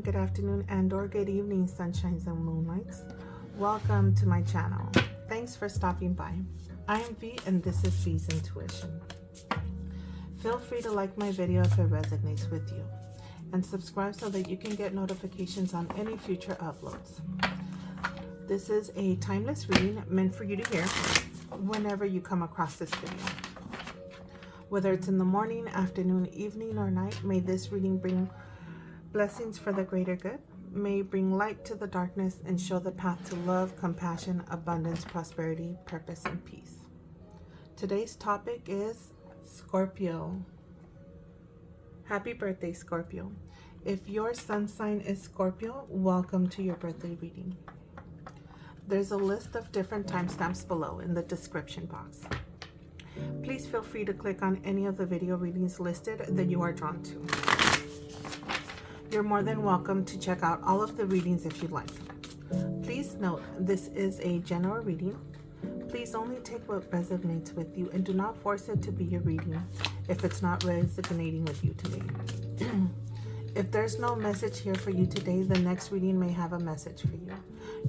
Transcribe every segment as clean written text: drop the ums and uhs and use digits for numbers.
good afternoon, and/or good evening, sunshines and moonlights. Welcome to my channel. Thanks for stopping by. I am V, and this is V's Intuition. Feel free to like my video if it resonates with you, and subscribe so that you can get notifications on any future uploads. This is a timeless reading meant for you to hear whenever you come across this video. Whether it's in the morning, afternoon, evening, or night, may this reading bring blessings for the greater good. May bring light to the darkness and show the path to love, compassion, abundance, prosperity, purpose, and peace. Today's topic is Scorpio. Happy birthday, Scorpio. If your sun sign is Scorpio, welcome to your birthday reading. There's a list of different timestamps below in the description box. Please feel free to click on any of the video readings listed that you are drawn to. You're more than welcome to check out all of the readings if you'd like. Please note, this is a general reading. Please only take what resonates with you and do not force it to be your reading if it's not resonating with you today. If there's no message here for you today, the next reading may have a message for you.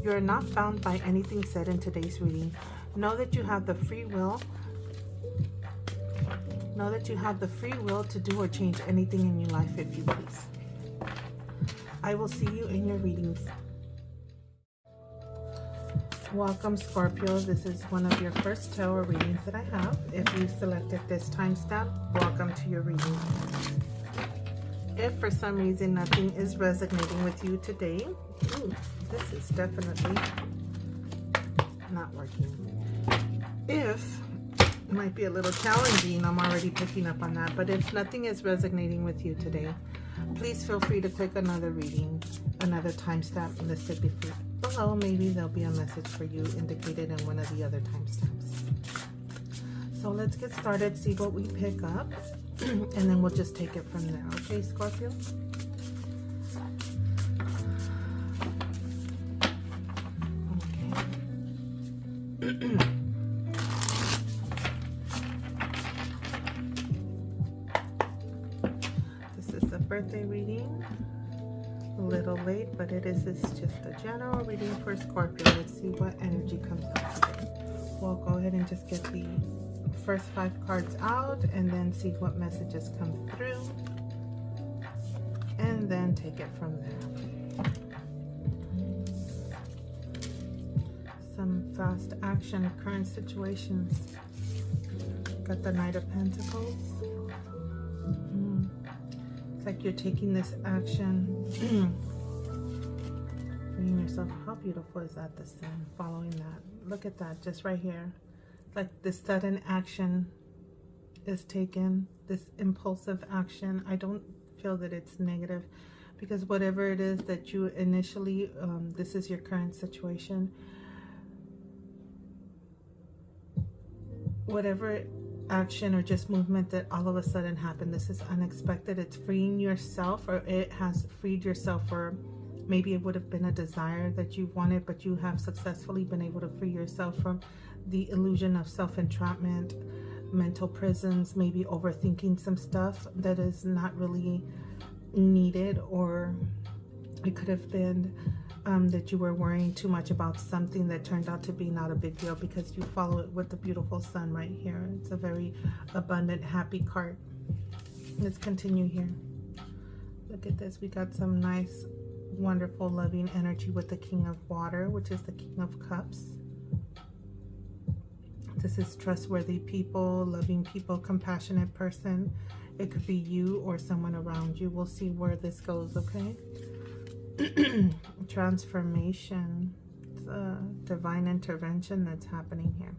You are not bound by anything said in today's reading. Know that you have the free will. Know that you have the free will to do or change anything in your life if you please. I will see you in your readings. Welcome, Scorpio. This is one of your first tarot readings that I have. If you selected this timestamp, welcome to your reading. If for some reason nothing is resonating with you today, this is definitely not working. If it might be a little challenging, I'm already picking up on that, but if nothing is resonating with you today, please feel free to click another reading, another timestamp listed below. Maybe there'll be a message for you indicated in one of the other timestamps. So let's get started, see what we pick up, and then we'll just take it from there. Okay, Scorpio? Okay. Birthday reading, a little late, but it's just a general reading for Scorpio. Let's see what energy comes up today. We'll go ahead and just get the first 5 cards out and then see what messages come through, and then take it from there. Some fast action, current situations. Got the Knight of Pentacles. Like you're taking this action, freeing yourself. How beautiful is that, the sun following that? Look at that, just right here. Like this sudden action is taken, this impulsive action. I don't feel that it's negative, because whatever it is that you initially, this is your current situation, whatever action or just movement that all of a sudden happened, this is unexpected. It's freeing yourself, or it has freed yourself, or maybe it would have been a desire that you wanted, but you have successfully been able to free yourself from the illusion of self-entrapment, mental prisons, maybe overthinking some stuff that is not really needed, or it could have been that you were worrying too much about something that turned out to be not a big deal, because you follow it with the beautiful sun right here. It's a very abundant, happy card. Let's continue here. Look at this. We got some nice, wonderful, loving energy with the King of Water, which is the King of Cups. This is trustworthy people, loving people, compassionate person. It could be you or someone around you. We'll see where this goes, okay? Transformation. It's a divine intervention that's happening here.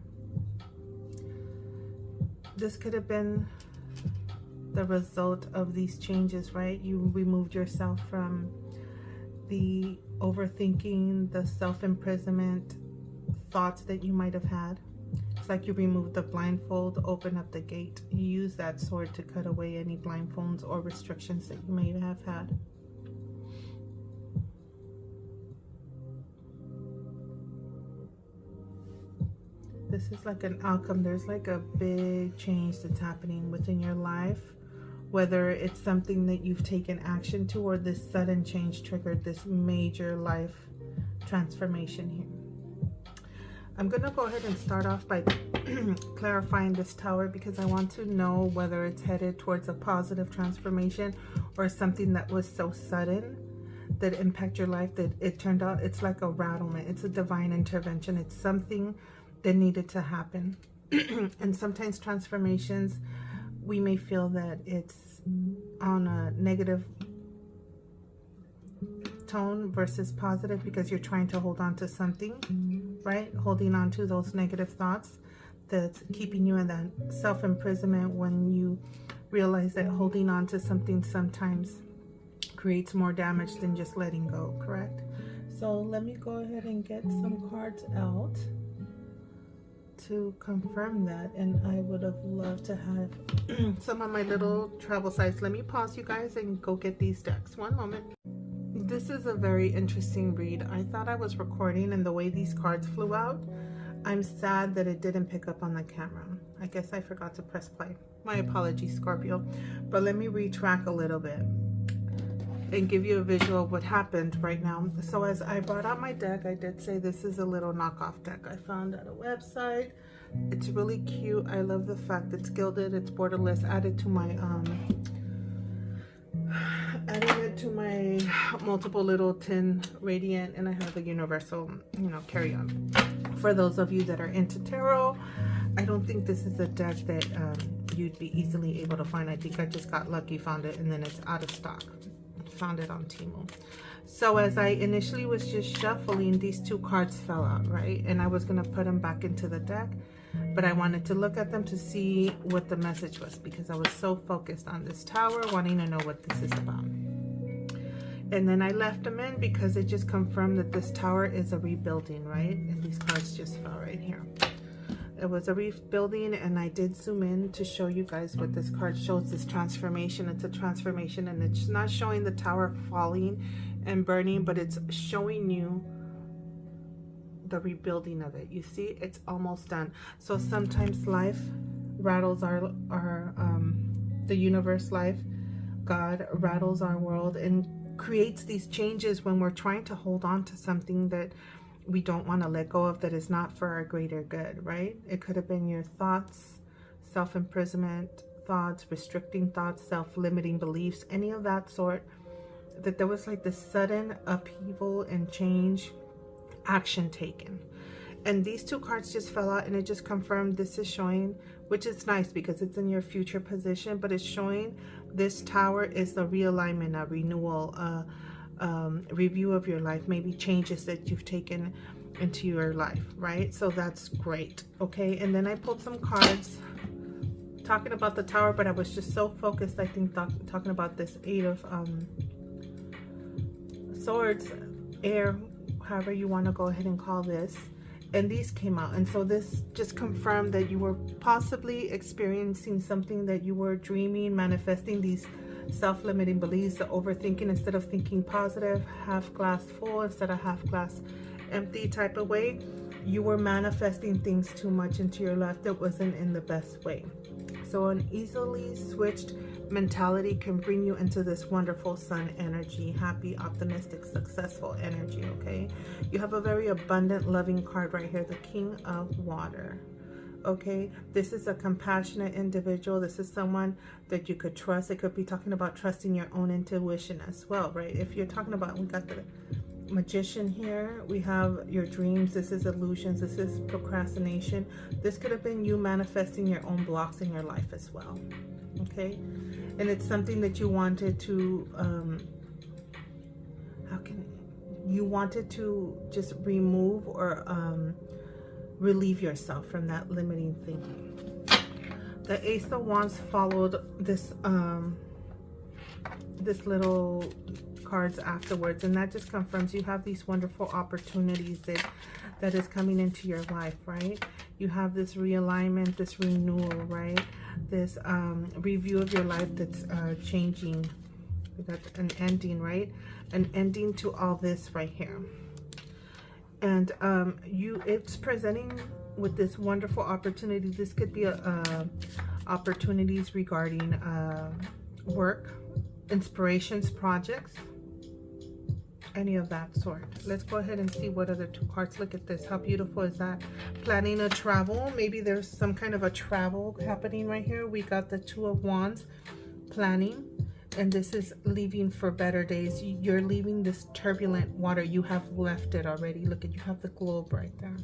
This could have been the result of these changes, right? You removed yourself from the overthinking, the self-imprisonment thoughts that you might have had. It's like you removed the blindfold, open up the gate. You use that sword to cut away any blindfolds or restrictions that you may have had. This is like an outcome. There's like a big change that's happening within your life, whether it's something that you've taken action to, or this sudden change triggered this major life transformation here. I'm going to go ahead and start off by clarifying this Tower, because I want to know whether it's headed towards a positive transformation or something that was so sudden that impact your life that it turned out it's like a rattlement. It's a divine intervention. It's something that needed to happen. And sometimes transformations, we may feel that it's on a negative tone versus positive, because you're trying to hold on to something, right? Holding on to those negative thoughts that's keeping you in that self-imprisonment, when you realize that holding on to something sometimes creates more damage than just letting go, correct? So let me go ahead and get some cards out to confirm that. And I would have loved to have some of my little travel size. Let me pause, you guys, and go get these decks. One moment. This is a very interesting read. I thought I was recording, and the way these cards flew out, I'm sad that it didn't pick up on the camera. I guess I forgot to press play. My apologies, Scorpio. But let me retrack a little bit and give you a visual of what happened right now. So as I brought out my deck, I did say this is a little knockoff deck I found at a website. It's really cute. I love the fact it's gilded, it's borderless, added to my multiple little tin radiant, and I have the universal, you know, carry on. For those of you that are into tarot, I don't think this is a deck that you'd be easily able to find. I think I just got lucky, found it, and then it's out of stock. Found it on Temu. So as I initially was just shuffling, these two cards fell out, right? And I was going to put them back into the deck, but I wanted to look at them to see what the message was, because I was so focused on this Tower, wanting to know what this is about. And then I left them in because it just confirmed that this Tower is a rebuilding, right? And these cards just fell right here. It was a rebuilding, and I did zoom in to show you guys what this card shows, this transformation. It's a transformation, and it's not showing the Tower falling and burning, but it's showing you the rebuilding of it. You see, it's almost done. So sometimes life rattles the universe, life, God rattles our world and creates these changes when we're trying to hold on to something that we don't want to let go of, that is not for our greater good, right? It could have been your thoughts, self-imprisonment thoughts, restricting thoughts, self-limiting beliefs, any of that sort, that there was like this sudden upheaval and change, action taken. And these two cards just fell out, and it just confirmed this is showing, which is nice because it's in your future position, but it's showing this Tower is the realignment, a renewal, review of your life, maybe changes that you've taken into your life, right? So that's great. Okay, and then I pulled some cards talking about the Tower, but I was just so focused, I think, talking about this Eight of Swords, air, however you want to go ahead and call this. And these came out, and so this just confirmed that you were possibly experiencing something, that you were dreaming, manifesting these self-limiting beliefs, the overthinking instead of thinking positive, half glass full instead of half glass empty type of way. You were manifesting things too much into your life that wasn't in the best way. So an easily switched mentality can bring you into this wonderful sun energy, happy, optimistic, successful energy. Okay, you have a very abundant, loving card right here, the King of Water. Okay, this is a compassionate individual. This is someone that you could trust. It could be talking about trusting your own intuition as well, right? If you're talking about, we got the Magician here, we have your dreams. This is illusions. This is procrastination. This could have been you manifesting your own blocks in your life as well. Okay, and it's something that you wanted to you wanted to just remove or relieve yourself from that limiting thinking. The Ace of Wands followed this this little cards afterwards, and that just confirms you have these wonderful opportunities that is coming into your life, right? You have this realignment, this renewal, right? This review of your life that's changing. We got an ending, right? An ending to all this right here. And it's presenting with this wonderful opportunity. This could be opportunities regarding work, inspirations, projects, any of that sort. Let's go ahead and see what other two cards. Look at this. How beautiful is that? Planning a travel. Maybe there's some kind of a travel happening right here. We got the Two of Wands, planning. And this is leaving for better days. You're leaving this turbulent water. You have left it already. Look at, you have the globe right there.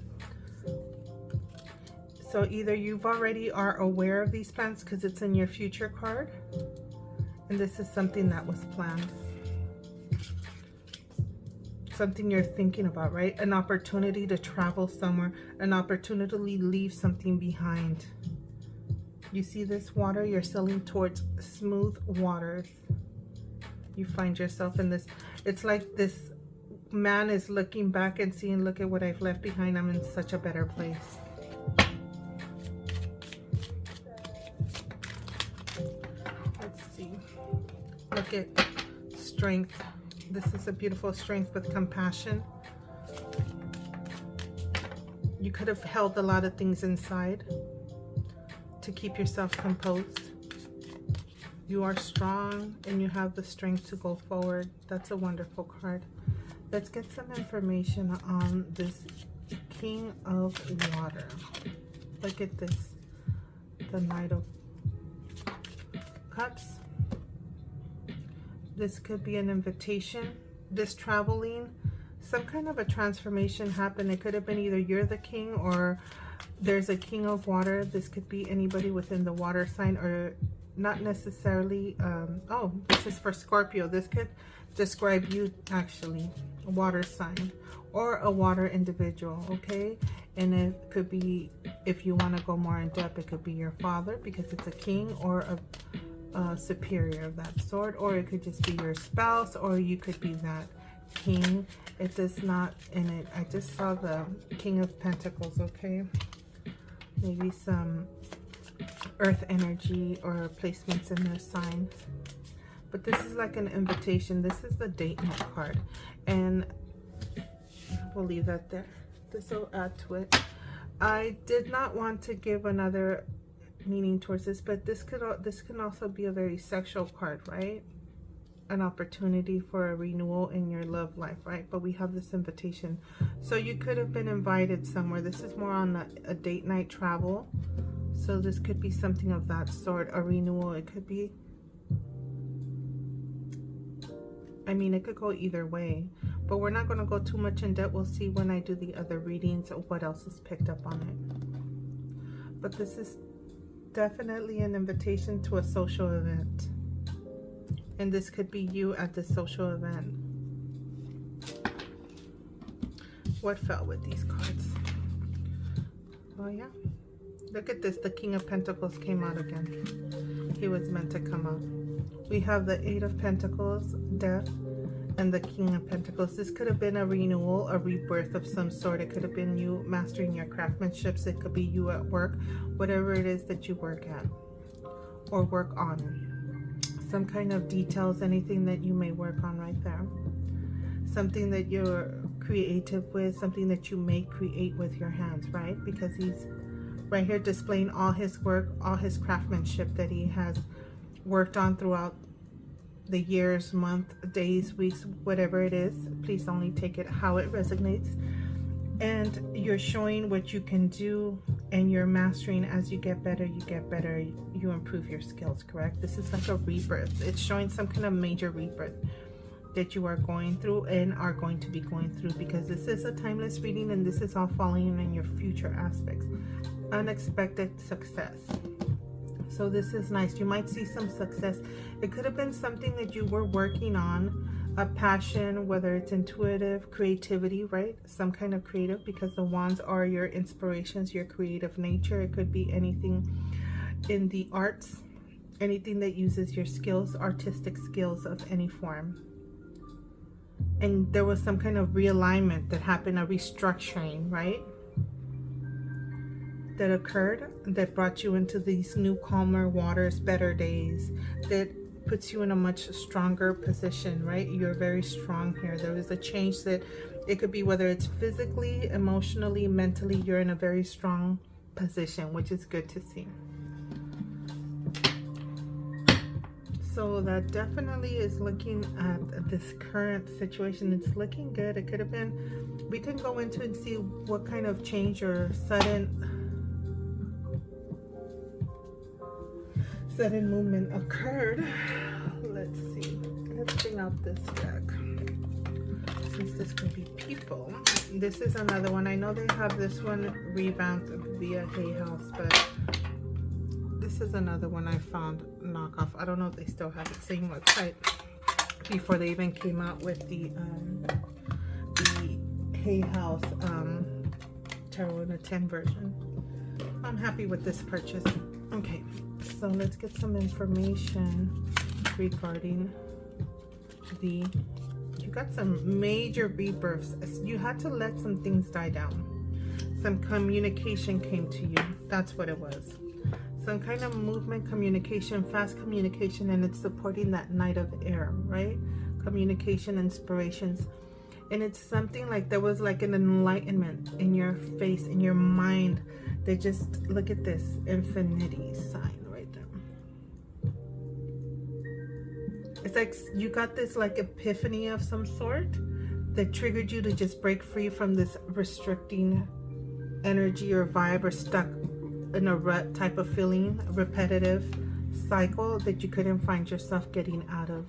So either you've already are aware of these plans because it's in your future card. And this is something that was planned. Something you're thinking about, right? An opportunity to travel somewhere. An opportunity to leave something behind. You see this water? You're sailing towards smooth waters. You find yourself in this. It's like this man is looking back and seeing, look at what I've left behind. I'm in such a better place. Let's see. Look at strength. This is a beautiful strength with compassion. You could have held a lot of things inside to keep yourself composed. You are strong and you have the strength to go forward. That's a wonderful card. Let's get some information on this King of Water. Look at this. The Knight of Cups. This could be an invitation. This traveling, some kind of a transformation happened. It could have been either you're the king or there's a King of Water. This could be anybody within the water sign, or not necessarily. Oh, this is for Scorpio. This could describe you, actually, a water sign or a water individual, okay? And it could be, if you want to go more in depth, it could be your father because it's a king, or a superior of that sort, or it could just be your spouse, or you could be that king. It does not in it. I just saw the King of Pentacles, okay? Maybe some earth energy or placements in their sign. But this is like an invitation. This is the date night card. And we'll leave that there. This will add to it. I did not want to give another meaning towards this, but this can also be a very sexual card, right? An opportunity for a renewal in your love life, right? But we have this invitation, so you could have been invited somewhere. This is more on a date night travel, so this could be something of that sort. A renewal. It could be, I mean, it could go either way, but we're not going to go too much in depth. We'll see when I do the other readings what else is picked up on it. But this is definitely an invitation to a social event. And this could be you at the social event. What fell with these cards? Oh yeah. Look at this. The King of Pentacles came out again. He was meant to come out. We have the Eight of Pentacles, Death, and the King of Pentacles. This could have been a renewal, a rebirth of some sort. It could have been you mastering your craftsmanship. It could be you at work, whatever it is that you work at or work on. Some kind of details, anything that you may work on right there. Something that you're creative with, something that you may create with your hands, right? Because he's right here displaying all his work, all his craftsmanship that he has worked on throughout the years, month, days, weeks, whatever it is. Please only take it how it resonates. And you're showing what you can do, and you're mastering. As you get better, you improve your skills, correct? This is like a rebirth. It's showing some kind of major rebirth that you are going through and are going to be going through, because this is a timeless reading and this is all falling in your future aspects. Unexpected success. So this is nice. You might see some success. It could have been something that you were working on, a passion, whether it's intuitive, creativity, right? Some kind of creative, because the wands are your inspirations, your creative nature. It could be anything in the arts, anything that uses your skills, artistic skills of any form. And there was some kind of realignment that happened, a restructuring, right? That occurred, that brought you into these new calmer waters, better days, that puts you in a much stronger position, right? You're very strong here. There is a change that it could be, whether it's physically, emotionally, mentally, you're in a very strong position, which is good to see. So that definitely is looking at this current situation. It's looking good. It could have been, we can go into and see what kind of change or sudden movement occurred. Let's see. Let's bring out this deck. Since this could be people. This is another one. I know they have this one revamped via Hay House, but this is another one I found knockoff. I don't know if they still have the same website before they even came out with the Hay House Tarot in a 10 version. I'm happy with this purchase. Okay, so let's get some information regarding the, you got some major rebirths. You had to let some things die down. Some communication came to you. That's what it was. Some kind of movement, communication, fast communication, and it's supporting that Knight of Air, right? Communication, inspirations. And it's something like there was like an enlightenment in your face, in your mind. They just, look at this infinity sign right there. It's like you got this like epiphany of some sort that triggered you to just break free from this restricting energy or vibe, or stuck in a rut type of feeling, a repetitive cycle that you couldn't find yourself getting out of.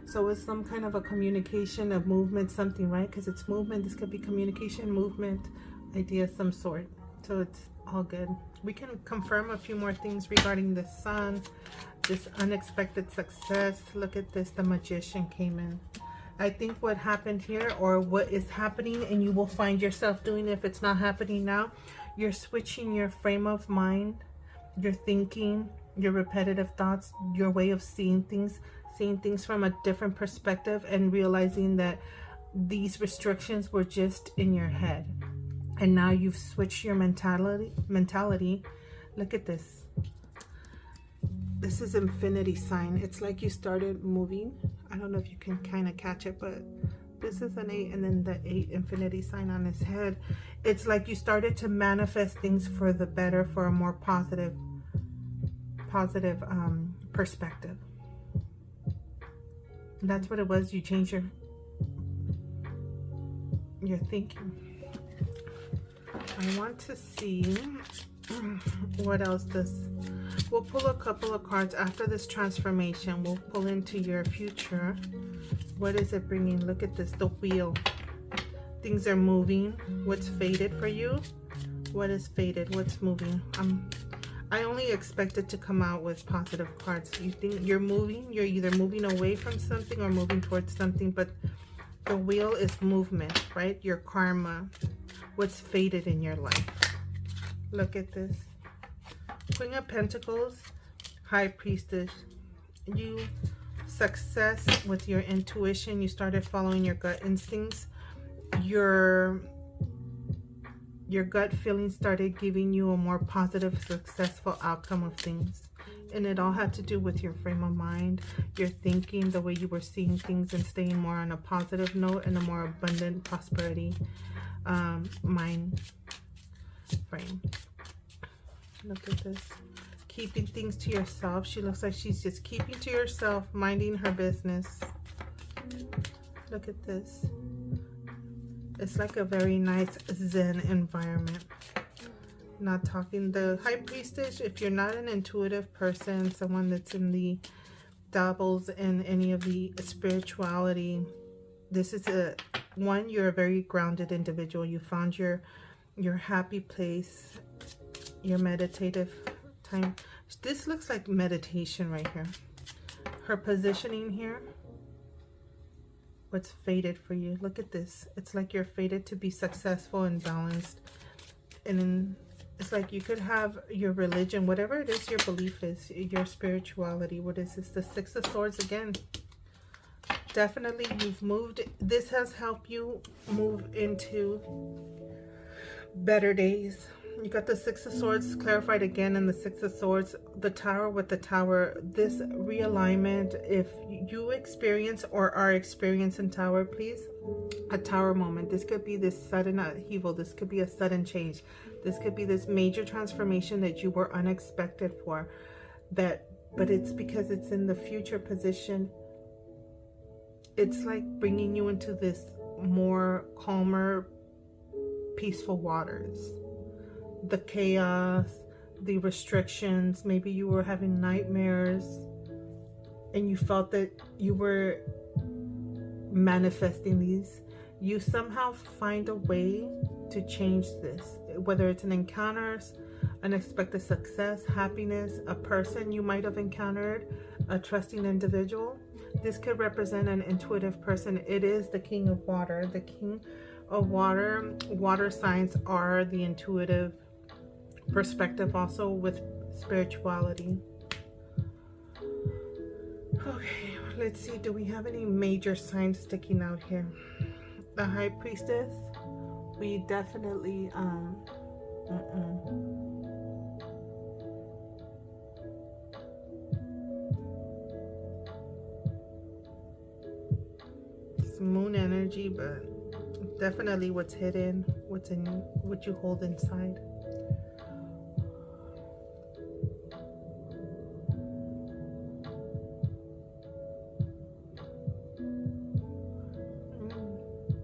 So it's some kind of a communication, a movement, something, right? Because it's movement. This could be communication, movement, idea of some sort. So it's all good. We can confirm a few more things regarding the sun, this unexpected success. Look at this, the Magician came in. I think what happened here, or what is happening, and you will find yourself doing if it's not happening now, you're switching your frame of mind, your thinking, your repetitive thoughts, your way of seeing things from a different perspective, and realizing that these restrictions were just in your head. And now you've switched your mentality. Look at this. This is infinity sign. It's like you started moving. I don't know if you can kind of catch it, but this is an 8, and then the 8 infinity sign on his head. It's like you started to manifest things for the better, for a more positive perspective. That's what it was. You changed your thinking. I want to see what else we'll pull a couple of cards after this transformation. We'll pull into your future. What is it bringing? Look at this, the wheel. Things are moving. What's faded for you? What is faded? What's moving? I only expect it to come out with positive cards. You think you're moving, you're either moving away from something or moving towards something, but the wheel is movement, right? Your karma, what's faded in your life. Look at this. Queen of Pentacles, High Priestess. You success with your intuition. You started following your gut instincts. Your gut feeling started giving you a more positive, successful outcome of things. And it all had to do with your frame of mind, your thinking, the way you were seeing things, and staying more on a positive note and a more abundant prosperity mind frame. Look at this. Keeping things to yourself. She looks like she's just keeping to herself, minding her business. Look at this. It's like a very nice Zen environment. Not talking. The High Priestess, if you're not an intuitive person, someone that's in the dabbles in any of the spirituality, this is you're a very grounded individual. You found your happy place, your meditative time. This looks like meditation right here. Her positioning here. What's faded for you? Look at this. It's like you're fated to be successful and balanced. And then it's like you could have your religion, whatever it is your belief is, your spirituality. What is this? The Six of Swords again. Definitely you've moved. This has helped you move into better days. You got the Six of Swords clarified again in the Six of Swords. The Tower with the Tower. This realignment, if you experience or are experiencing Tower, please, a Tower moment. This could be this sudden upheaval. This could be a sudden change. This could be this major transformation that you were unexpected for. That but it's because it's in the future position. It's like bringing you into this more calmer, peaceful waters. The chaos, the restrictions, maybe you were having nightmares and you felt that you were manifesting these. You somehow find a way to change this, whether it's an encounters, unexpected success, happiness, a person you might have encountered, a trusting individual. This could represent an intuitive person. It is the King of Water. The King of Water. Water signs are the intuitive perspective, also with spirituality. Okay, let's see. Do we have any major signs sticking out here? The High Priestess. We definitely it's moon energy, but definitely what's hidden, what's in, what you hold inside.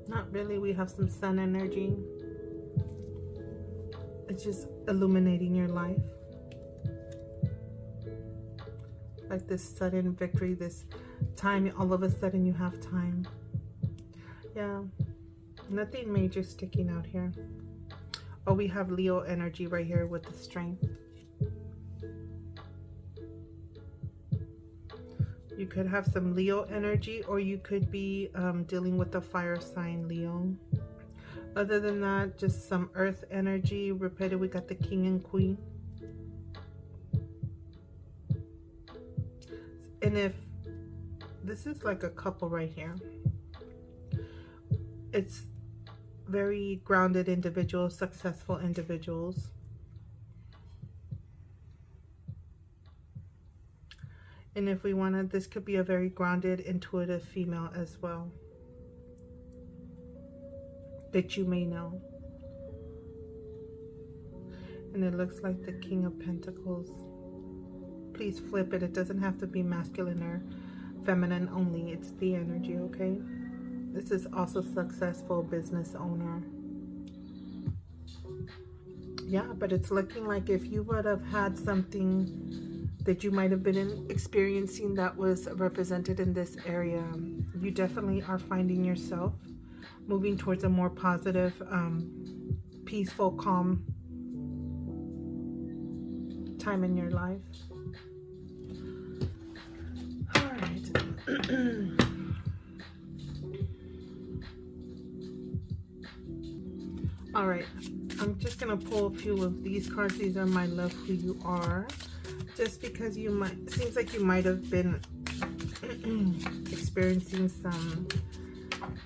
Not really. We have some sun energy. It's just illuminating your life. Like this sudden victory, this time, all of a sudden you have time. Yeah, nothing major sticking out here. Oh, we have Leo energy right here with the strength. You could have some Leo energy, or you could be dealing with the fire sign Leo. Other than that, just some earth energy. Repeated, we got the King and Queen. And if this is like a couple right here, it's very grounded individuals, successful individuals. And if we wanted, this could be a very grounded, intuitive female as well, that you may know. And it looks like the King of Pentacles. Please flip it. It doesn't have to be masculine or feminine only. It's the energy, okay? This is also successful business owner. Yeah, but it's looking like if you would have had something that you might have been experiencing that was represented in this area, you definitely are finding yourself moving towards a more positive, peaceful, calm time in your life. All right. All right, I'm just gonna pull a few of these cards. These are my Love Who You Are. Just because you might, seems like you might have been experiencing some,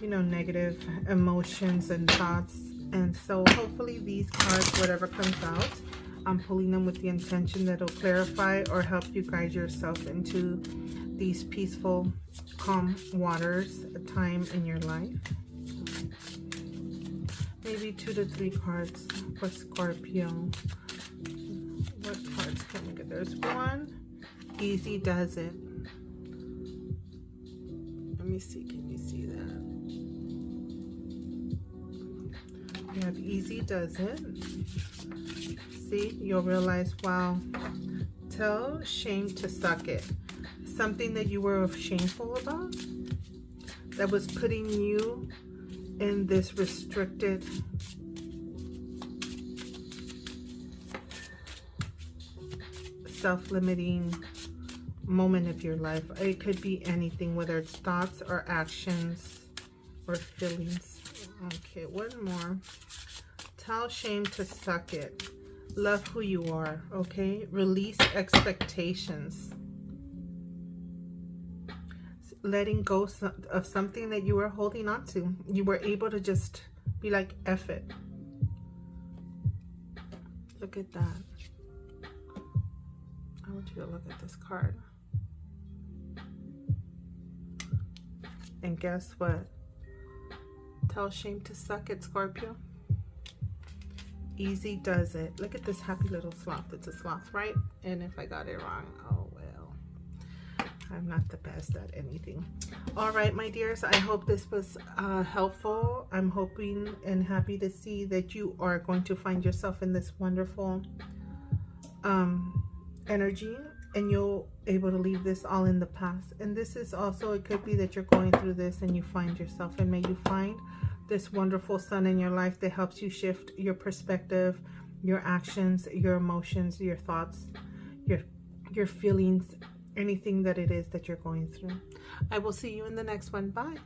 you know, negative emotions and thoughts. And so hopefully these cards, whatever comes out, I'm pulling them with the intention that it'll clarify or help you guide yourself into these peaceful, calm waters, a time in your life. Maybe 2 to 3 cards for Scorpio. What cards can we get? There's one. Easy Does It. Let me see. Can you see that? We have Easy Does It. See, you'll realize, wow. Tell shame to suck it. Something that you were shameful about, that was putting you in this restricted self-limiting moment of your life. It could be anything, whether it's thoughts or actions or feelings. Okay, one more. Tell shame to suck it. Love who you are, okay? Release expectations. Letting go of something that you were holding on to. You were able to just be like, F it. Look at that. I want you to look at this card. And guess what? Tell shame to suck it, Scorpio. Easy Does It. Look at this happy little sloth. It's a sloth, right? And if I got it wrong, oh well. I'm not the best at anything. All right, my dears, I hope this was helpful. I'm hoping and happy to see that you are going to find yourself in this wonderful energy, and you'll able to leave this all in the past. And this is also, it could be that you're going through this and you find yourself, and may you find this wonderful sun in your life that helps you shift your perspective, your actions, your emotions, your thoughts, your feelings, anything that it is that you're going through. I will see you in the next one. Bye.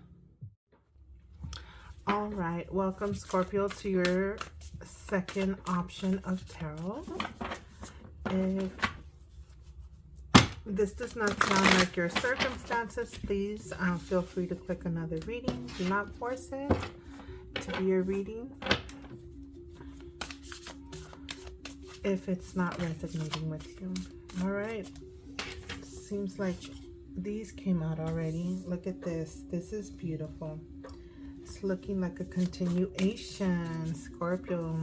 All right, welcome Scorpio to your second option of tarot. If this does not sound like your circumstances, please feel free to click another reading. Do not force it to be a reading if it's not resonating with you. All right, seems like these came out already. Look at this. This is beautiful. It's looking like a continuation, Scorpio.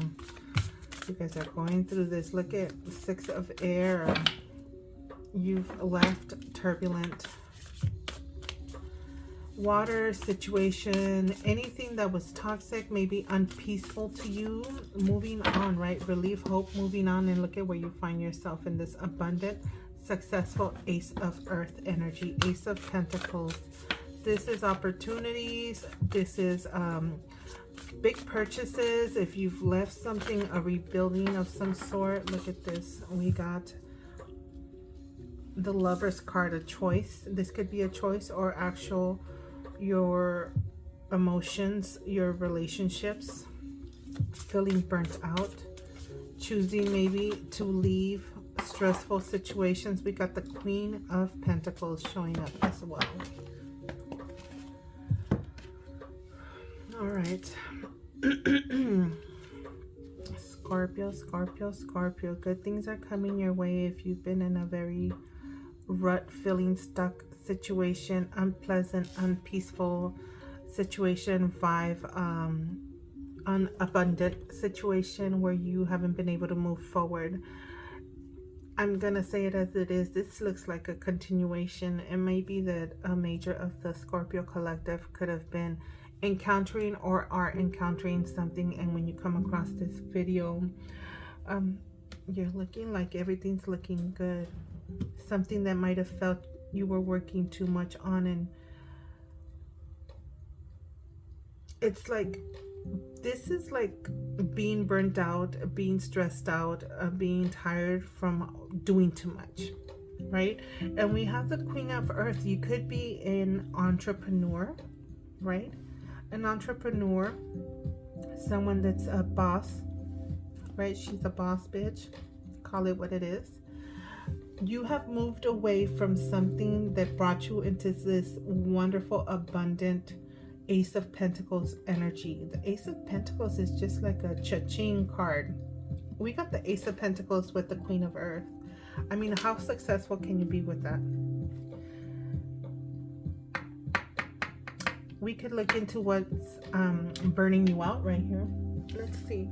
You guys are going through this. Look at 6 of air. You've left turbulent water situation, anything that was toxic, maybe unpeaceful to you, moving on, right? Relief, hope, moving on. And look at where you find yourself in this abundant, successful Ace of Earth energy, Ace of Pentacles. This is opportunities. This is big purchases. If you've left something, a rebuilding of some sort. Look at this. We got the Lover's card, a choice. This could be a choice or actual your emotions, your relationships, feeling burnt out, choosing maybe to leave stressful situations. We got the Queen of Pentacles showing up as well. All right. Scorpio, Scorpio, Scorpio. Good things are coming your way if you've been in a very rut, feeling stuck situation, unpleasant, unpeaceful situation, 5 unabundant situation where you haven't been able to move forward. I'm gonna say it as it is. This looks like a continuation. It may be that a major of the Scorpio collective could have been encountering or are encountering something, and when you come across this video, you're looking like everything's looking good. Something that might have felt you were working too much on, and it's like this is like being burnt out, being stressed out, being tired from doing too much, right? And we have the Queen of Earth. You could be an entrepreneur, right? An entrepreneur, someone that's a boss, right? She's a boss bitch, call it what it is. You have moved away from something that brought you into this wonderful, abundant Ace of Pentacles energy. The Ace of Pentacles is just like a cha-ching card. We got the Ace of Pentacles with the Queen of Earth. I mean, how successful can you be with that? We could look into what's burning you out right here. Let's see.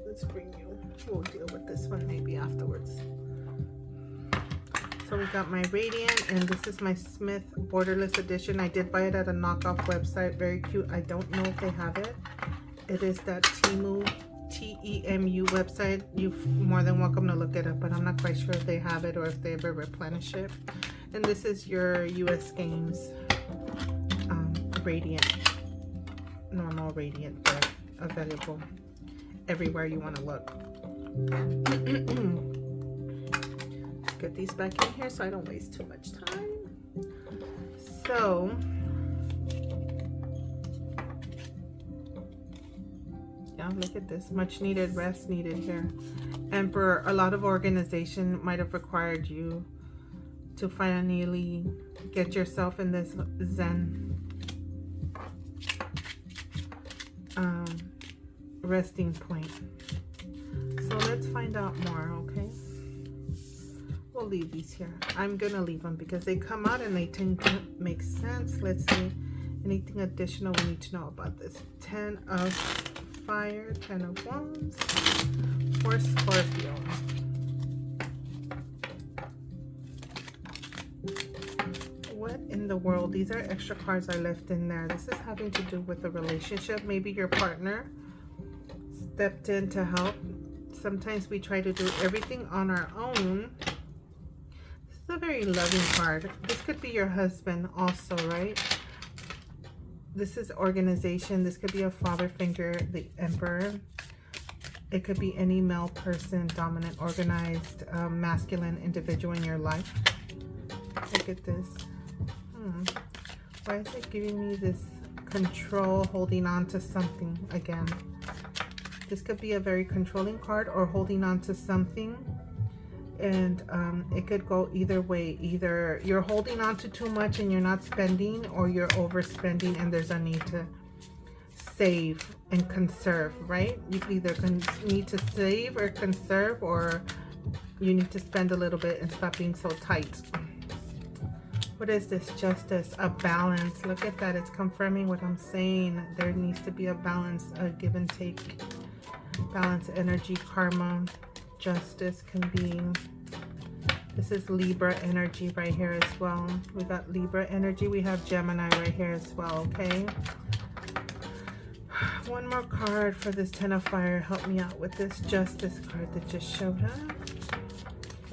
Let's bring you. We'll deal with this one maybe afterwards. So we got my Radiant, and this is my Smith Borderless Edition. I did buy it at a knockoff website. Very cute. I don't know if they have it. It is that Temu, T-E-M-U website. You're more than welcome to look it up, but I'm not quite sure if they have it or if they ever replenish it. And this is your US Games Radiant, normal Radiant, but available everywhere you want to look. Get these back in here so I don't waste too much time. So yeah, look at this. Much needed rest needed here. Emperor, a lot of organization might have required you to finally get yourself in this Zen resting point. So let's find out more, okay? We'll leave these here. I'm gonna leave them because they come out and they tend to make sense. Let's see, anything additional we need to know about this. 10 of Fire, 10 of Wands for Scorpio. in the world. These are extra cards I left in there. This is having to do with a relationship. Maybe your partner stepped in to help. Sometimes we try to do everything on our own. This is a very loving card. This could be your husband also, right? This is organization. This could be a father figure, the Emperor. It could be any male person, dominant, organized, masculine individual in your life. Look at this. Why is it giving me this control, holding on to something again? This could be a very controlling card or holding on to something. And it could go either way. Either you're holding on to too much and you're not spending, or you're overspending and there's a need to save and conserve, right? You either need to save or conserve, or you need to spend a little bit and stop being so tight. What is this? Justice, a balance. Look at that. It's confirming what I'm saying. There needs to be a balance, a give and take. Balance, energy, karma. Justice can be, this is Libra energy right here as well. We got Libra energy. We have Gemini right here as well, okay? One more card for this Ten of Fire. Help me out with this Justice card that just showed up.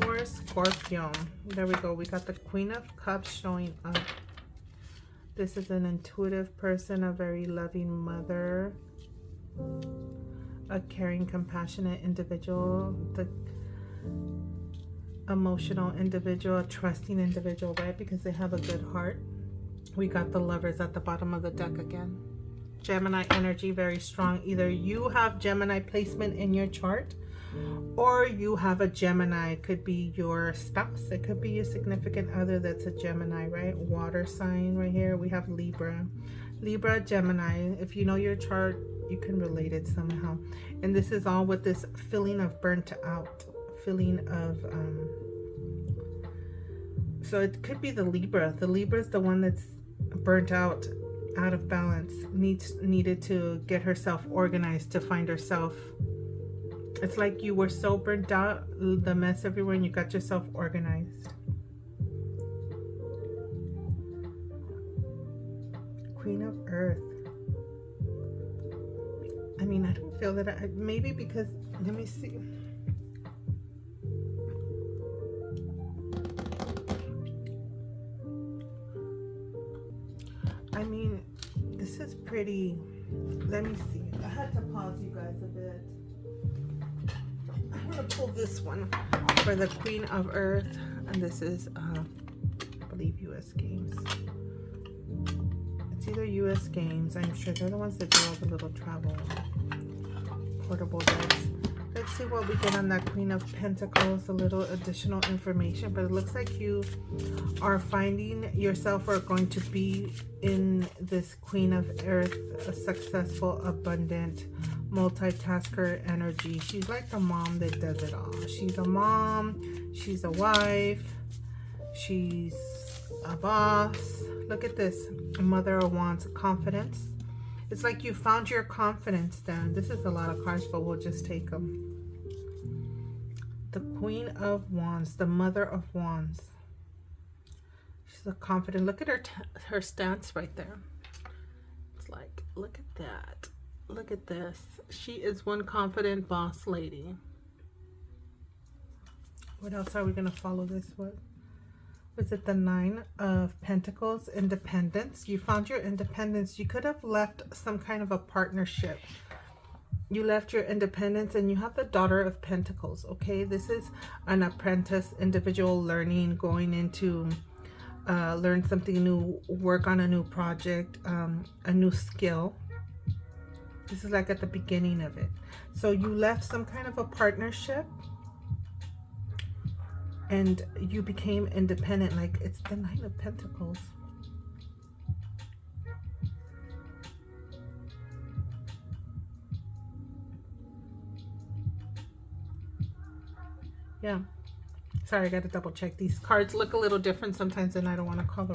For Scorpio. There we go. We got the Queen of Cups showing up. This is an intuitive person, a very loving mother, a caring, compassionate individual, the emotional individual, a trusting individual, right? Because they have a good heart. We got the Lovers at the bottom of the deck again. Gemini energy, very strong. Either you have Gemini placement in your chart, or you have a Gemini. It could be your spouse. It could be your significant other that's a Gemini, right? Water sign right here. We have Libra. Libra, Gemini. If you know your chart, you can relate it somehow. And this is all with this feeling of burnt out, feeling of so it could be the Libra. The Libra is the one that's burnt out of balance, needed to get herself organized, to find herself. It's like you were so burnt out, the mess everywhere, and you got yourself organized. Queen of Earth. I mean, I don't feel that maybe because, let me see. I mean, this is pretty, let me see. I had to pause you guys a bit. I'm going to pull this one for the Queen of Earth. And this is, I believe, U.S. Games. It's either U.S. Games. I'm sure they're the ones that do all the little travel portable decks. Let's see what we get on that Queen of Pentacles, a little additional information. But it looks like you are finding yourself, or going to be in this Queen of Earth, a successful, abundant, multitasker energy. She's like the mom that does it all. She's a mom, she's a wife, she's a boss. Look at this. A Mother of Wands, confidence. It's like you found your confidence then. This is a lot of cards, but we'll just take them. The Queen of Wands, the Mother of Wands. She's a confident. Look at her stance right there. It's like, look at that. Look at this. She is one confident boss lady. What else are we going to follow this with? Was it the Nine of Pentacles? Independence. You found your independence. You could have left some kind of a partnership. You left your independence, and you have the Daughter of Pentacles, okay? This is an apprentice individual learning, going into learn something new, work on a new project, a new skill. This is like at the beginning of it. So you left some kind of a partnership, and you became independent. Like, it's the Nine of Pentacles. Yeah. Sorry, I got to double check. These cards look a little different sometimes, and I don't want to call the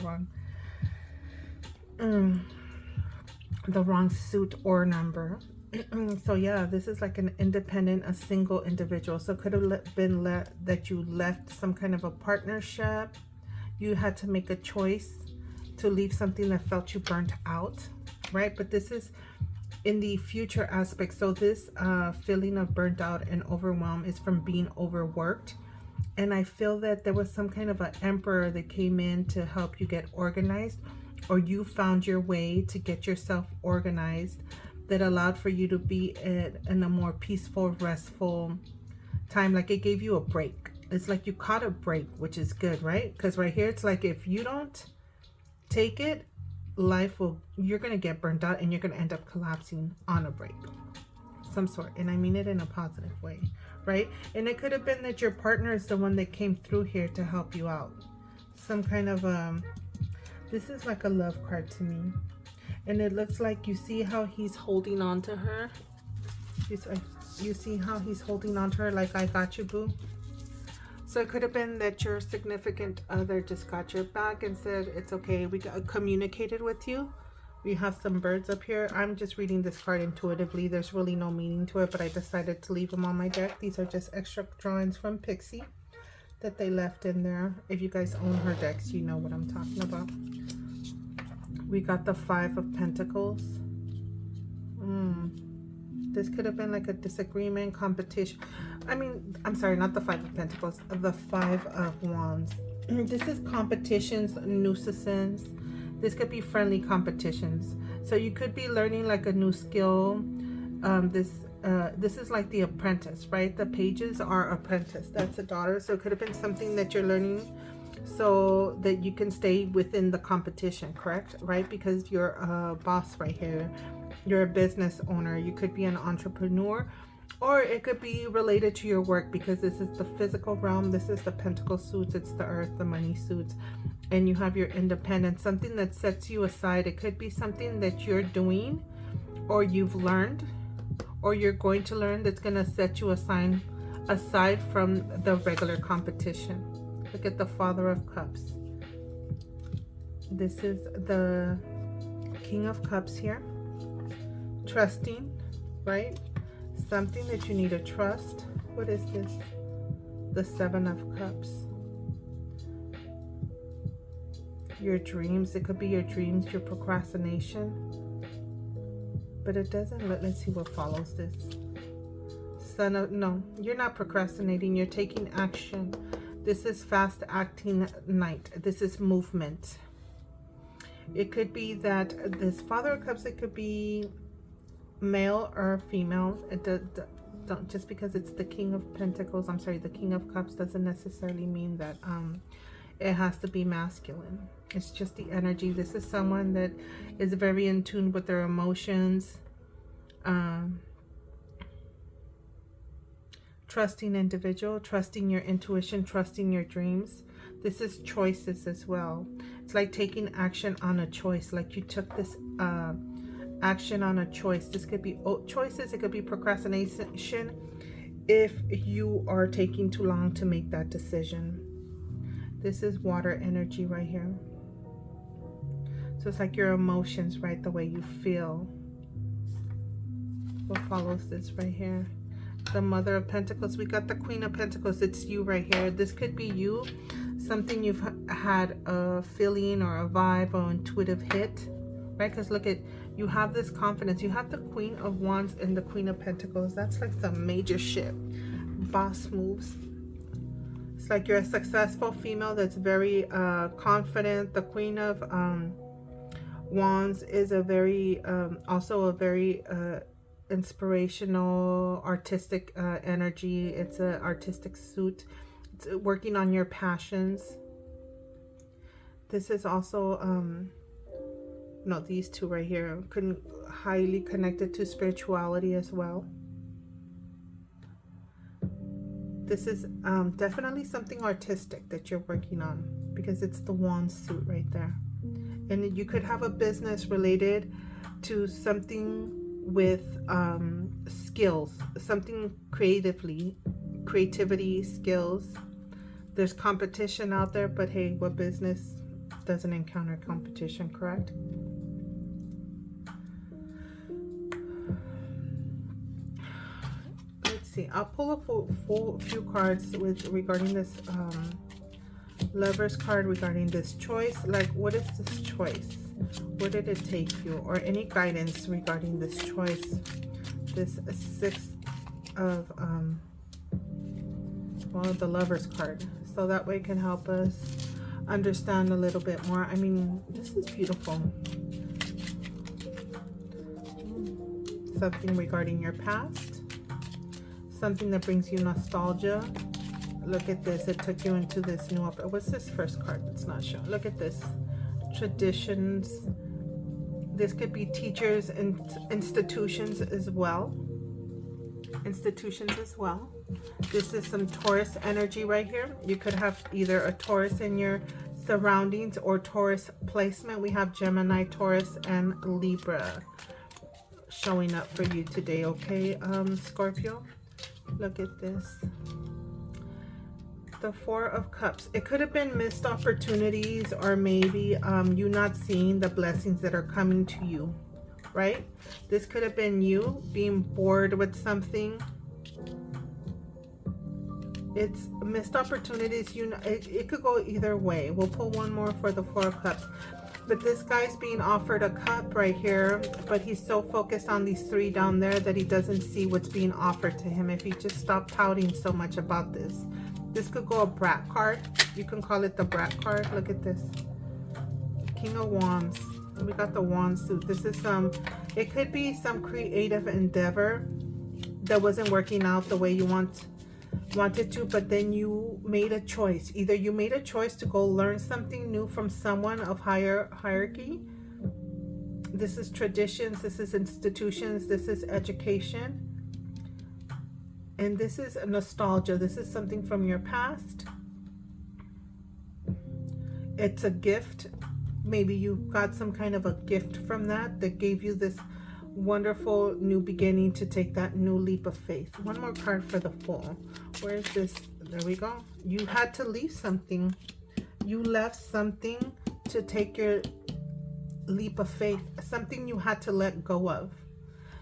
wrong suit or number. So yeah, this is like an independent, a single individual. So it could have been that you left some kind of a partnership. You had to make a choice, to leave something that felt you burnt out, right? But this is in the future aspect. So this feeling of burnt out and overwhelmed is from being overworked. And I feel that there was some kind of an emperor that came in to help you get organized, or you found your way to get yourself organized that allowed for you to be in a more peaceful, restful time. Like it gave you a break. It's like you caught a break, which is good, right? Because right here, it's like if you don't take it, you're going to get burnt out and you're going to end up collapsing on a break. Some sort, and I mean it in a positive way, right? And it could have been that your partner is the one that came through here to help you out. Some kind of this is like a love card to me, and it looks like you see how he's holding on to her. You see how he's holding on to her, like, I got you, boo. So it could have been that your significant other just got your back and said, it's okay, we communicated with you. We have some birds up here. I'm just reading this card intuitively. There's really no meaning to it, but I decided to leave them on my deck. These are just extra drawings from Pixie that they left in there. If you guys own her decks, you know what I'm talking about. We got the 5 of Pentacles. This could have been like a disagreement, competition. I mean, I'm sorry, not the 5 of Pentacles, the 5 of Wands. This is competitions, nuisances. This could be friendly competitions. So you could be learning like a new skill. This is like the apprentice, right? The pages are apprentice. That's a daughter. So it could have been something that you're learning so that you can stay within the competition, correct? Right? Because you're a boss right here. You're a business owner. You could be an entrepreneur, or it could be related to your work, because this is the physical realm. This is the pentacle suits. It's the earth, the money suits. And you have your independence, something that sets you aside. It could be something that you're doing or you've learned or you're going to learn that's going to set you aside from the regular competition. Look at the Father of Cups. This is the King of Cups here. Trusting, right? Something that you need to trust. What is this? The 7 of Cups. Your dreams. It could be your dreams, your procrastination. But it doesn't. Let's see what follows this. No, you're not procrastinating. You're taking action. This is fast acting Knight. This is movement. It could be that this Father of Cups, it could be male or female. Don't, just because it's the King of Pentacles, I'm sorry, the King of Cups doesn't necessarily mean that it has to be masculine. It's just the energy. This is someone that is very in tune with their emotions. Trusting individual, trusting your intuition, trusting your dreams. This is choices as well. It's like taking action on a choice. Like you took this action on a choice. This could be choices. It could be procrastination if you are taking too long to make that decision. This is water energy right here. So it's like your emotions, right? The way you feel. What follows this right here? The Mother of Pentacles. We got the Queen of Pentacles. It's you right here. This could be you. Something you've had a feeling or a vibe or intuitive hit, right? Because look at, you have this confidence. You have the Queen of Wands and the Queen of Pentacles. That's like some major shit. Boss moves. It's like you're a successful female that's very confident. The Queen of Wands is a very, also a very inspirational, artistic energy. It's an artistic suit. It's working on your passions. This is also, no, these two right here, highly connected to spirituality as well. This is definitely something artistic that you're working on, because it's the wand suit right there. And you could have a business related to something with skills, something creativity, skills. There's competition out there, but hey, what business doesn't encounter competition, correct? Let's see. I'll pull a few cards regarding this Lover's card regarding this choice. Like, what is this choice? Where did it take you? Or any guidance regarding this choice? This Six of, well, the Lover's card. So that way it can help us understand a little bit more. I mean, this is beautiful. Something regarding your past. Something that brings you nostalgia. Look at this. It took you into this new... What's this first card? It's not shown. Look at this. Traditions. This could be teachers and institutions as well. Institutions as well. This is some Taurus energy right here. You could have either a Taurus in your surroundings or Taurus placement. We have Gemini, Taurus, and Libra showing up for you today, okay, Scorpio? Look at this. The Four of Cups. It could have been missed opportunities, or maybe you not seeing the blessings that are coming to you, right? This could have been you being bored with something. It's missed opportunities. You know, it could go either way. We'll pull one more for the Four of Cups. But this guy's being offered a cup right here, but he's so focused on these three down there that he doesn't see what's being offered to him. If he just stopped pouting so much about this. This could go a brat card. You can call it the brat card. Look at this. King of Wands. We got the wand suit. This is it could be some creative endeavor that wasn't working out the way you wanted to, but then you made a choice. Either you made a choice to go learn something new from someone of higher hierarchy. This is traditions, this is institutions, this is education, and this is nostalgia. This is something from your past. It's a gift. Maybe you got some kind of a gift from that gave you this wonderful new beginning to take that new leap of faith. One more card for the Fool. Where is this? There we go. You had to leave something. You left something to take your leap of faith. Something you had to let go of.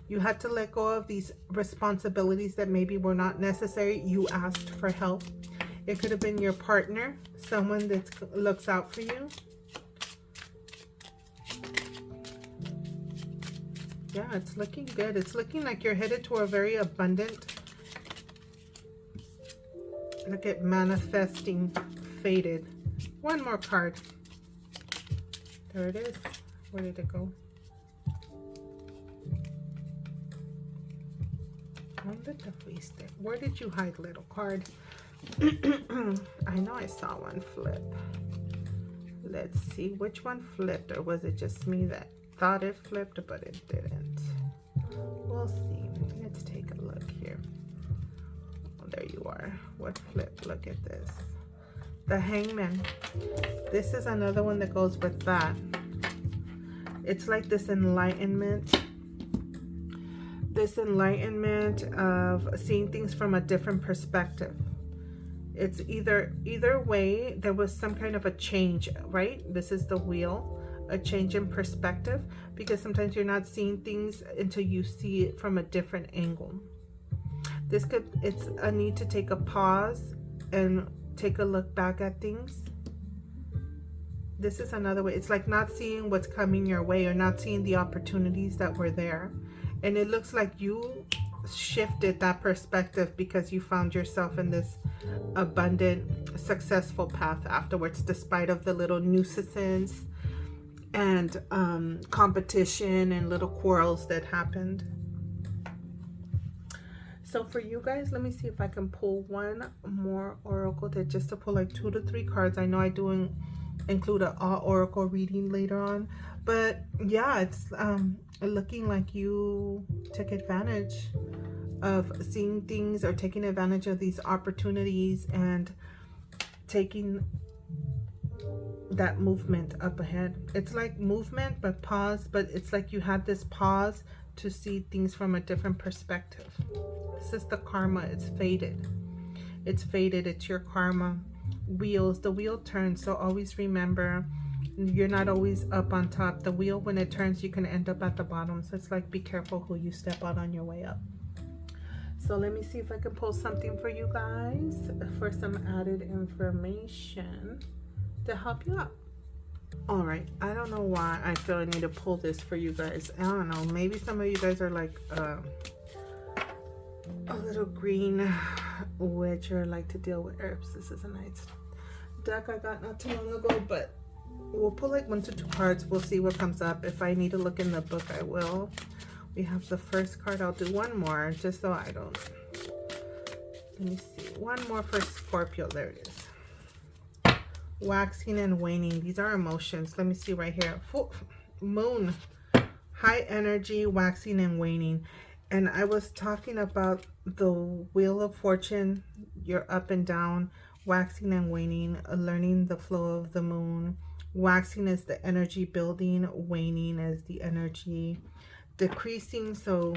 You had to let go of these responsibilities that maybe were not necessary. You asked for help. It could have been your partner, someone that looks out for you. Yeah, it's looking good. It's looking like you're headed to a very abundant. Look at manifesting faded. One more card. There it is. Where did it go? When did the face there? Where did you hide, little card? I know I saw one flip. Let's see which one flipped, or was it just me that thought it flipped, but it didn't. We'll see. Let's take a look here. Oh, there you are. What flipped? Look at this. The Hangman. This is another one that goes with that. It's like this enlightenment. This enlightenment of seeing things from a different perspective. It's either way, there was some kind of a change, right? This is the Wheel. A change in perspective, because sometimes you're not seeing things until you see it from a different angle. It's a need to take a pause and take a look back at things. This is another way. It's like not seeing what's coming your way, or not seeing the opportunities that were there. And it looks like you shifted that perspective because you found yourself in this abundant, successful path afterwards, despite of the little nuisances and competition and little quarrels that happened. So for you guys, let me see if I can pull one more oracle, that just to pull like 2 to 3 cards. I know I do include an oracle reading later on, but yeah, it's looking like you took advantage of seeing things, or taking advantage of these opportunities, and taking that movement up ahead. It's like movement but pause, but it's like you had this pause to see things from a different perspective. This is the karma. It's faded. It's faded. It's your karma. Wheels. The wheel turns, so always remember, you're not always up on top. The wheel, when it turns, you can end up at the bottom. So it's like, be careful who you step out on your way up. So let me see if I can pull something for you guys for some added information. to help you out. All right, I don't know why I feel I need to pull this for you guys. I don't know, maybe some of you guys are like a little green witch or like to deal with herbs. This is a nice deck I got not too long ago, but we'll pull like 1 to 2 cards. We'll see what comes up. If I need to look in the book, I will. We have the first card. I'll do one more just so I don't. Let me see. One more for Scorpio. There it is. Waxing and waning. These are emotions. Let me see right here. Moon. High energy, waxing and waning. And I was talking about the Wheel of Fortune. You're up and down. Waxing and waning. Learning the flow of the moon. Waxing is the energy building. Waning is the energy decreasing. So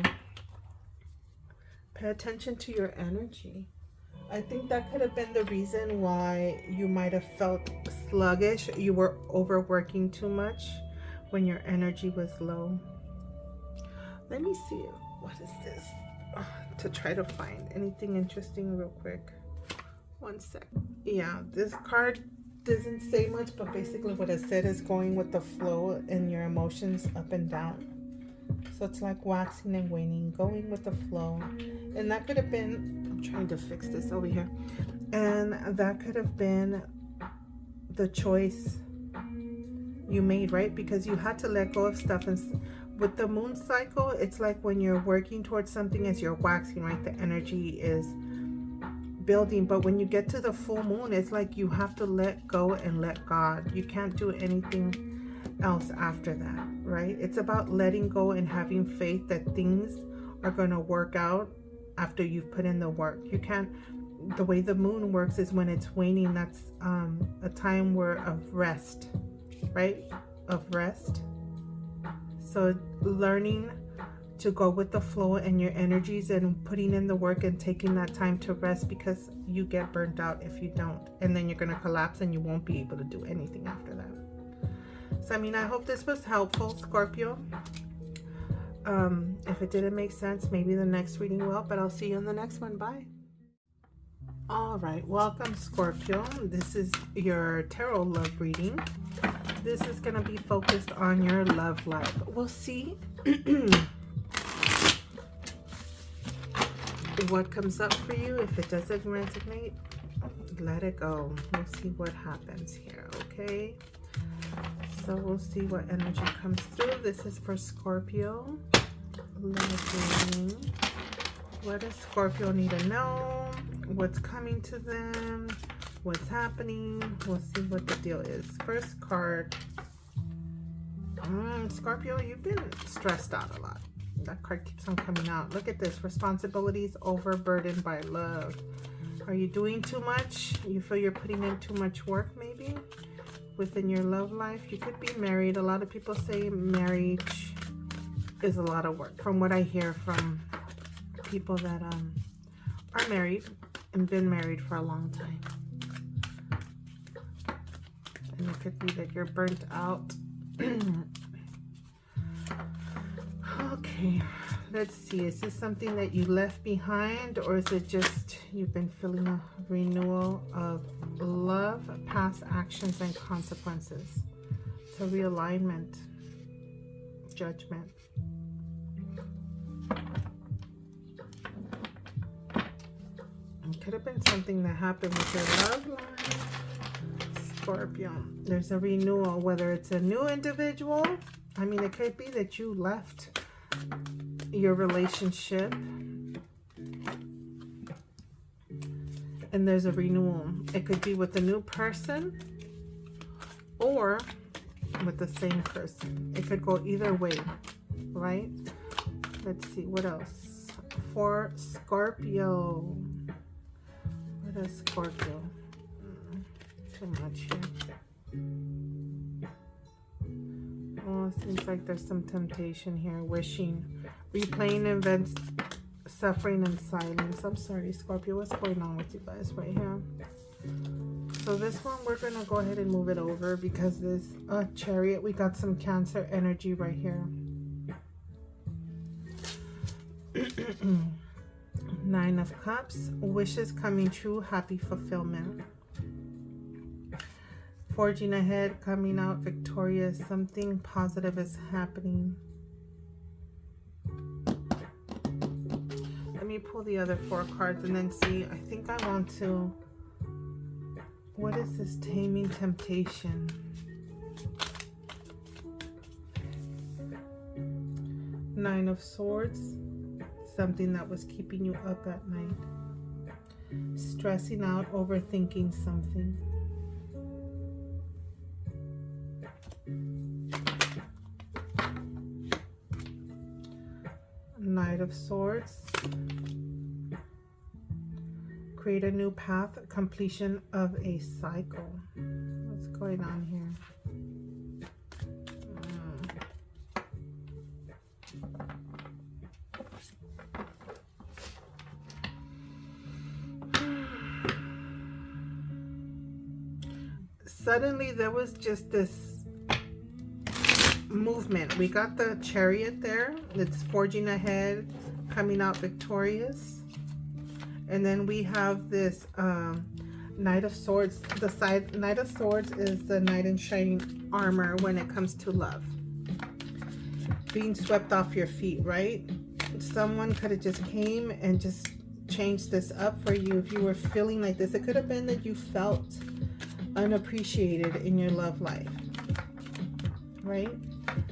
pay attention to your energy. I think that could have been the reason why you might have felt sluggish. You were overworking too much when your energy was low. Let me see. What is this? To try to find anything interesting real quick. 1 sec. Yeah, this card doesn't say much, but basically what it said is going with the flow and your emotions up and down. So it's like waxing and waning, going with the flow. And that could have been, I'm trying to fix this over here. And that could have been the choice you made, right? Because you had to let go of stuff. And with the moon cycle, it's like when you're working towards something as you're waxing, right? The energy is building. But when you get to the full moon, it's like you have to let go and let God. You can't do anything else after that, right? It's about letting go and having faith that things are going to work out after you've put in the work. You can't, the way the moon works is when it's waning, that's a time where of rest, right? Of rest. So learning to go with the flow and your energies and putting in the work and taking that time to rest, because you get burnt out if you don't, and then you're going to collapse and you won't be able to do anything after that. So, I mean, I hope this was helpful, Scorpio. If it didn't make sense, maybe the next reading will, but I'll see you in the next one. Bye. All right, welcome, Scorpio. This is your tarot love reading. This is going to be focused on your love life. We'll see what comes up for you. If it doesn't resonate, let it go. We'll see what happens here, okay? So we'll see what energy comes through. This is for Scorpio. What does Scorpio need to know? What's coming to them? What's happening? We'll see what the deal is. First card. Scorpio, you've been stressed out a lot. That card keeps on coming out. Look at this. Responsibilities overburdened by love. Are you doing too much? You feel you're putting in too much work, maybe? Within your love life. You could be married. A lot of people say marriage is a lot of work, from what I hear from people that are married and been married for a long time. And it could be that you're burnt out. Okay, let's see. Is this something that you left behind, or is it just you've been feeling a renewal of love, past actions and consequences? It's a realignment, judgment. It could have been something that happened with your love life, Scorpio. There's a renewal, whether it's a new individual. I mean, it could be that you left your relationship and there's a renewal. It could be with a new person or with the same person. It could go either way, right? Let's see, what else? For Scorpio. What is Scorpio? Too much here. Oh, it seems like there's some temptation here. Wishing, replaying events, suffering and silence. I'm sorry, Scorpio, what's going on with you guys right here? So this one, we're going to go ahead and move it over because this Chariot, we got some Cancer energy right here. 9 of Cups, wishes coming true, happy fulfillment. Forging ahead, coming out victorious. Something positive is happening. Let me pull the other 4 cards and then see. I think I want to... What is this? Taming temptation. Nine of Swords. Something that was keeping you up at night. Stressing out, overthinking something. Knight of Swords. Create a new path, completion of a cycle. What's going on here? Suddenly there was just this movement. We got the Chariot there. It's forging ahead, coming out victorious. And then we have this Knight of Swords. The Knight of Swords is the knight in shining armor when it comes to love. Being swept off your feet, right? Someone could have just came and just changed this up for you if you were feeling like this. It could have been that you felt unappreciated in your love life, right?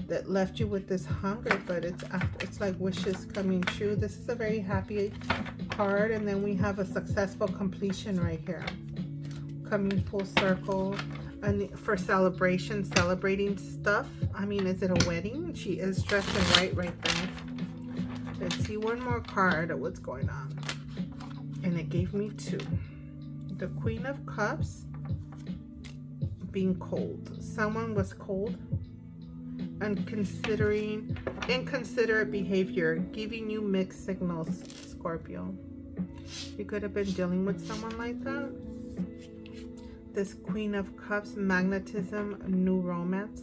That left you with this hunger, but it's like wishes coming true. This is a very happy card. And then we have a successful completion right here, coming full circle. And for celebration, celebrating stuff. I mean, is it a wedding? She is dressed in white right there. Let's see one more card of what's going on. And it gave me 2. The Queen of Cups. Being cold. Someone was cold and considering inconsiderate behavior, giving you mixed signals, Scorpio. You could have been dealing with someone like that. This Queen of Cups, magnetism, new romance.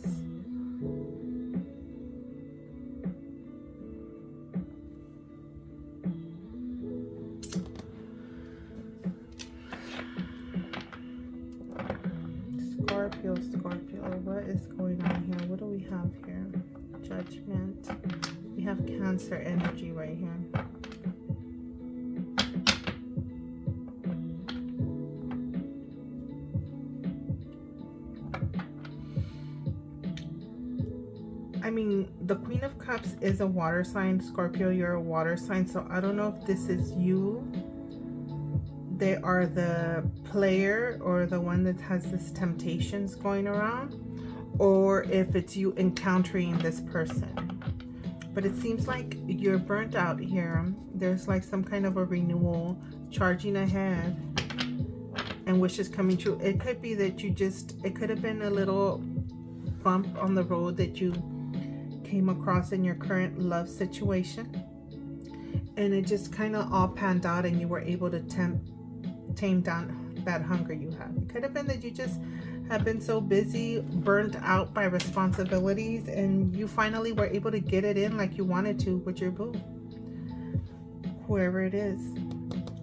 Scorpio, what is going on here? What do we have here? Judgment. We have Cancer energy right here. I mean, the Queen of Cups is a water sign. Scorpio, you're a water sign, so I don't know if this is you. They are the player or the one that has this temptations going around, or if it's you encountering this person. But it seems like you're burnt out here. There's like some kind of a renewal, charging ahead, and wishes coming true. It could be that it could have been a little bump on the road that you came across in your current love situation, and it just kind of all panned out and you were able to tame down that hunger you have. It could have been that you just have been so busy, burnt out by responsibilities, and you finally were able to get it in like you wanted to with your boo, whoever it is.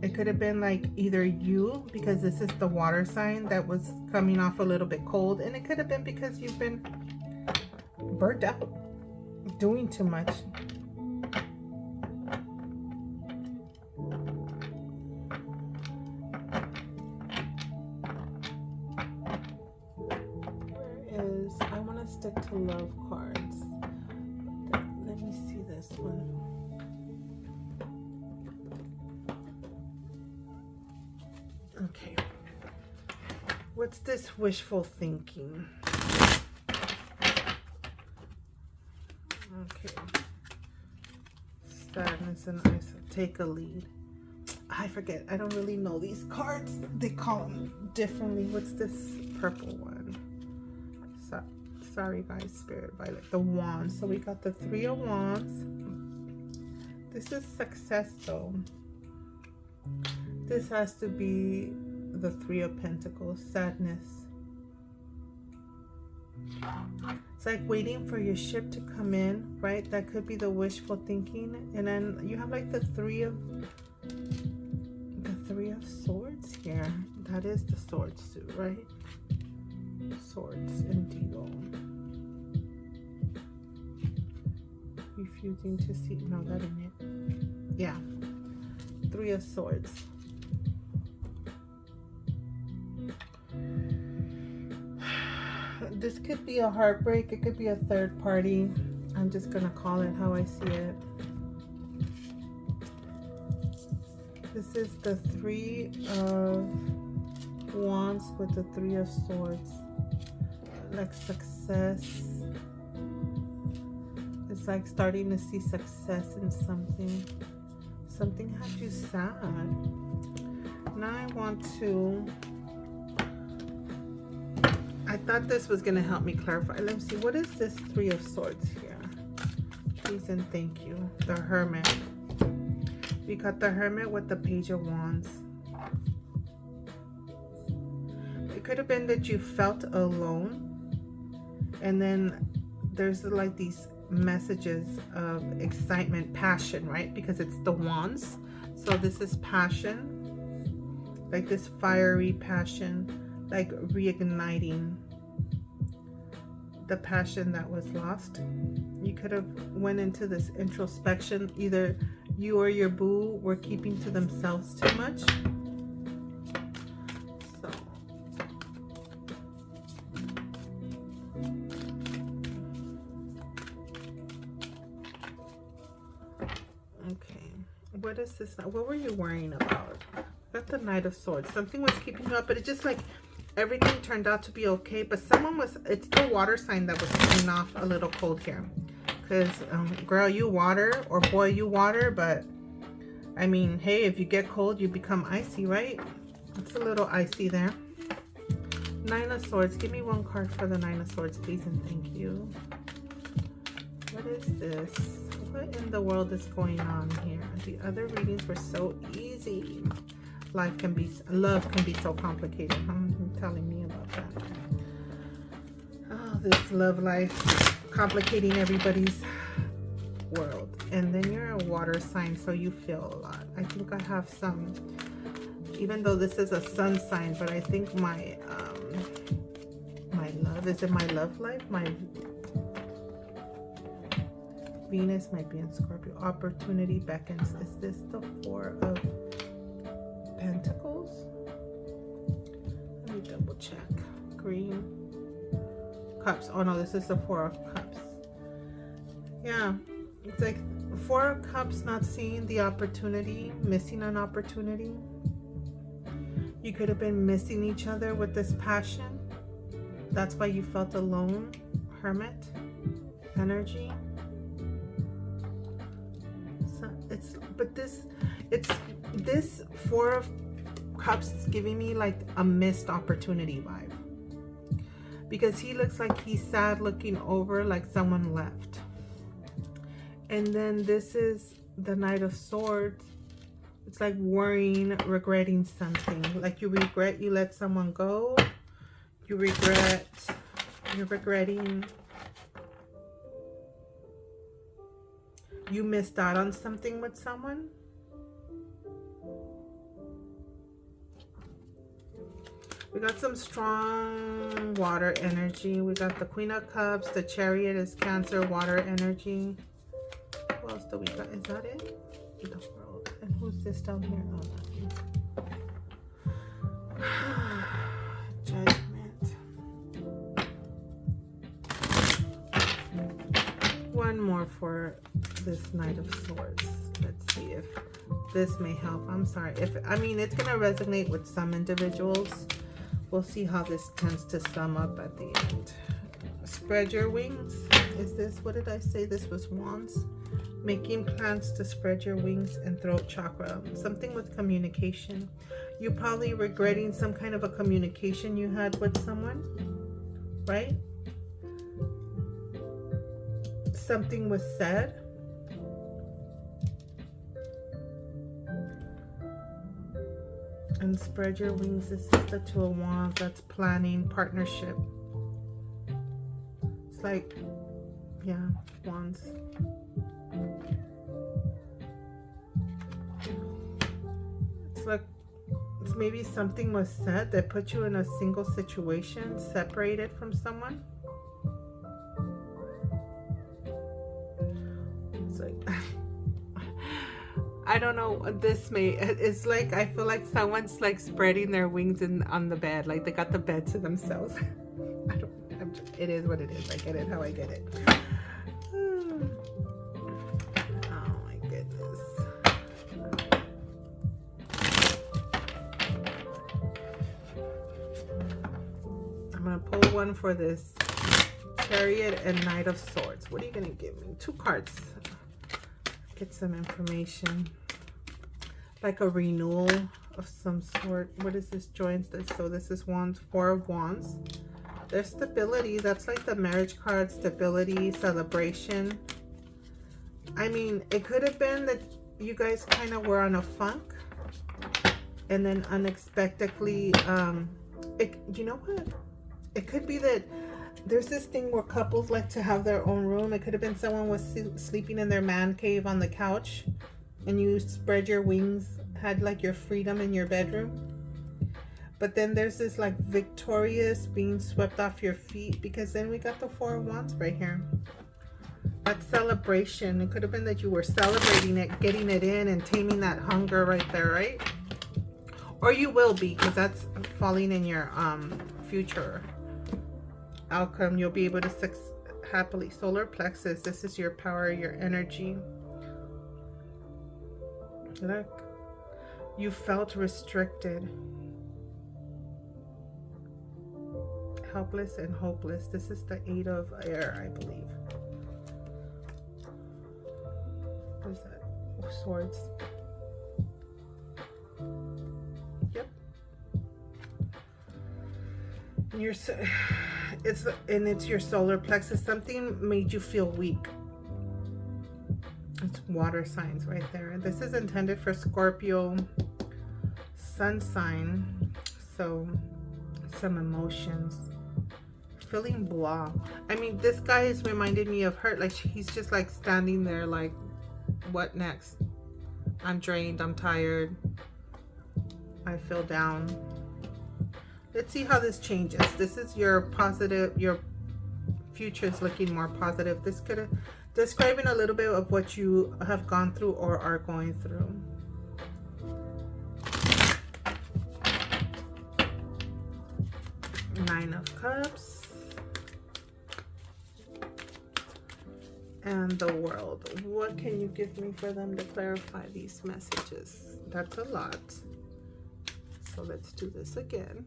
It could have been like either you, because this is the water sign that was coming off a little bit cold, and it could have been because you've been burnt out doing too much. I want to stick to love cards. Let me see this one. Okay. What's this wishful thinking? Okay. Sadness and ice. Take a lead. I forget. I don't really know these cards. They call them differently. What's this purple one? Sorry guys, Spirit Violet. The Wands. So we got the 3 of Wands. This is success though. This has to be the 3 of Pentacles. Sadness. It's like waiting for your ship to come in, right? That could be the wishful thinking. And then you have like the 3 of Swords here. That is the Swords suit, right? Swords and Deagle. Refusing to see. No, that ain't it. Yeah. Three of Swords. This could be a heartbreak. It could be a third party. I'm just gonna call it how I see it. This is the Three of Wands with the Three of Swords. Like success. It's like starting to see success in something. Something had you sad. Now I want to... I thought this was going to help me clarify. Let me see. What is this Three of Swords here? Please and thank you. The Hermit. We got the Hermit with the Page of Wands. It could have been that you felt alone. And then there's like these messages of excitement, passion, right? Because it's the Wands. So this is passion. Like this fiery passion. Like reigniting the passion that was lost. You could have went into this introspection. Either you or your boo were keeping to themselves too much. So okay, what is this? What were you worrying about? Got the Knight of Swords. Something was keeping you up, but it just like everything turned out to be okay, but someone was, it's the water sign that was coming off a little cold here. Because, girl, you water, or boy, you water, but, I mean, hey, if you get cold, you become icy, right? It's a little icy there. Nine of Swords. Give me one card for the Nine of Swords, please, and thank you. What is this? What in the world is going on here? The other readings were so easy. Love can be so complicated. You're telling me about that. Oh, this love life complicating everybody's world. And then you're a water sign, so you feel a lot. I think I have some, even though this is a sun sign, but I think my my love, is it my love life? My Venus might be in Scorpio. Opportunity beckons. Is this the Four of Pentacles? Let me double check. Green. Cups. Oh no, this is the Four of Cups. Yeah, it's like Four of Cups, not seeing the opportunity, missing an opportunity. You could have been missing each other with this passion. That's why you felt alone. Hermit energy. So this Four of Cups is giving me like a missed opportunity vibe, because he looks like he's sad, looking over like someone left. And then this is the Knight of Swords. It's like worrying, regretting something. Like you regret you let someone go. You're regretting you missed out on something with someone. We got some strong water energy. We got the Queen of Cups. The Chariot is Cancer, water energy. What else do we got? Is that it? The World. And who's this down here? Oh, nothing. Judgment. One more for this Knight of Swords. Let's see if this may help. I'm sorry. I mean, it's going to resonate with some individuals. We'll see how this tends to sum up at the end. Spread your wings. Is this, what did I say? This was Wands. Making plans to spread your wings and throat chakra. Something with communication. You're probably regretting some kind of a communication you had with someone, right? Something was said. And spread your wings. This is the Two of Wands. That's planning, partnership. It's like, yeah, Wands. It's maybe something was said that put you in a single situation, separated from someone. It's like, I don't know, it's like, I feel like someone's like spreading their wings on the bed, like they got the bed to themselves. It is what it is. I get it how I get it. Oh my goodness. I'm gonna pull one for this Chariot and Knight of Swords. What are you gonna give me? 2 cards. Get some information, like a renewal of some sort. What is this? Joins this. So this is Wands, 4 of Wands. There's stability. That's like the marriage card. Stability, celebration. I mean, it could have been that you guys kind of were on a funk, and then unexpectedly, you know what? It could be that there's this thing where couples like to have their own room. It could have been someone was sleeping in their man cave on the couch, and you spread your wings, had like your freedom in your bedroom. But then there's this like victorious being swept off your feet, because then we got the 4 of Wands right here. That celebration. It could have been that you were celebrating it, getting it in, and taming that hunger right there, right? Or you will be, because that's falling in your future outcome. You'll be able to happily. Solar plexus. This is your power, your energy. Look, you felt restricted, helpless and hopeless. This is the 8 of Air, I believe. What is that? Oh, Swords. Yep. It's your solar plexus. Something made you feel weak. It's water signs right there. This is intended for Scorpio sun sign. So some emotions. Feeling blah. I mean, this guy has reminded me of her. Like, he's just like standing there like, what next? I'm drained. I'm tired. I feel down. Let's see how this changes. This is your positive, your future is looking more positive. This could have describing a little bit of what you have gone through or are going through. Nine of Cups. And the World. What can you give me for them to clarify these messages? That's a lot. So let's do this again.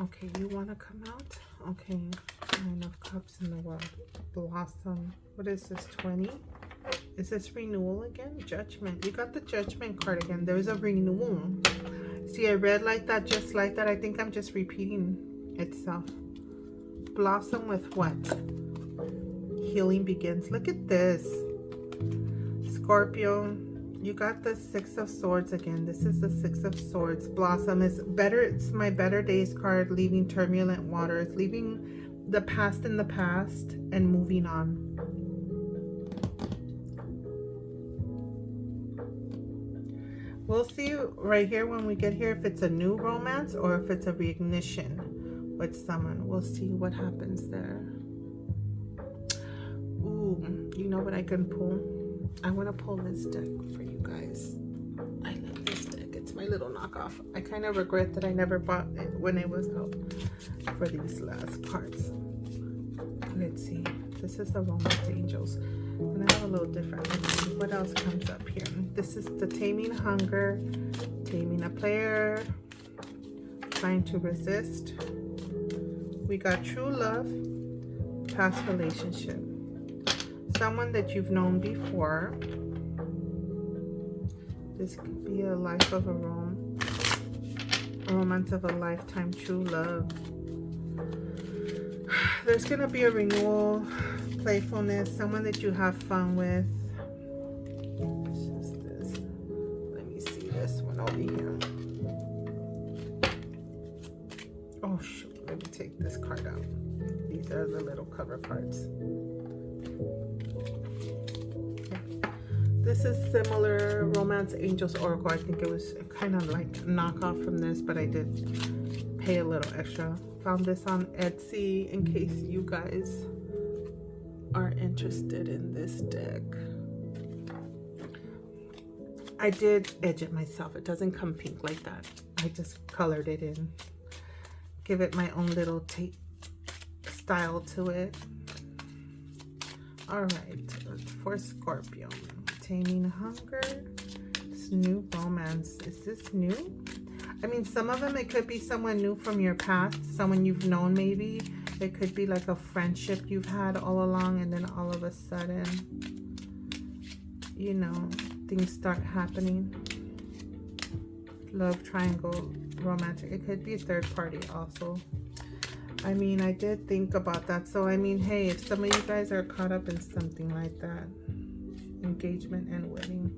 Okay, you want to come out? Okay, Nine of Cups in the World. Blossom. What is this, 20? Is this renewal again? Judgment. You got the Judgment card again. There's a renewal. See, I read like that, just like that. I think I'm just repeating itself. Blossom with what? Healing begins. Look at this. Scorpio. You got the 6 of Swords again. This is the 6 of Swords. Blossom is better. It's my better days card. Leaving turbulent waters. Leaving the past in the past and moving on. We'll see right here when we get here if it's a new romance or if it's a reignition with someone. We'll see what happens there. Ooh, you know what I can pull? I want to pull this deck for you guys. I love this deck. It's my little knockoff. I kind of regret that I never bought it when it was out for these last parts. Let's see. This is the Romance Angels. I'm going to have a little different. Let's see what else comes up here. This is the Taming Hunger, Taming a Player, Trying to Resist. We got True Love, Past Relationship. Someone that you've known before. This could be a life of a romance of a lifetime, true love. There's going to be a renewal, playfulness, someone that you have fun with. It's just this. Let me see this one over here. Oh, shoot. let me take this card out. These are the little cover cards. This is similar Romance Angels Oracle. I think it was kind of like a knockoff from this, but I did pay a little extra. Found this on Etsy in case you guys are interested in this deck. I did edge it myself. It doesn't come pink like that. I just colored it in. Give it my own little style to it. All right, for Scorpio. Taming Hunger. This new romance. Is this new? I mean, some of them, it could be someone new from your past. Someone you've known maybe. It could be like a friendship you've had all along, and then all of a sudden, you know, things start happening. Love triangle, romantic. It could be a third party also. I mean, I did think about that. So, I mean, hey, if some of you guys are caught up in something like that, engagement and wedding.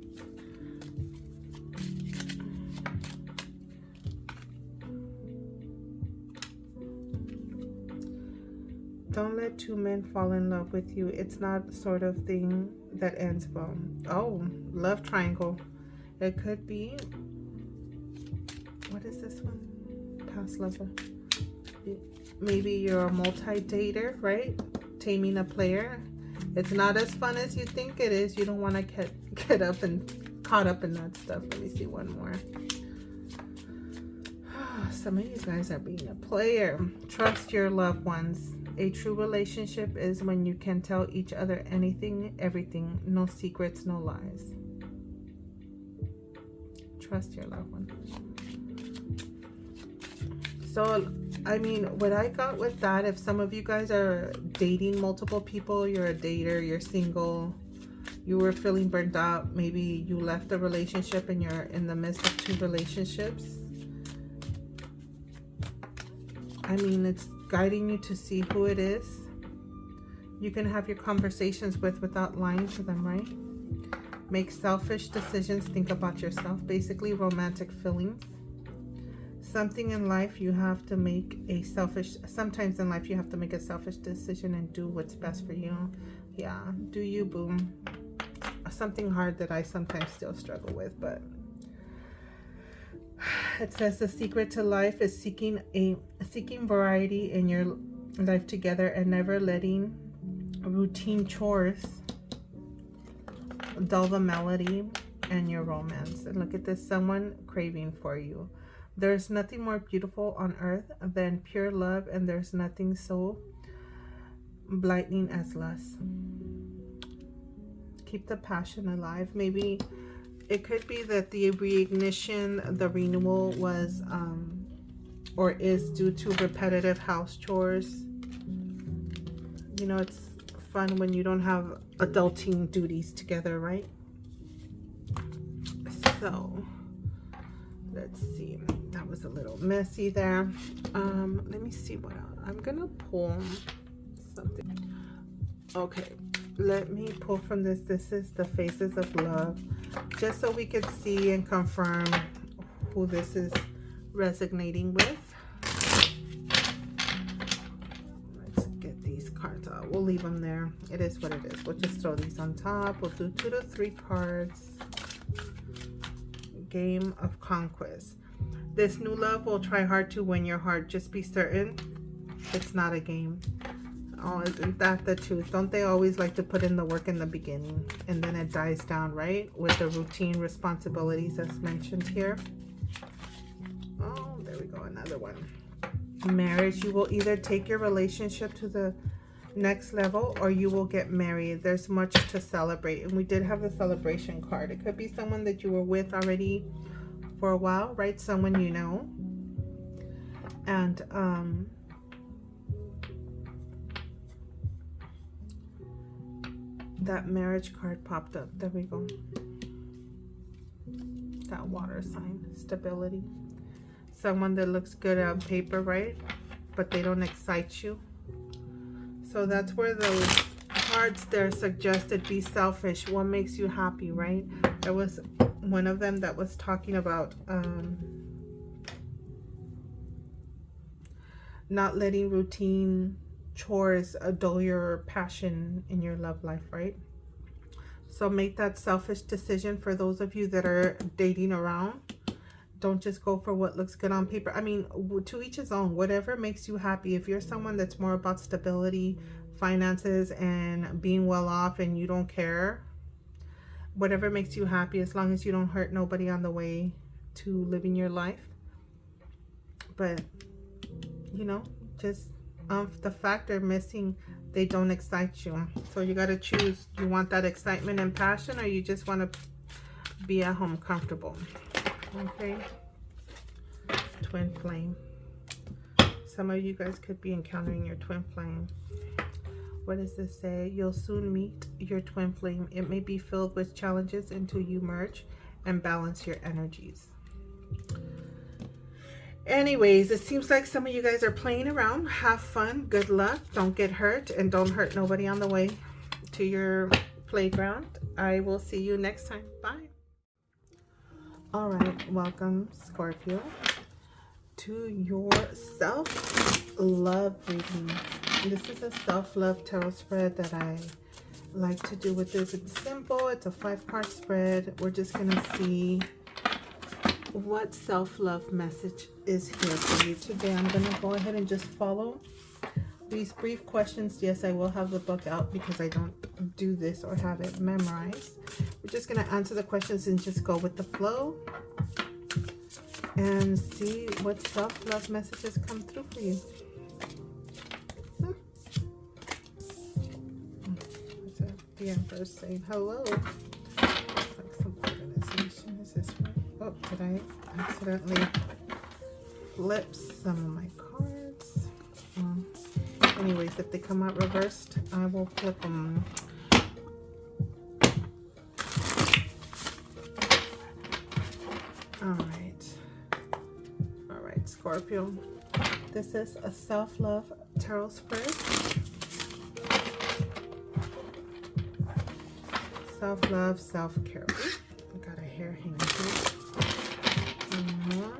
Don't let two men fall in love with you. It's not sort of thing that ends well. Oh, love triangle. It could be. What is this one? Past lover. Maybe you're a multi-dater, right? Taming a player. It's not as fun as you think it is. You don't want to get up and caught up in that stuff. Let me see one more. Some of you guys are being a player. Trust your loved ones. A true relationship is when you can tell each other anything, everything. No secrets, no lies. Trust your loved one. So, I mean, what I got with that, if some of you guys are dating multiple people, you're a dater, you're single, you were feeling burnt out, maybe you left a relationship and you're in the midst of two relationships. I mean, it's guiding you to see who it is. You can have your conversations without lying to them, right? Make selfish decisions. Think about yourself. Basically, romantic feelings. Something in life you have to make a selfish, sometimes in life you have to make a selfish decision and do what's best for you. Yeah, do you, boom. Something hard that I sometimes still struggle with, but it says the secret to life is seeking variety in your life together and never letting routine chores dull the melody and your romance. And look at this, someone craving for you. There's nothing more beautiful on earth than pure love, and there's nothing so blighting as lust. Keep the passion alive. Maybe it could be that the reignition, the renewal was or is due to repetitive house chores. You know, it's fun when you don't have adulting duties together, right? So let's see. That was a little messy there. Let me see what else. I'm gonna pull something. Okay, let me pull from this. This is the Faces of Love, just so we could see and confirm who this is resonating with. Let's get these cards out. We'll leave them there. It is what it is. We'll just throw these on top. We'll do 2 to 3 cards. Game of Conquest. This new love will try hard to win your heart. Just be certain it's not a game. Oh, isn't that the truth? Don't they always like to put in the work in the beginning and then it dies down, right? With the routine responsibilities as mentioned here. Oh, there we go. Another one. Marriage. You will either take your relationship to the next level or you will get married. There's much to celebrate. And we did have the celebration card. It could be someone that you were with already for a while, right? Someone you know. And that marriage card popped up. There we go. That water sign. Stability. Someone that looks good on paper, right? But they don't excite you. So that's where those cards there suggested be selfish. What makes you happy, right? There was one of them that not letting routine chores dull your passion in your love life, right? So make that selfish decision. For those of you that are dating around, don't just go for what looks good on paper. I mean, to each his own. Whatever makes you happy. If you're someone that's more about stability, finances, and being well off, and you don't care, whatever makes you happy, as long as you don't hurt nobody on the way to living your life. But you know, just the fact they're missing, they don't excite you. So you got to choose. You want that excitement and passion, or you just want to be at home comfortable. Okay. Twin flame. Some of you guys could be encountering your twin flame. What does this say? You'll soon meet your twin flame. It may be filled with challenges until you merge and balance your energies. Anyways, it seems like some of you guys are playing around. Have fun. Good luck. Don't get hurt, and don't hurt nobody on the way to your playground. I will see you next time. Bye. All right. Welcome, Scorpio, to your self-love reading. This is a self-love tarot spread that I like to do with this. It's simple. It's a 5-card spread. We're just going to see what self-love message is here for you today. I'm going to go ahead and just follow these brief questions. Yes, I will have the book out because I don't do this or have it memorized. We're just going to answer the questions and just go with the flow and see what self-love messages come through for you. The Emperor saying hello. Like some organization. Is this one? Oh, did I accidentally flip some of my cards? Anyways, if they come out reversed, I will flip them. All right, Scorpio. This is a self-love tarot spread. Self-love, self-care. I got a hair hanging here. One more.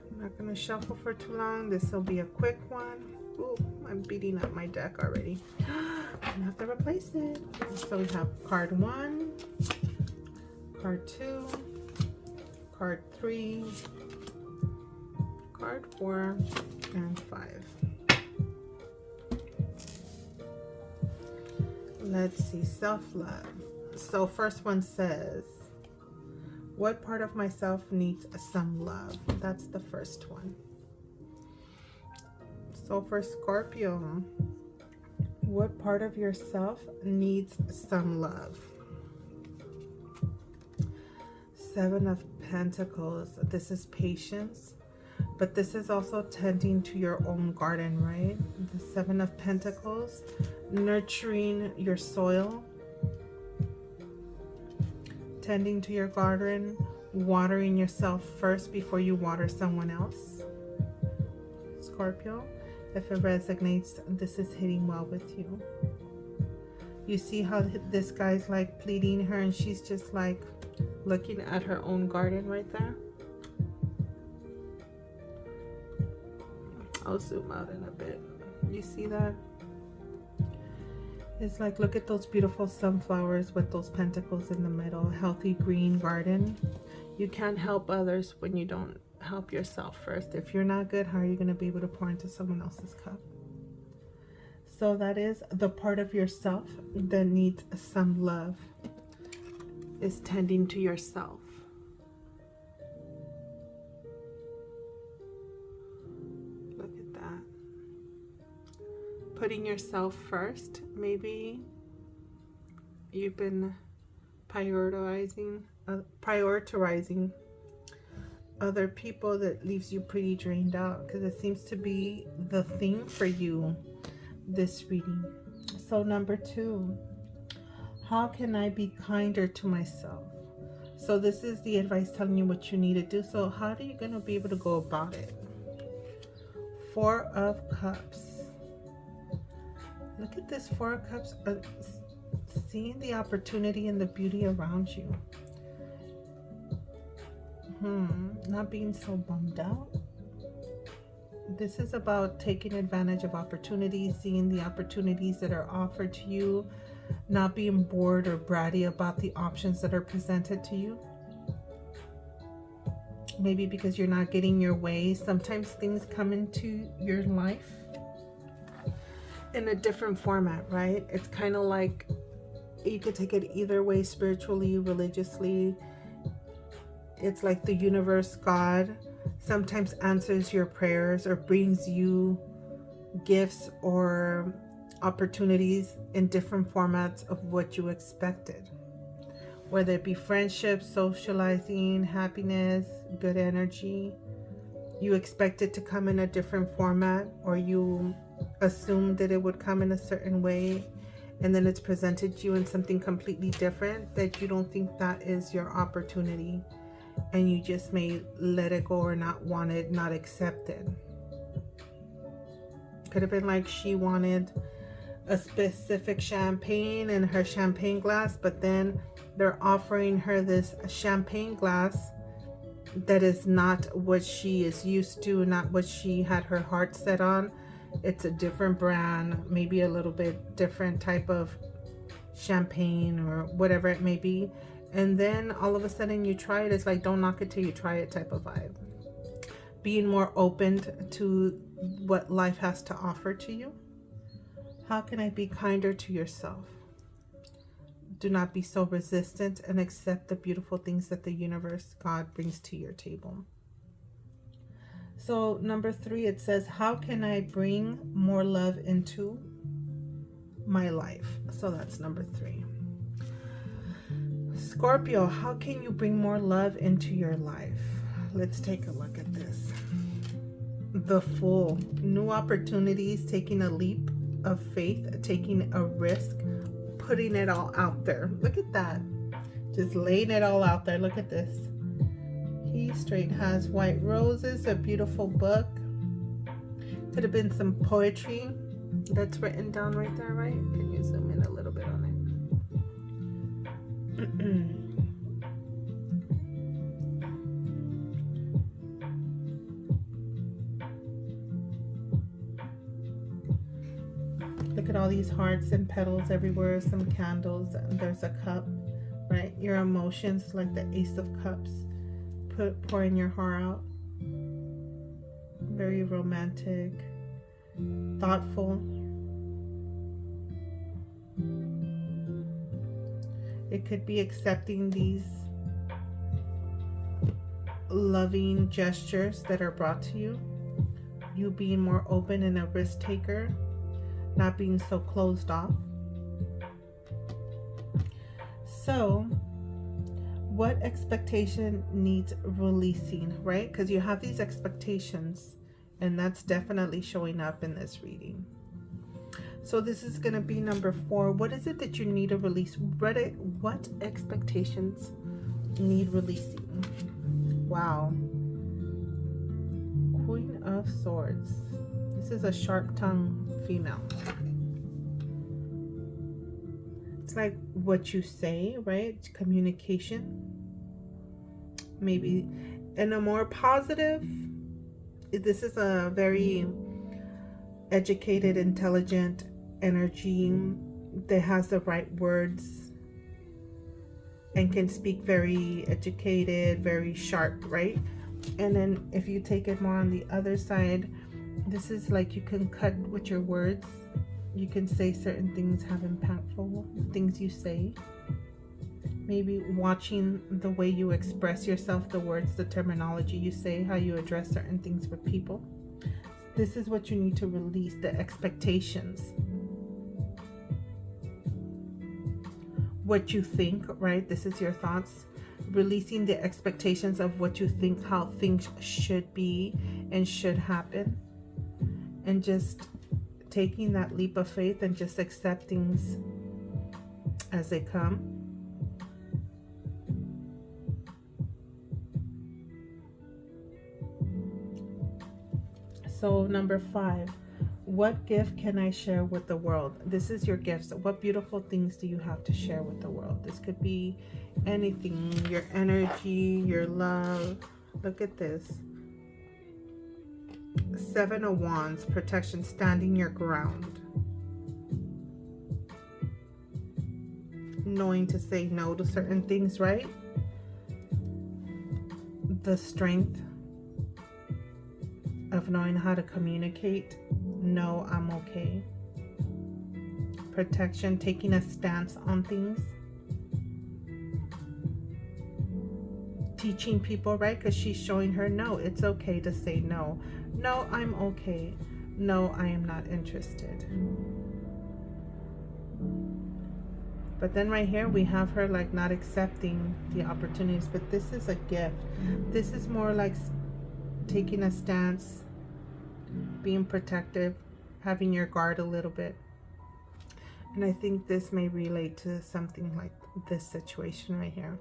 I'm not going to shuffle for too long. This will be a quick one. Ooh, I'm beating up my deck already. I have to replace it. So we have card 1, card 2, card 3, card 4, and 5. Let's see, self-love. So first one says, what part of myself needs some love? That's the first one. So for Scorpio, what part of yourself needs some love? 7 of Pentacles. This is patience. But this is also tending to your own garden, right? The 7 of Pentacles, nurturing your soil, tending to your garden, watering yourself first before you water someone else. Scorpio, if it resonates, this is hitting well with you. You see how this guy's like pleading her and she's just like looking at her own garden right there? I'll zoom out in a bit. You see that? It's like, look at those beautiful sunflowers with those pentacles in the middle. Healthy green garden. You can't help others when you don't help yourself first. If you're not good, how are you going to be able to pour into someone else's cup? So that is the part of yourself that needs some love, is tending to yourself. Putting yourself first. Maybe you've been prioritizing other people. That leaves you pretty drained out, because it seems to be the theme for you this reading. So number 2, how can I be kinder to myself? So this is the advice telling you what you need to do. So how are you going to be able to go about it? 4 of Cups. Look at this 4 of Cups. Seeing the opportunity and the beauty around you. Not being so bummed out. This is about taking advantage of opportunities, seeing the opportunities that are offered to you, not being bored or bratty about the options that are presented to you. Maybe because you're not getting your way. Sometimes things come into your life in a different format, right? It's kind of like you could take it either way, spiritually, religiously. It's like the universe, God, sometimes answers your prayers or brings you gifts or opportunities in different formats of what you expected. Whether it be friendships, socializing, happiness, good energy. You expect it to come in a different format, or you assumed that it would come in a certain way, and then it's presented to you in something completely different that you don't think that is your opportunity, and you just may let it go or not want it, not accept it. Could have been like she wanted a specific champagne in her champagne glass, but then they're offering her this champagne glass that is not what she is used to, not what she had her heart set on. It's a different brand, maybe a little bit different type of champagne or whatever it may be. And then all of a sudden you try it. It's like, don't knock it till you try it type of vibe. Being more open to what life has to offer to you. How can I be kinder to yourself? Do not be so resistant and accept the beautiful things that the universe, God, brings to your table. So number 3, it says, how can I bring more love into my life? So that's number 3. Scorpio, how can you bring more love into your life? Let's take a look at this. The Fool. New opportunities, taking a leap of faith, taking a risk, putting it all out there. Look at that. Just laying it all out there. Look at this. He straight has white roses, a beautiful book. Could have been some poetry that's written down right there, right? Can you zoom in a little bit on it? Look at all these hearts and petals everywhere, some candles, there's a cup, right? Your emotions, like the Ace of Cups, pouring your heart out. Very romantic, thoughtful. It could be accepting these loving gestures that are brought to you. You being more open and a risk taker, not being so closed off. So, what expectation needs releasing, right? Because you have these expectations, and that's definitely showing up in this reading. So this is going to be number 4. What is it that you need to release? What expectations need releasing? Wow. Queen of Swords. This is a sharp-tongued female. It's like what you say, right? Communication. Maybe in a more positive. This is a very educated, intelligent energy that has the right words and can speak very educated, very sharp, right? And then if you take it more on the other side, this is like you can cut with your words. You can say certain things, have impactful things you say. Maybe watching the way you express yourself, the words, the terminology you say, how you address certain things with people. This is what you need to release, the expectations. What you think, right? This is your thoughts. Releasing the expectations of what you think, how things should be and should happen. And just taking that leap of faith and just accept things as they come. So number 5, What gift can I share with the world? This is your gifts. What beautiful things do you have to share with the world? This could be anything. Your energy, your love. Look at this. 7 of Wands, protection, standing your ground. Knowing to say no to certain things, right? The strength of knowing how to communicate. No, I'm okay. Protection, taking a stance on things. Teaching people, right? Because she's showing her, no, it's okay to say no. No, I'm okay. No, I am not interested. But then right here we have her like not accepting the opportunities. But this is a gift. This is more like taking a stance, being protective, having your guard a little bit. And I think this may relate to something like this situation right here.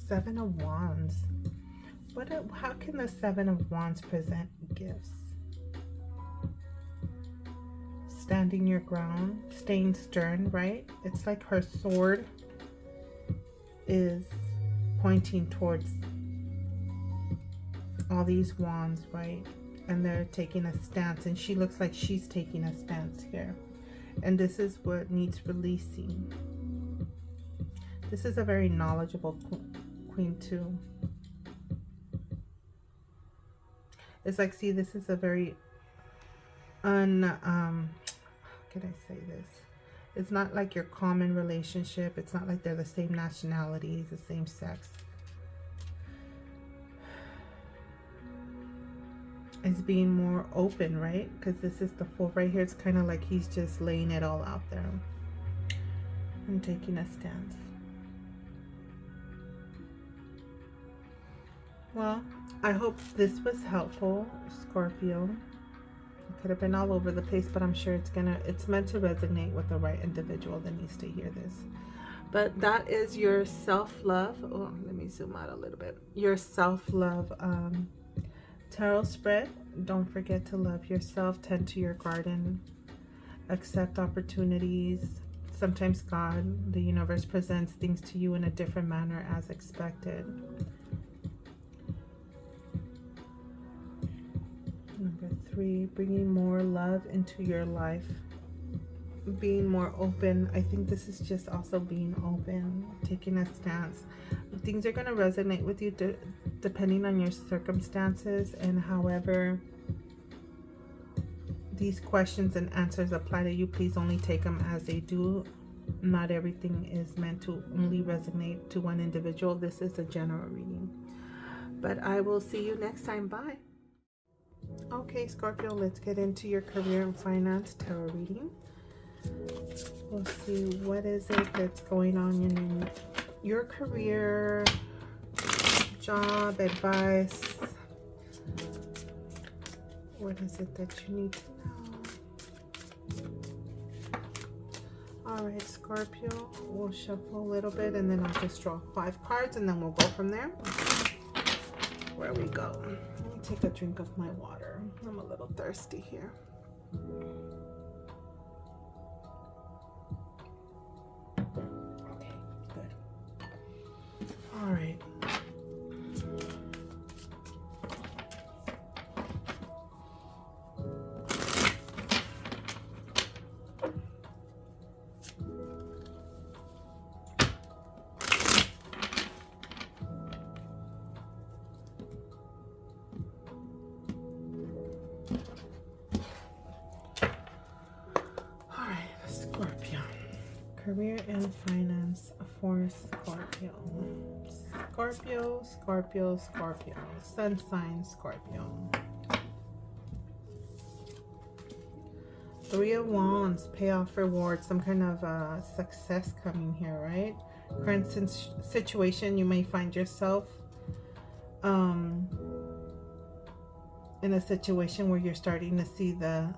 Seven of Wands. How can the Seven of Wands present gifts? Standing your ground, staying stern, right? It's like her sword is pointing towards all these wands, right? And they're taking a stance, and she looks like she's taking a stance here. And this is what needs releasing. This is a very knowledgeable queen too. It's like, see, this is a very how can I say this? It's not like your common relationship. It's not like they're the same nationalities, the same sex. It's being more open, right? Because this is the Fool right here. It's kind of like he's just laying it all out there and taking a stance. Well, I hope this was helpful, Scorpio. It could have been all over the place, but I'm sure it's meant to resonate with the right individual that needs to hear this. But that is your self-love. Oh, let me zoom out a little bit. Your self-love tarot spread. Don't forget to love yourself, tend to your garden, accept opportunities. Sometimes God, the universe, presents things to you in a different manner as expected. Number 3, bringing more love into your life, being more open. I think this is just also being open, taking a stance. Things are going to resonate with you depending on your circumstances, and however these questions and answers apply to you, please only take them as they do. Not everything is meant to only resonate to one individual. This is a general reading. But I will see you next time. Bye. Okay, Scorpio, let's get into your career and finance tarot reading. We'll see what is it that's going on in your career, job, advice. What is it that you need to know? All right, Scorpio, we'll shuffle a little bit and then I'll just draw 5 cards and then we'll go from there. Where we go. Let me take a drink of my water. I'm a little thirsty here. Okay, good. All right. Career and finance for Scorpio. Scorpio, Scorpio, Scorpio. Sun sign Scorpio. 3 of Wands, payoff, reward, some kind of success coming here, right? Current situation, you may find yourself in a situation where you're starting to see the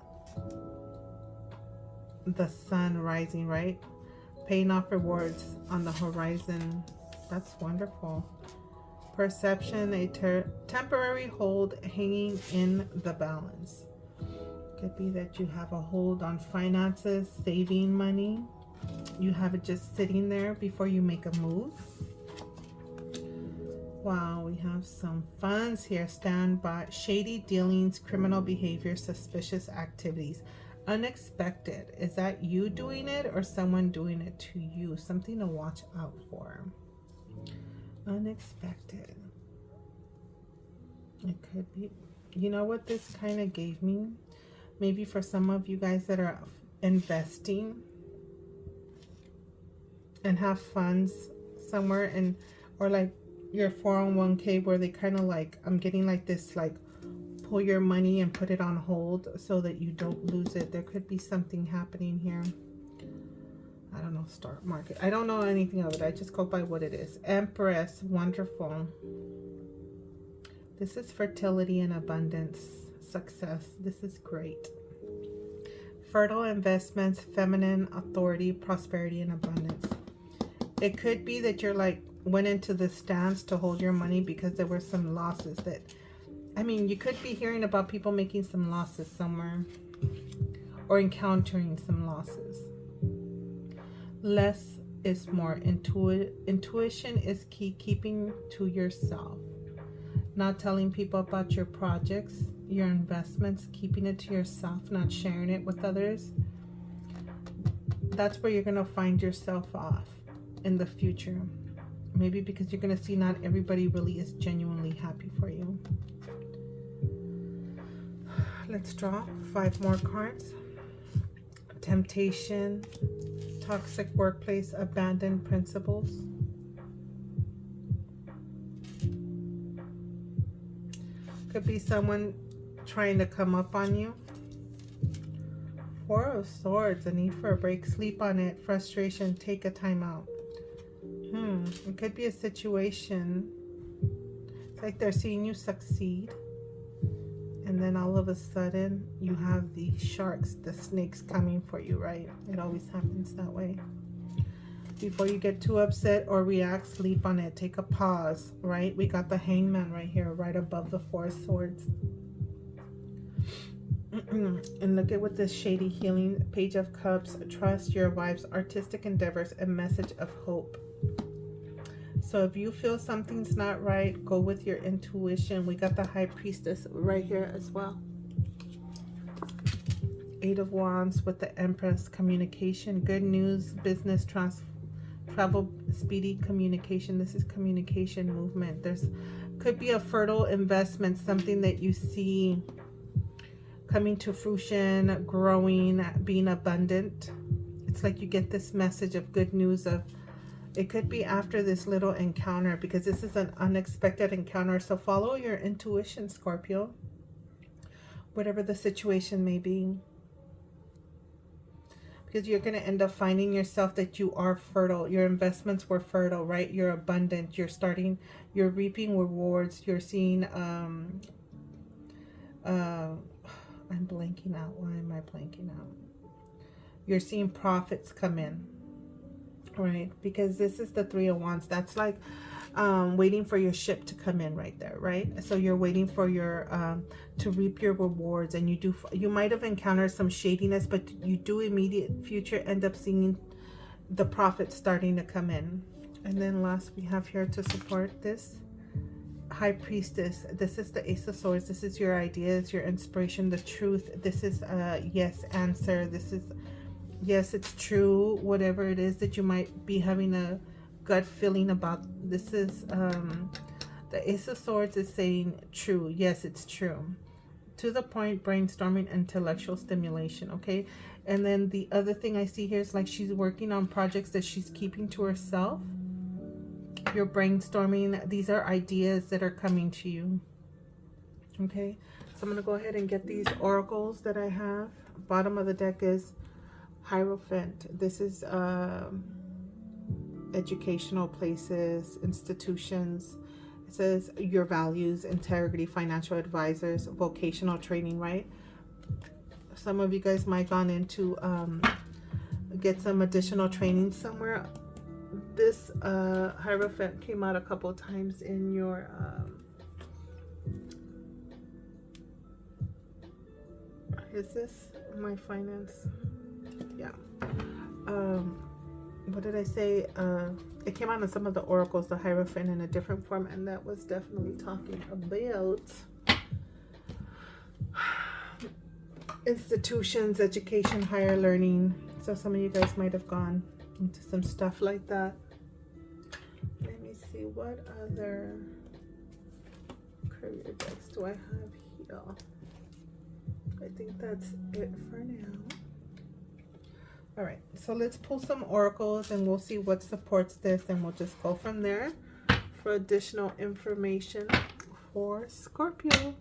the sun rising, right? Paying off rewards on the horizon. That's wonderful. Perception, a temporary hold hanging in the balance. Could be that you have a hold on finances, saving money. You have it just sitting there before you make a move. Wow, we have some funds here. Stand by. Shady dealings, criminal behavior, suspicious activities. Unexpected. Is that you doing it or someone doing it to you? Something to watch out for. Unexpected. It could be. You know what this kind of gave me? Maybe for some of you guys that are investing and have funds somewhere, and or like your 401k where they kind of like, I'm getting like this, like pull your money and put it on hold so that you don't lose it. There could be something happening here. I don't know, stock market. I don't know anything of it. I just go by what it is. Empress, wonderful. This is fertility and abundance, success. This is great. Fertile investments, feminine authority, prosperity, and abundance. It could be that you're like, went into the stance to hold your money because there were some losses that, I mean, you could be hearing about people making some losses somewhere or encountering some losses. Less is more. Intuition is key. Keeping to yourself. Not telling people about your projects, your investments, keeping it to yourself, not sharing it with others. That's where you're going to find yourself off in the future. Maybe because you're going to see not everybody really is genuinely happy for you. Let's draw 5 more cards. Temptation, toxic workplace, abandoned principles. Could be someone trying to come up on you. 4 of Swords, a need for a break, sleep on it, frustration, take a time out. It could be a situation. It's like they're seeing you succeed. And then all of a sudden, you have the sharks, the snakes coming for you, right? It always happens that way. Before you get too upset or react, sleep on it. Take a pause, right? We got the Hangman right here, right above the 4 of Swords. And look at what this shady healing, Page of Cups, trust your wife's artistic endeavors, a message of hope. So if you feel something's not right, go with your intuition. We got the High Priestess right here as well. 8 of Wands with the Empress, communication, good news, business, travel, speedy communication. This is communication, movement. There's could be a fertile investment, something that you see coming to fruition, growing, being abundant. It's like you get this message of good news of, it could be after this little encounter, because this is an unexpected encounter. So follow your intuition, Scorpio, whatever the situation may be. Because you're going to end up finding yourself that you are fertile. Your investments were fertile, right? You're abundant. You're reaping rewards. You're seeing, I'm blanking out. Why am I blanking out? You're seeing profits come in, right? Because this is the 3 of Wands. That's like waiting for your ship to come in right there, right? So you're waiting for your to reap your rewards, and you might have encountered some shadiness, but you do immediate future end up seeing the profits starting to come in. And then last we have here to support this High Priestess. This is the Ace of Swords. This is your ideas, your inspiration, the truth. This is a yes answer. This is yes, it's true. Whatever it is that you might be having a gut feeling about, this is the Ace of Swords is saying true. Yes, it's true. To the point, brainstorming, intellectual stimulation. Okay. And then the other thing I see here is like she's working on projects that she's keeping to herself. You're brainstorming. These are ideas that are coming to you. Okay. So I'm going to go ahead and get these oracles that I have. Bottom of the deck is Hierophant. This is educational places, institutions. It says your values, integrity, financial advisors, vocational training, right? Some of you guys might have gone into get some additional training somewhere. This Hierophant came out a couple times in your is this my finance? Yeah. What did I say? It came out in some of the oracles, the Hierophant, in a different form, and that was definitely talking about institutions, education, higher learning. So some of you guys might have gone into some stuff like that. Let me see, what other career decks do I have here? I think that's it for now. All right, so let's pull some oracles and we'll see what supports this, and we'll just go from there for additional information for Scorpio.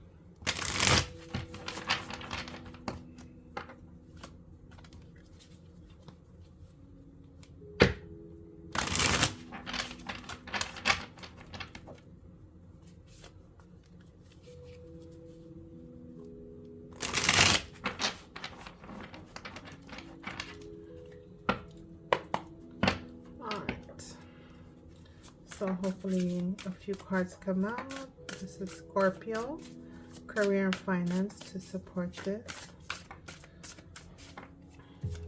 So hopefully a few cards come out. This is Scorpio, career and finance to support this.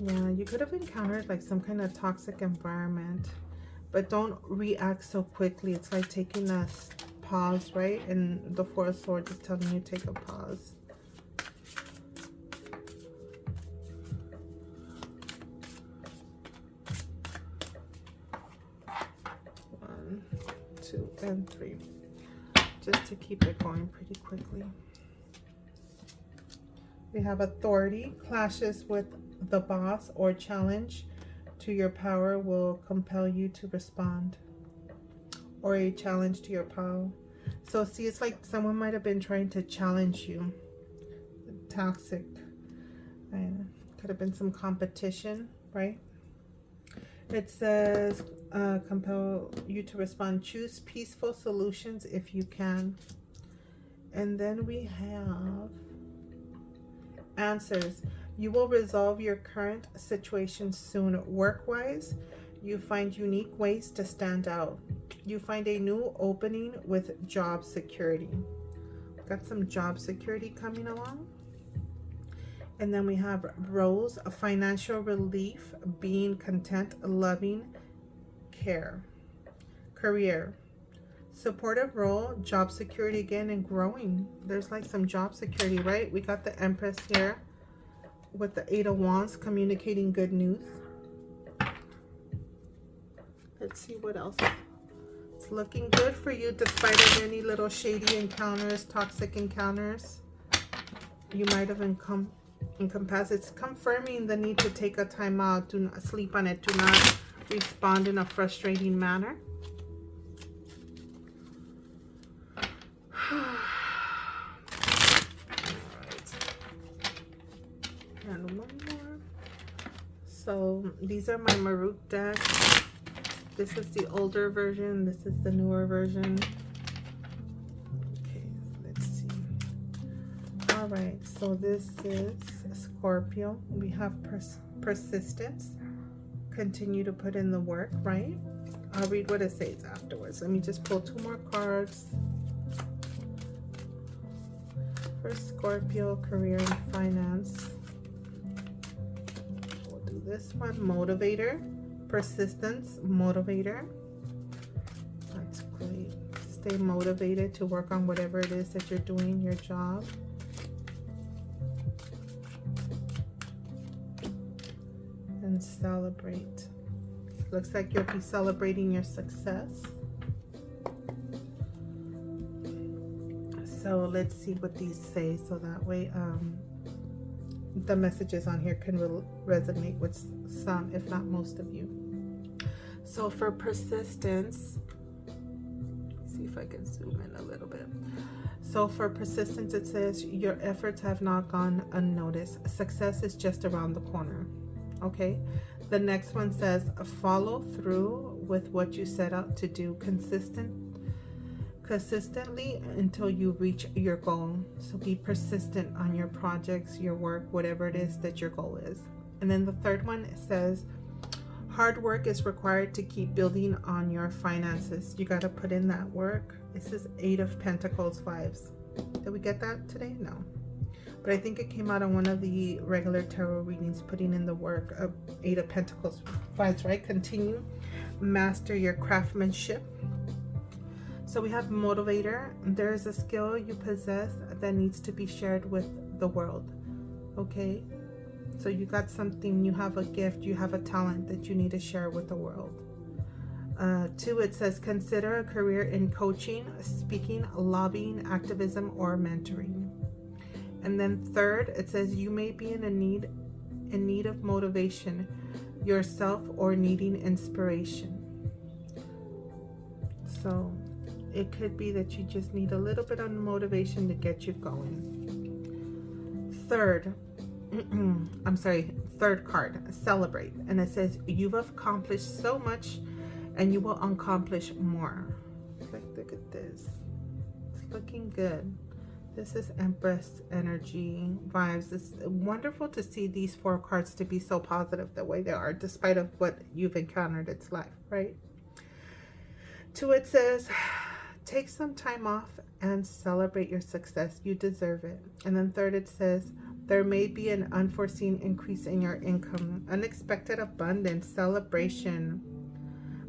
Yeah, you could have encountered like some kind of toxic environment, but don't react so quickly. It's like taking a pause, right? And the Four of Swords is telling you take a pause. And 3, just to keep it going pretty quickly. We have authority, clashes with the boss or challenge to your power will compel you to respond, or a challenge to your power. So see, it's like someone might have been trying to challenge you. Toxic, and could have been some competition, right? It says compel you to respond. Choose peaceful solutions if you can. And then we have answers. You will resolve your current situation soon. Work-wise, you find unique ways to stand out. You find a new opening with job security. Got some job security coming along. And then we have Rose, a financial relief, being content, loving, care. Career, supportive role, job security again, and growing. There's like some job security, right? We got the Empress here with the 8 of Wands, communicating good news. Let's see what else. It's looking good for you despite of any little shady encounters, toxic encounters you might have encompassed. It's confirming the need to take a time out. Do not sleep on it. Do not respond in a frustrating manner. And one more. So these are my Marut decks. This is the older version. This is the newer version. Okay, let's see. All right, so this is Scorpio. We have persistence. Continue to put in the work, right? I'll read what it says afterwards. Let me just pull 2 more cards. For Scorpio, career and finance. We'll do this one. Motivator. Persistence. Motivator. That's great. Stay motivated to work on whatever it is that you're doing, your job. And celebrate. Looks like you'll be celebrating your success. So let's see what these say, so that way the messages on here can resonate with some, if not most of you. So for persistence, see if I can zoom in a little bit. So for persistence, it says your efforts have not gone unnoticed. Success is just around the corner. Okay, the next one says follow through with what you set out to do consistently until you reach your goal. So be persistent on your projects, your work, whatever it is that your goal is. And then the third one says Hard work is required to keep building on your finances. You got to put in that work. This is 8 of Pentacles vibes. Did we get that today? No. But I think it came out on one of the regular tarot readings, putting in the work of 8 of Pentacles vibes, right? Continue. Master your craftsmanship. So we have motivator. There is a skill you possess that needs to be shared with the world. Okay? So you got something, you have a gift, you have a talent that you need to share with the world. 2, it says consider a career in coaching, speaking, lobbying, activism, or mentoring. And then 3rd, it says you may be in need of motivation yourself or needing inspiration. So it could be that you just need a little bit of motivation to get you going. 3rd, third card, celebrate. And it says you've accomplished so much and you will accomplish more. Like, look at this. It's looking good. This is Empress energy vibes. It's wonderful to see these 4 cards to be so positive the way they are, despite of what you've encountered in life, right? 2, it says take some time off and celebrate your success. You deserve it. And then 3rd, it says there may be an unforeseen increase in your income, unexpected abundance, celebration.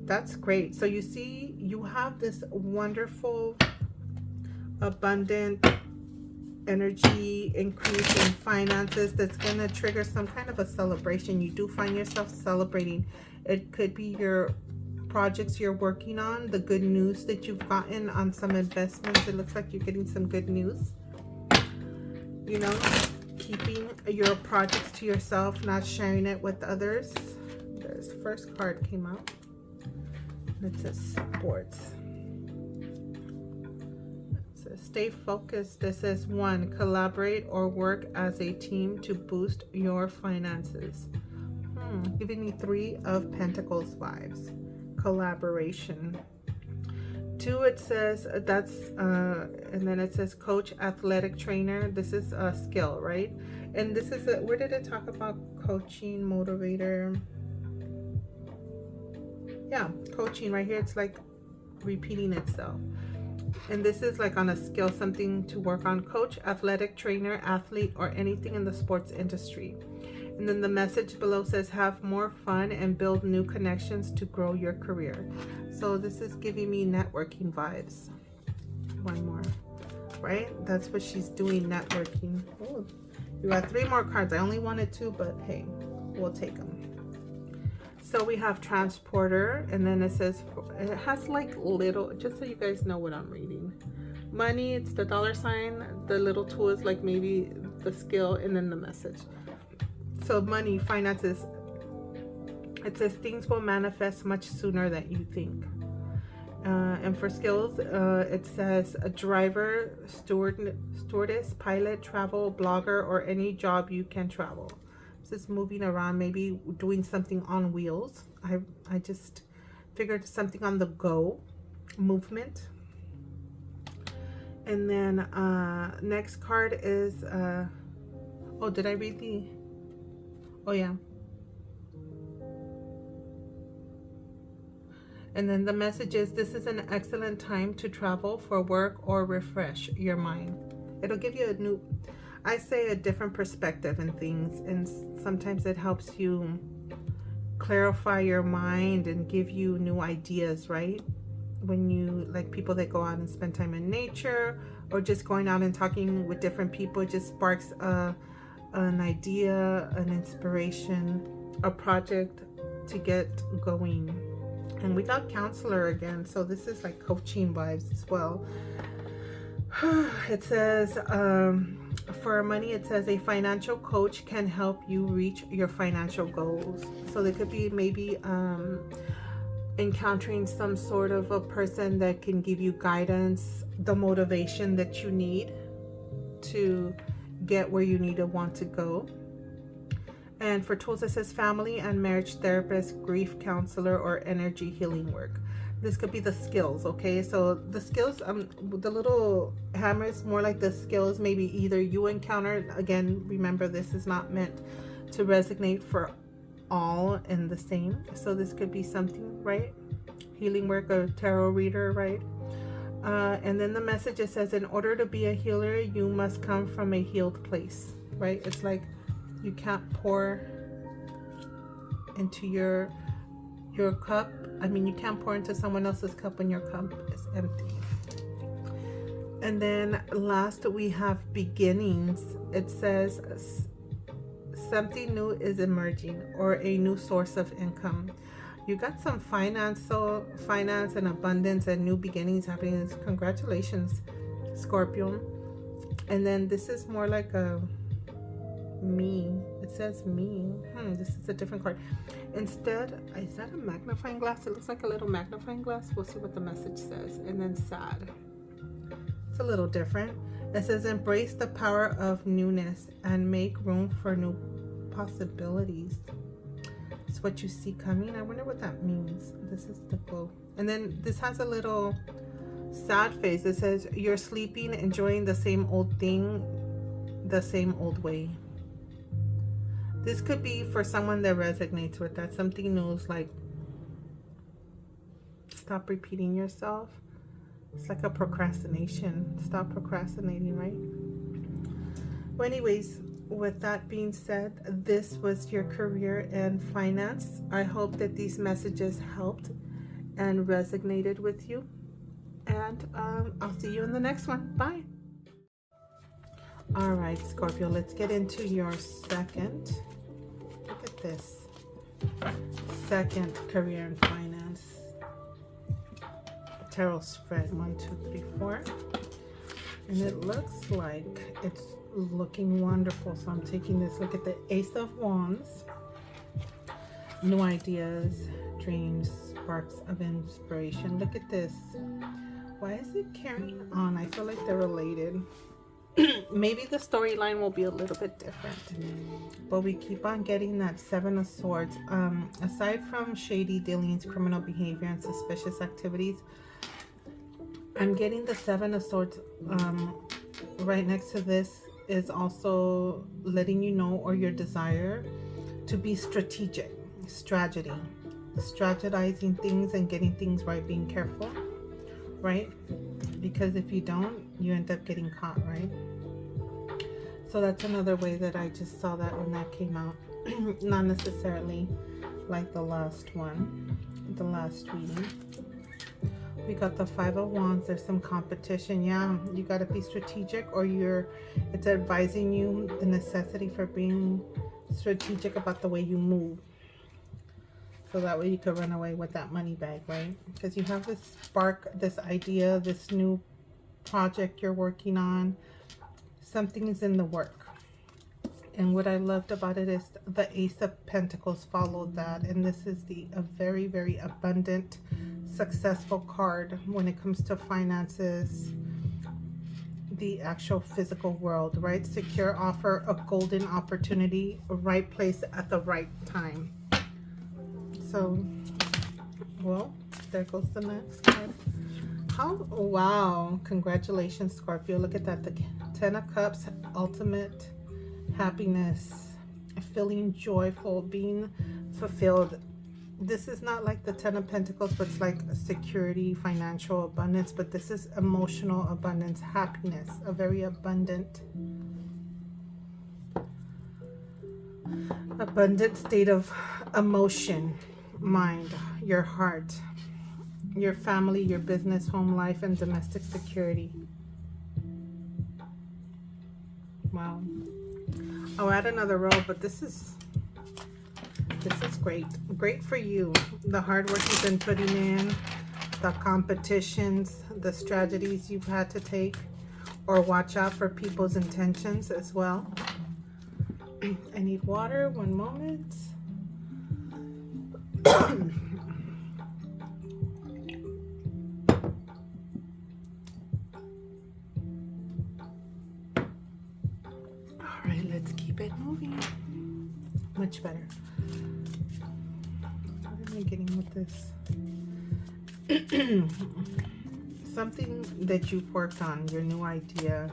That's great. So you see, you have this wonderful, abundant energy increase in finances that's going to trigger some kind of a celebration. You do find yourself celebrating. It could be your projects you're working on, the good news that you've gotten on some investments. It looks like you're getting some good news. You know, keeping your projects to yourself, not sharing it with others. There's first card came out. It says sports. It says stay focused. This says 1, collaborate or work as a team to boost your finances. Giving me 3 of Pentacles vibes. Collaboration. 2, it says that's and then it says coach, athletic trainer. This is a skill, right? And this is where did it talk about coaching, motivator? Yeah, coaching right here. It's like repeating itself. And this is like on a skill, something to work on. Coach, athletic trainer, athlete, or anything in the sports industry. And then the message below says have more fun and build new connections to grow your career. So this is giving me networking vibes. One more, right? That's what she's doing, networking. Oh, you got 3 more cards. I only wanted 2, but hey, we'll take them. So we have transporter, and then it says, it has like little, just so you guys know what I'm reading. Money, it's the $sign. The little tool is like maybe the skill, and then the message. So money, finances, it says things will manifest much sooner than you think. And for skills, it says a driver, stewardess, pilot, travel, blogger, or any job you can travel. This is moving around, maybe doing something on wheels. I just figured something on the go, movement. And then next card is, oh, did I read the, oh yeah. And then the message is, this is an excellent time to travel for work or refresh your mind. It'll give you a new, I say, a different perspective in things, and sometimes it helps you clarify your mind and give you new ideas, right? When you, like people that go out and spend time in nature, or just going out and talking with different people, it just sparks an idea, an inspiration, a project to get going. And we got counselor again, so this is like coaching vibes as well. It says for money, it says a financial coach can help you reach your financial goals. So there could be maybe encountering some sort of a person that can give you guidance, the motivation that you need to get where you need to want to go. And for tools, it says family and marriage therapist, grief counselor, or energy healing work. This could be the skills, okay? So the skills, the little hammer is more like the skills maybe either you encountered. Again, remember, this is not meant to resonate for all in the same. So this could be something, right? Healing work, a tarot reader, right? And then the message, it says, in order to be a healer, you must come from a healed place, right? It's like you can't pour into your cup. I mean, you can't pour into someone else's cup when your cup is empty. And then last, we have beginnings. It says something new is emerging, or a new source of income. You got some finance and abundance and new beginnings happening. Congratulations, Scorpio. And then this is more like a me. It says me. This is a different card. Instead, is that a magnifying glass? It looks like a little magnifying glass. We'll see what the message says. And then sad. It's a little different. It says, embrace the power of newness and make room for new possibilities. It's what you see coming. I wonder what that means. This is the quote. And then this has a little sad face. It says, you're sleeping, enjoying the same old thing, the same old way. This could be for someone that resonates with that. Something new is like, stop repeating yourself. It's like a procrastination. Stop procrastinating, right? Well, anyways, with that being said, this was your career and finance. I hope that these messages helped and resonated with you. And I'll see you in the next one. Bye. All right, Scorpio, let's get into your second. Look at this. Second career and finance. Tarot spread 1, 2, 3, 4. And it looks like it's looking wonderful. So I'm taking this look at the Ace of Wands. New ideas, dreams, sparks of inspiration. Look at this. Why is it carrying on? I feel like they're related. Maybe the storyline will be a little bit different, but we keep on getting that Seven of Swords. Aside from shady dealings, criminal behavior, and suspicious activities, I'm getting the Seven of Swords. Right next to this is also letting you know, or your desire to be strategic, strategizing things and getting things right, being careful, right? Because if you don't, you end up getting caught, right? So that's another way that I just saw that when that came out. Not necessarily like the last one, the last reading. We got the Five of Wands. There's some competition. Yeah, you got to be strategic, or it's advising you the necessity for being strategic about the way you move. So that way you could run away with that money bag, right? Because you have this spark, this idea, this new project you're working on. Something is in the work. And what I loved about it is the Ace of Pentacles followed that. And this is a very, very abundant, successful card when it comes to finances, the actual physical world, right? Secure offer, a golden opportunity, right place at the right time. So, well, there goes the next card. Wow, congratulations, Scorpio. Look at that, the Ten of Cups, ultimate happiness, feeling joyful, being fulfilled. This is not like the Ten of Pentacles, but it's like security, financial abundance, but this is emotional abundance, happiness, a very abundant state of emotion, mind, your heart, your family, your business, home life, and domestic security. Wow. I'll add another row, but this is great for you. The hard work you've been putting in, the competitions, the strategies you've had to take, or watch out for people's intentions as well. I need water, one moment. All right, let's keep it moving. Much better. What am I getting with this? Something that you've worked on, your new idea.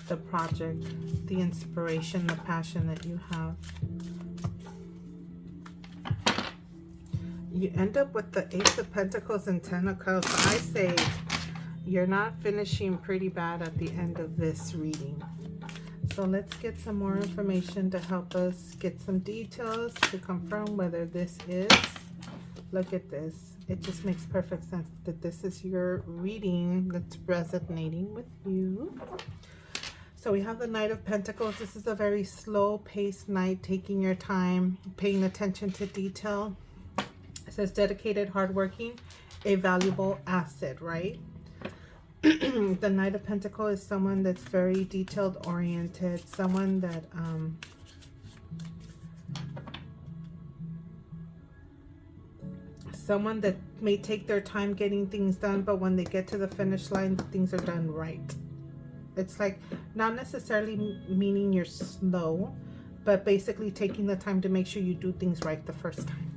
the project, the inspiration, the passion that you have. You end up with the Ace of Pentacles and Ten of Cups. I say you're not finishing pretty bad at the end of this reading. So let's get some more information to help us get some details to confirm whether this is, look at this. It just makes perfect sense that this is your reading that's resonating with you. So we have the Knight of Pentacles. This is a very slow-paced night, taking your time, paying attention to detail. It says dedicated, hardworking, a valuable asset, right? The Knight of Pentacles is someone that's very detailed oriented, someone that may take their time getting things done, but when they get to the finish line, things are done right. It's like not necessarily meaning you're slow, but basically taking the time to make sure you do things right the first time.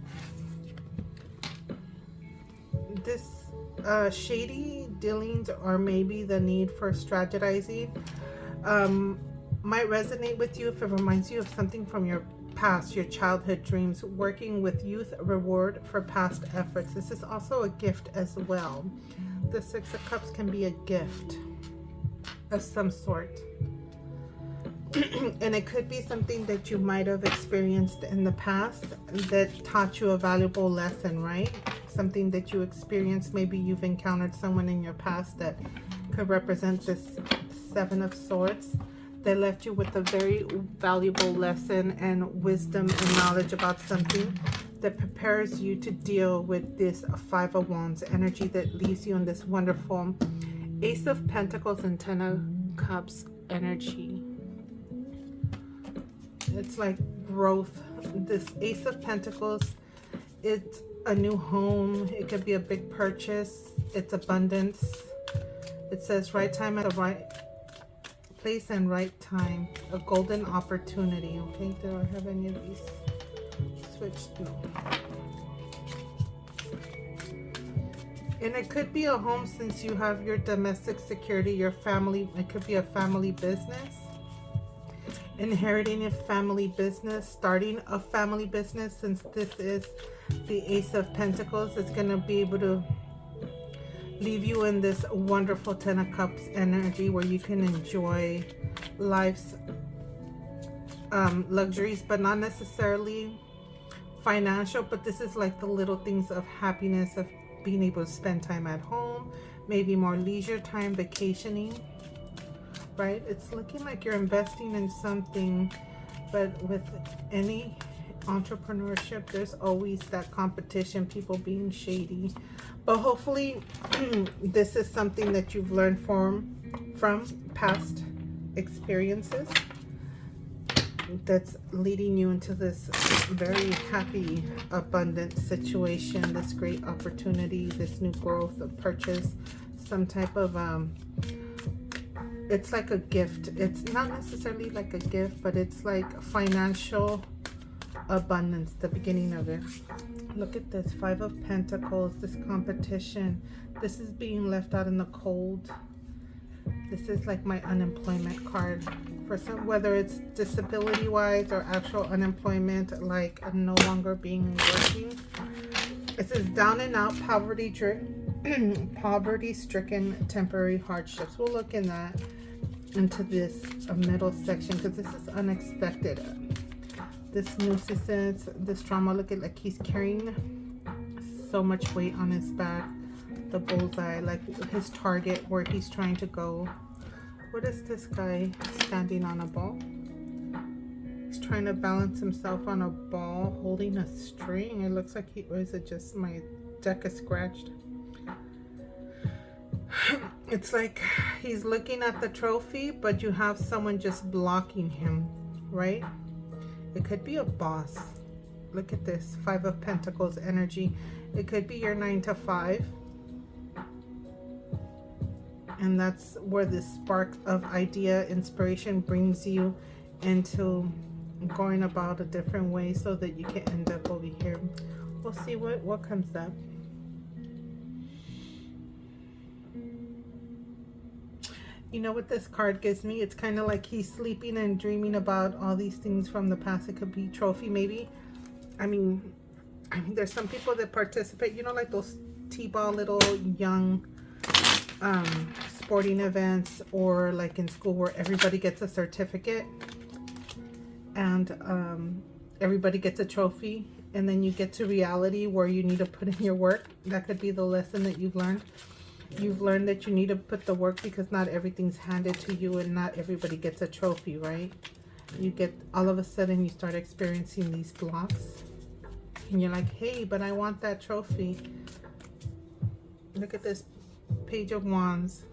This shady dealings or maybe the need for strategizing might resonate with you if it reminds you of something from your past, your childhood dreams, working with youth, reward for past efforts. This is also a gift as well. The Six of Cups can be a gift of some sort. And it could be something that you might have experienced in the past that taught you a valuable lesson, right? Something that you experienced. Maybe you've encountered someone in your past that could represent this Seven of Swords. They left you with a very valuable lesson and wisdom and knowledge about something that prepares you to deal with this Five of Wands energy that leaves you in this wonderful Ace of Pentacles and Ten of Cups energy. It's like growth. This Ace of Pentacles, it's a new home. It could be a big purchase. It's abundance. It says right time at the right place and right time. A golden opportunity. Okay, do I have any of these switched? No. And it could be a home since you have your domestic security, your family. It could be a family business. Inheriting a family business, starting a family business, since this is the Ace of Pentacles. It's going to be able to leave you in this wonderful Ten of Cups energy where you can enjoy life's luxuries, but not necessarily financial. But this is like the little things of happiness, of being able to spend time at home, maybe more leisure time, vacationing. Right? It's looking like you're investing in something, but with any entrepreneurship, there's always that competition, people being shady. But hopefully this is something that you've learned from past experiences that's leading you into this very happy, abundant situation, this great opportunity, this new growth, a purchase, some type of it's like a gift. It's not necessarily like a gift, but it's like financial abundance, the beginning of it. Look at this Five of Pentacles, this competition. This is being left out in the cold. This is like my unemployment card for some, whether it's disability wise or actual unemployment, like no longer being working. It says down and out, poverty stricken, temporary hardships. We'll look into this middle section because this is unexpected. This nuisance, this trauma. Look at, like, he's carrying so much weight on his back. The bullseye, like his target, where he's trying to go. What is this guy standing on a ball? He's trying to balance himself on a ball, holding a string. It looks like or is it just my deck is scratched? It's like he's looking at the trophy, but you have someone just blocking him, right? It could be a boss. Look at this Five of Pentacles energy. It could be your 9 to 5. And that's where the spark of idea, inspiration brings you into going about a different way so that you can end up over here. We'll see what comes up. You know what this card gives me? It's kind of like he's sleeping and dreaming about all these things from the past. It could be trophy, maybe. I mean, there's some people that participate, you know, like those T-ball little young sporting events, or like in school where everybody gets a certificate and everybody gets a trophy, and then you get to reality where you need to put in your work. That could be the lesson that you've learned. You've learned that you need to put the work, because not everything's handed to you and not everybody gets a trophy, right? You get, all of a sudden you start experiencing these blocks and you're like, hey, but I want that trophy. Look at this Page of Wands.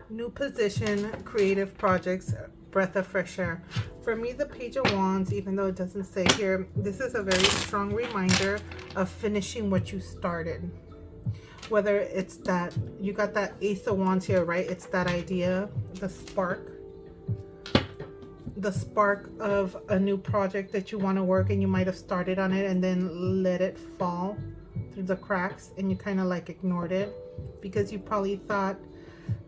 New position, creative projects, breath of fresh air. For me, the Page of Wands, even though it doesn't say here, this is a very strong reminder of finishing what you started. Whether it's that you got that Ace of Wands here, right? It's that idea, the spark of a new project that you want to work, and you might have started on it and then let it fall through the cracks, and you kind of like ignored it because you probably thought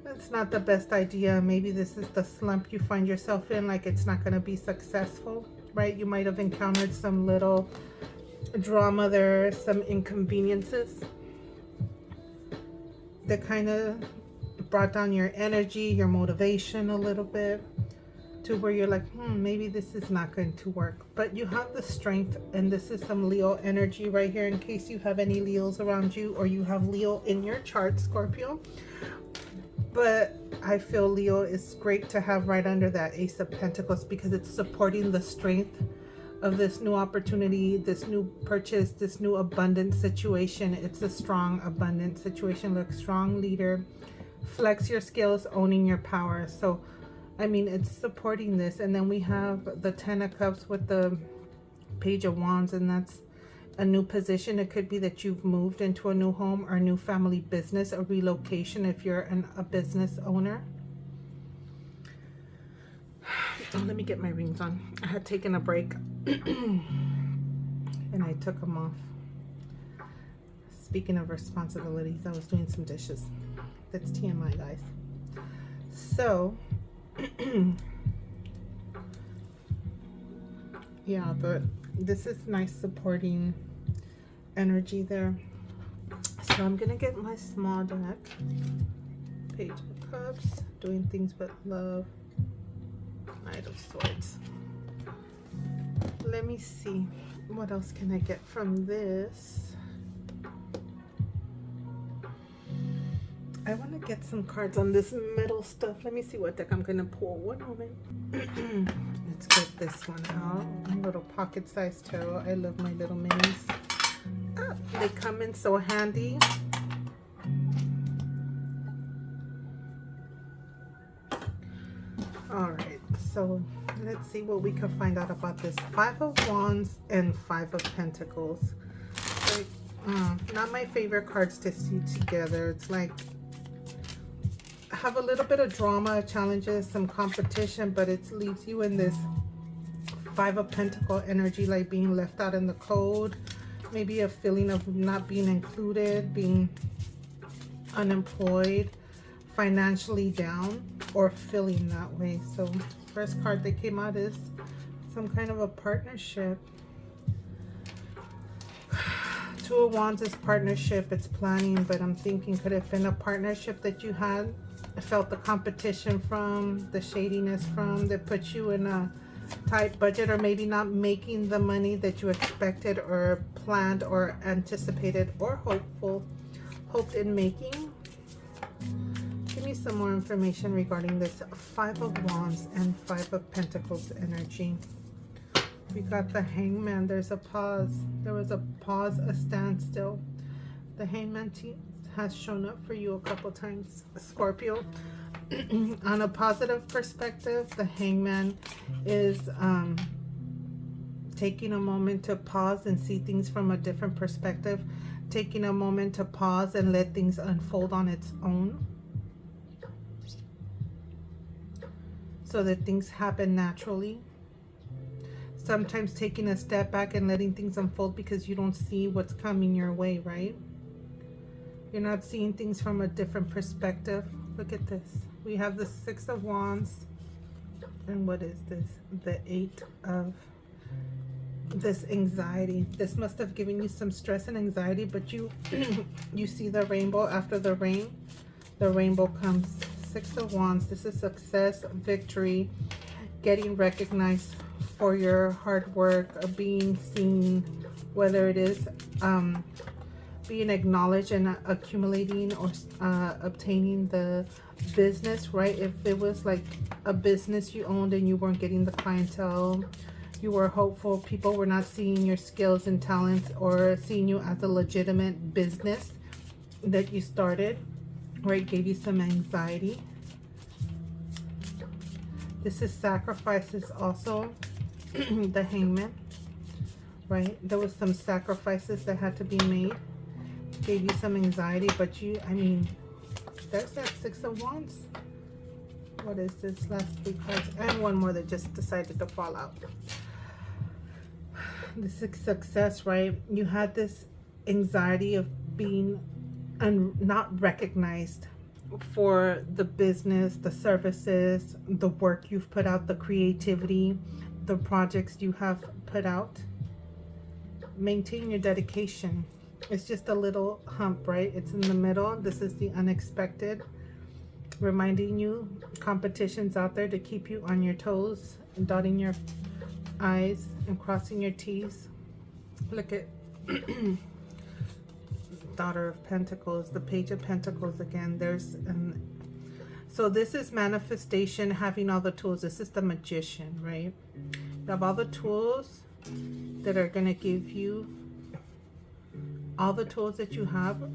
it's not the best idea. Maybe this is the slump you find yourself in, like it's not going to be successful, right? You might have encountered some little drama there, some inconveniences that kind of brought down your energy, your motivation a little bit, to where you're like, maybe this is not going to work. But you have the strength, and this is some Leo energy right here, in case you have any Leos around you, or you have Leo in your chart, Scorpio. But I feel Leo is great to have right under that Ace of Pentacles, because it's supporting the strength of this new opportunity, this new purchase, this new abundant situation. It's a strong, abundant situation. Look, strong leader, flex your skills, owning your power. So, I mean, it's supporting this. And then we have the Ten of Cups with the Page of Wands, and that's a new position. It could be that you've moved into a new home or a new family business, a relocation if you're a business owner. Oh, let me get my rings on. I had taken a break and I took them off. Speaking of responsibilities, I was doing some dishes. That's TMI, guys. So yeah, but this is nice supporting energy there. So I'm gonna get my small deck. Page of Cups, doing things but love. Knight of Swords. Let me see, what else can I get from this? I want to get some cards on this metal stuff. Let me see what deck I'm gonna pull. One moment. Let's get this one out. A little pocket-sized tarot. I love my little minis. They come in so handy. All right, so let's see what we can find out about this Five of Wands and Five of Pentacles. Like, not my favorite cards to see together. It's like, have a little bit of drama, challenges, some competition, but it leaves you in this Five of Pentacle energy, like being left out in the cold, maybe a feeling of not being included, being unemployed, financially down, or feeling that way. So first card that came out is some kind of a partnership. Two of Wands is partnership, it's planning, but I'm thinking, could it have been a partnership that you had felt the competition from, the shadiness from, that put you in a tight budget, or maybe not making the money that you expected or planned or anticipated or hoped in making? Give me some more information regarding this Five of Wands and Five of Pentacles energy. We got the Hangman. There's a pause. There was a pause, a standstill. The Hangman has shown up for you a couple times, Scorpio. On a positive perspective, the Hangman is taking a moment to pause and see things from a different perspective, taking a moment to pause and let things unfold on its own, so that things happen naturally. Sometimes taking a step back and letting things unfold because you don't see what's coming your way, right? You're not seeing things from a different perspective. Look at this. We have the Six of Wands. And what is this? The Eight of this anxiety. This must have given you some stress and anxiety, but you you see the rainbow after the rain. The rainbow comes. Six of Wands. This is success, victory, getting recognized for your hard work, being seen, whether it is being acknowledged and accumulating or obtaining the business, right? If it was like a business you owned and you weren't getting the clientele, you were hopeful, people were not seeing your skills and talents or seeing you as a legitimate business that you started, right? Gave you some anxiety. This is sacrifices also. The Hangman, right? There was some sacrifices that had to be made. Gave you some anxiety, but you, I mean, there's that Six of Wands. What is this? Last three cards. And one more that just decided to fall out. This is success, right? You had this anxiety of being not recognized for the business, the services, the work you've put out, the creativity, the projects you have put out. Maintain your dedication. It's just a little hump, right? It's in the middle. This is the unexpected, reminding you competitions out there to keep you on your toes and dotting your I's and crossing your T's. Look at Daughter of Pentacles, the Page of Pentacles again. There's so this is manifestation, having all the tools. This is the Magician, right? You have all the tools that are going to give you all the tools that you have.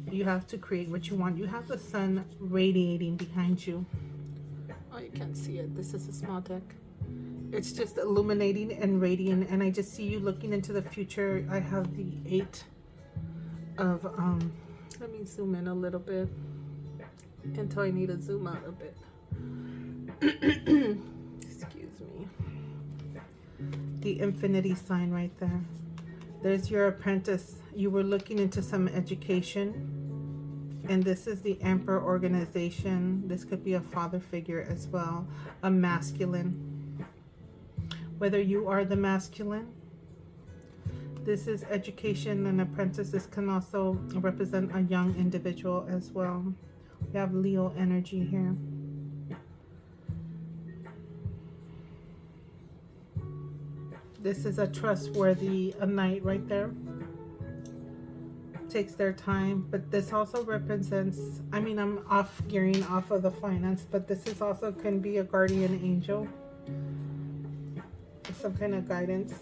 You have to create what you want. You have the sun radiating behind you. Oh, you can't see it. This is a small deck. It's just illuminating and radiant, and I just see you looking into the future. I have the Eight of let me zoom in a little bit until I need to zoom out a bit. Excuse me. The infinity sign right there. There's your apprentice. You were looking into some education, and this is the Emperor organization. This could be a father figure as well, a masculine. Whether you are the masculine, this is education, and apprentice. This can also represent a young individual as well. We have Leo energy here. This is a trustworthy, a knight right there. Takes their time, but this also represents, I mean, I'm gearing off of the finance, but this is also can be a guardian angel. Some kind of guidance.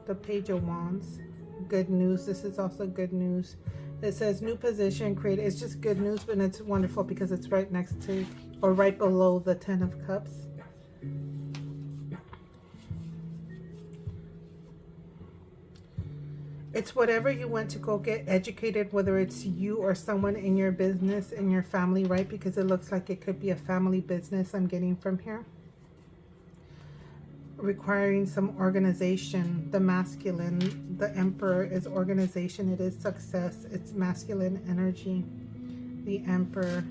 The Page of Wands. Good news. This is also good news. It says new position created. It's just good news, but it's wonderful because it's right next to or right below the Ten of Cups. It's whatever you went to go get educated, whether it's you or someone in your business, in your family, right? Because it looks like it could be a family business I'm getting from here. Requiring some organization. The masculine, the Emperor is organization. It is success. It's masculine energy. The Emperor.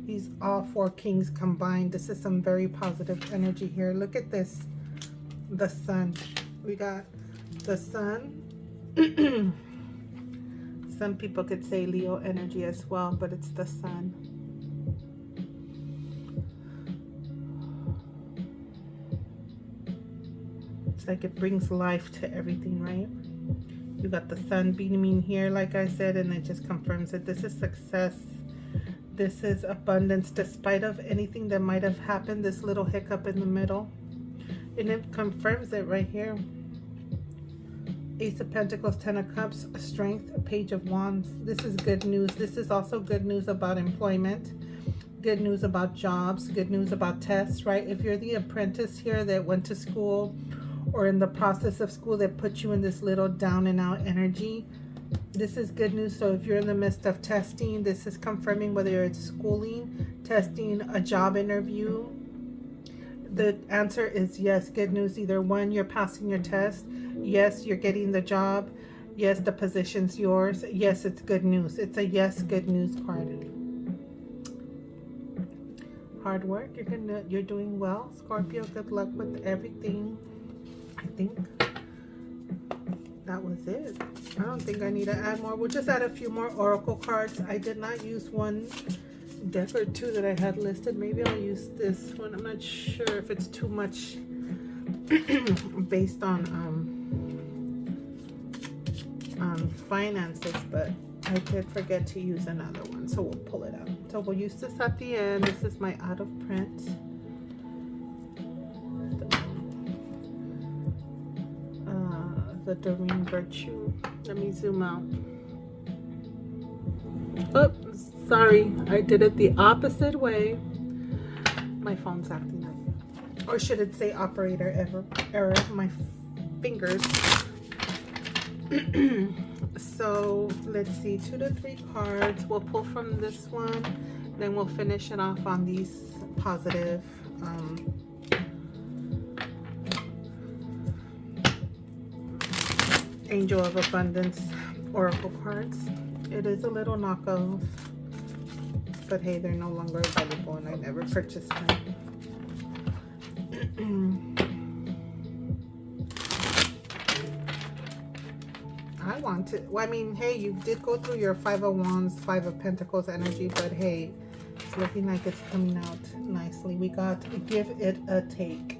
These all four kings combined. This is some very positive energy here. Look at this. The sun. We got the sun. Some people could say Leo energy as well, but it's the sun. It's like it brings life to everything, right? You got the sun beaming here, like I said, and it just confirms it. This is success. This is abundance, despite of anything that might have happened, this little hiccup in the middle. And it confirms it right here. Ace of Pentacles, Ten of Cups, Strength, Page of Wands. This is good news. This is also good news about employment, good news about jobs, good news about tests, right? If you're the apprentice here that went to school or in the process of school that put you in this little down and out energy, this is good news. So if you're in the midst of testing, this is confirming whether it's schooling, testing, a job interview. The answer is yes, good news. Either one, you're passing your test. Yes, you're getting the job. Yes, the position's yours. Yes, it's good news. It's a yes, good news card. Hard work. You're doing well, Scorpio. Good luck with everything. I think that was it. I don't think I need to add more. We'll just add a few more oracle cards. I did not use one deck or two that I had listed. Maybe I'll use this one. I'm not sure if it's too much based on finances, but I did forget to use another one, so we'll pull it out. So we'll use this at the end. This is my out of print. The Doreen Virtue. Let me zoom out. Oh, sorry, I did it the opposite way. My phone's acting up. Or should it say operator error? My fingers. So let's see, 2 to 3 cards. We'll pull from this one, then we'll finish it off on these positive Angel of Abundance oracle cards. It is a little knockoff, but hey, they're no longer available and I never purchased them. I want to, well, I mean, hey, you did go through your 5 of Wands, 5 of Pentacles energy, but hey, it's looking like it's coming out nicely. We got give it a take.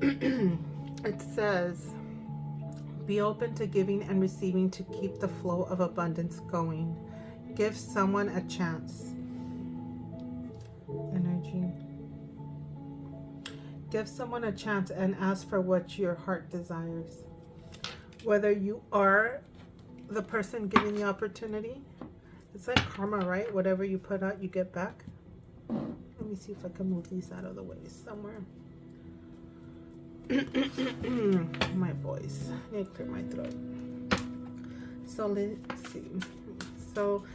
It says, be open to giving and receiving to keep the flow of abundance going. Give someone a chance. Energy. Give someone a chance and ask for what your heart desires. Whether you are the person giving the opportunity, it's like karma, right? Whatever you put out, you get back. Let me see if I can move these out of the way somewhere. My voice. I need to clear my throat. So let's see. So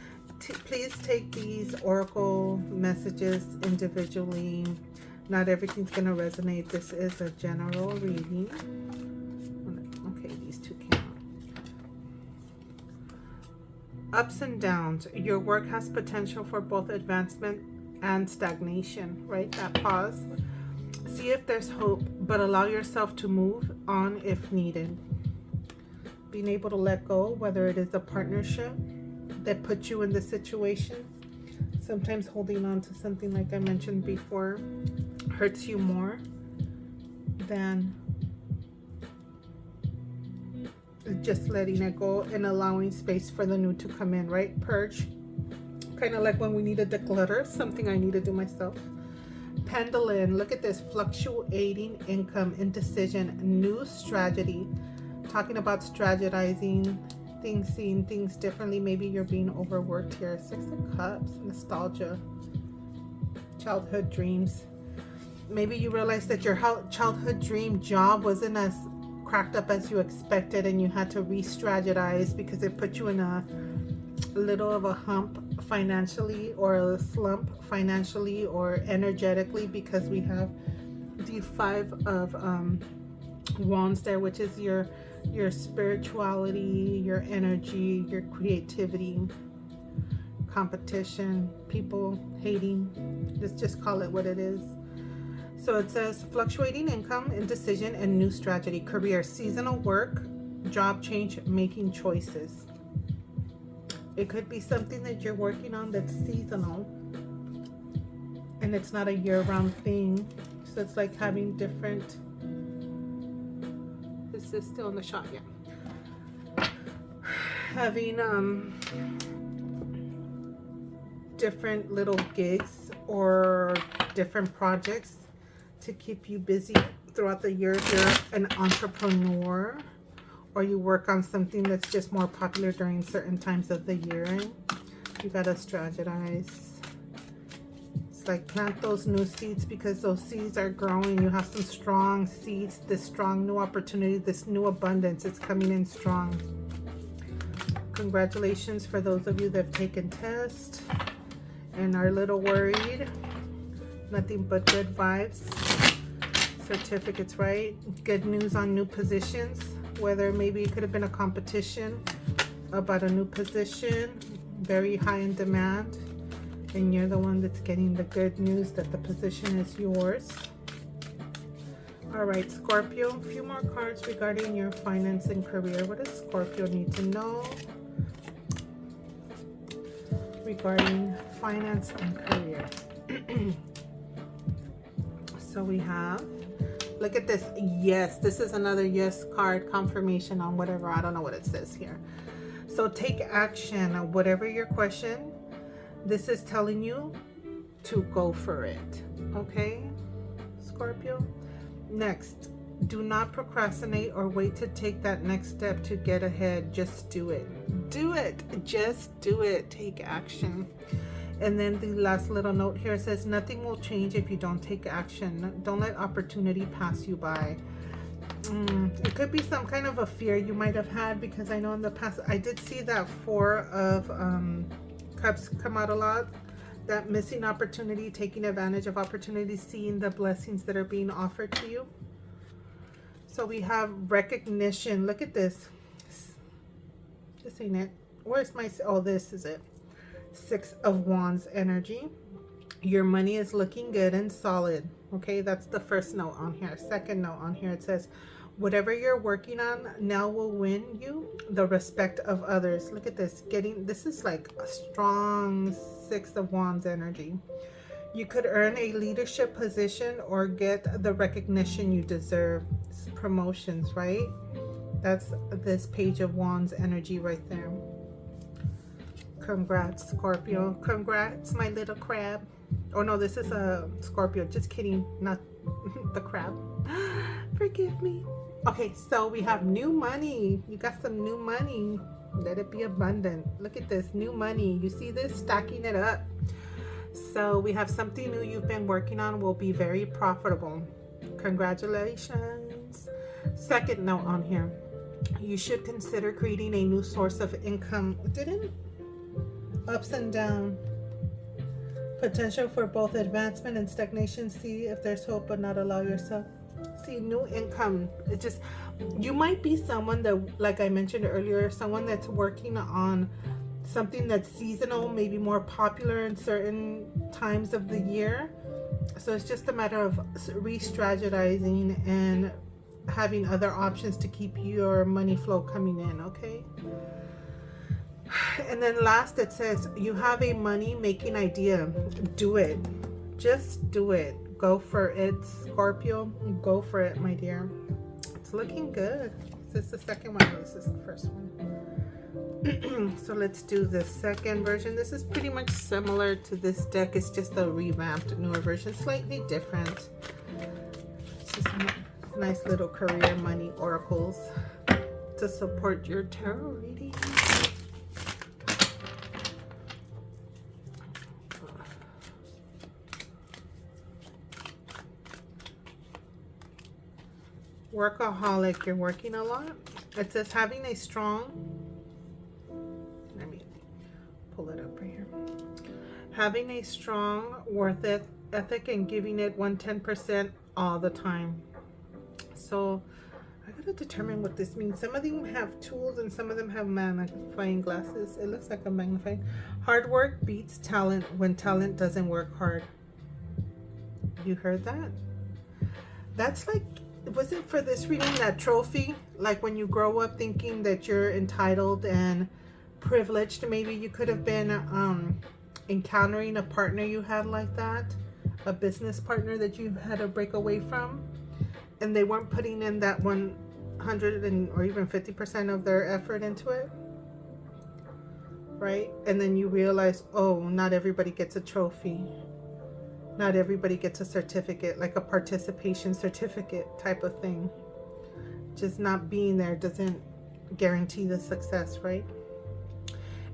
please take these oracle messages individually. Not everything's going to resonate. This is a general reading. Okay, these two came out. Ups and downs. Your work has potential for both advancement and stagnation, right? That pause. See if there's hope, but allow yourself to move on if needed. Being able to let go, whether it is a partnership that puts you in the situation. Sometimes holding on to something, like I mentioned before, hurts you more than just letting it go and allowing space for the new to come in, right? Purge. Kind of like when we need to declutter, something I need to do myself. Pendulum, look at this, fluctuating income, indecision, new strategy. Talking about strategizing things, seeing things differently. Maybe you're being overworked here. 6 of Cups, nostalgia, childhood dreams. Maybe you realize that your childhood dream job wasn't as cracked up as you expected and you had to re-strategize because it put you in a little of a hump financially, or a slump financially or energetically, because we have the 5 of Wands there, which is your spirituality, your energy, your creativity, competition, people hating. Let's just call it what it is. So it says fluctuating income, indecision, and new strategy. Career, seasonal work, job change, making choices. It could be something that you're working on that's seasonal and it's not a year-round thing. So it's like having different, is this still in the shot? Yeah. Having different little gigs or different projects to keep you busy throughout the year. If you're an entrepreneur, or you work on something that's just more popular during certain times of the year, you gotta strategize. It's like plant those new seeds, because those seeds are growing. You have some strong seeds, this strong new opportunity, this new abundance. It's coming in strong. Congratulations for those of you that have taken tests and are a little worried. Nothing but good vibes. Certificates, right? Good news on new positions. whether maybe it could have been a competition about a new position, very high in demand, and you're the one that's getting the good news that the position is yours. All right, Scorpio, a few more cards regarding your finance and career. What does Scorpio need to know regarding finance and career? So we have, look at this. Yes, this is another yes card, confirmation on whatever. I don't know what it says here. So take action on whatever your question. This is telling you to go for it. Okay, Scorpio? Next, do not procrastinate or wait to take that next step to get ahead. Just do it. Do it. Just do it. Take action. And then the last little note here says, nothing will change if you don't take action. Don't let opportunity pass you by. It could be some kind of a fear you might have had, because I know in the past I did see that Four of Cups come out a lot. That missing opportunity, taking advantage of opportunities, seeing the blessings that are being offered to you. So we have recognition. Look at this. This ain't it. Where's my, oh, this is it. Six of Wands energy. Your money is looking good and solid. Okay, that's the first note on here. Second note on here, it says, whatever you're working on now will win you the respect of others. Look at this. This is like a strong Six of Wands energy. You could earn a leadership position or get the recognition you deserve. Promotions, right? That's this Page of Wands energy right there. Congrats, Scorpio. Congrats, my little crab. Oh no, this is a Scorpio. Just kidding, not the crab. Forgive me. Okay, so we have new money. You got some new money. Let it be abundant. Look at this, new money. You see this? Stacking it up. So we have something new you've been working on will be very profitable. Congratulations. Second note on here. You should consider creating a new source of income. Ups and down. Potential for both advancement and stagnation. See if there's hope, but not allow yourself. See, new income. It just, you might be someone that, like I mentioned earlier, someone that's working on something that's seasonal, maybe more popular in certain times of the year. So it's just a matter of re-strategizing and having other options to keep your money flow coming in, okay? And then last, it says you have a money making idea. Do it. Just do it. Go for it, Scorpio. Go for it, my dear. It's looking good. Is this the second one? This is the first one. So let's do the second version. This is pretty much similar to this deck. It's just a revamped, newer version, slightly different. It's just nice little career money oracles to support your tarot reading. Workaholic, you're working a lot. It says having a strong, let me pull it up right here. Having a strong worth ethic and giving it 110% all the time. So I gotta determine what this means. Some of them have tools and some of them have magnifying glasses. It looks like a magnifying. Hard work beats talent when talent doesn't work hard. You heard that? That's like, was it for this reading, that trophy? Like when you grow up thinking that you're entitled and privileged, maybe you could have been encountering a partner you had like that, a business partner that you had to break away from, and they weren't putting in that 100 or even 50% of their effort into it, right? And then you realize, oh, not everybody gets a trophy. Not everybody gets a certificate, like a participation certificate type of thing. Just not being there doesn't guarantee the success, right?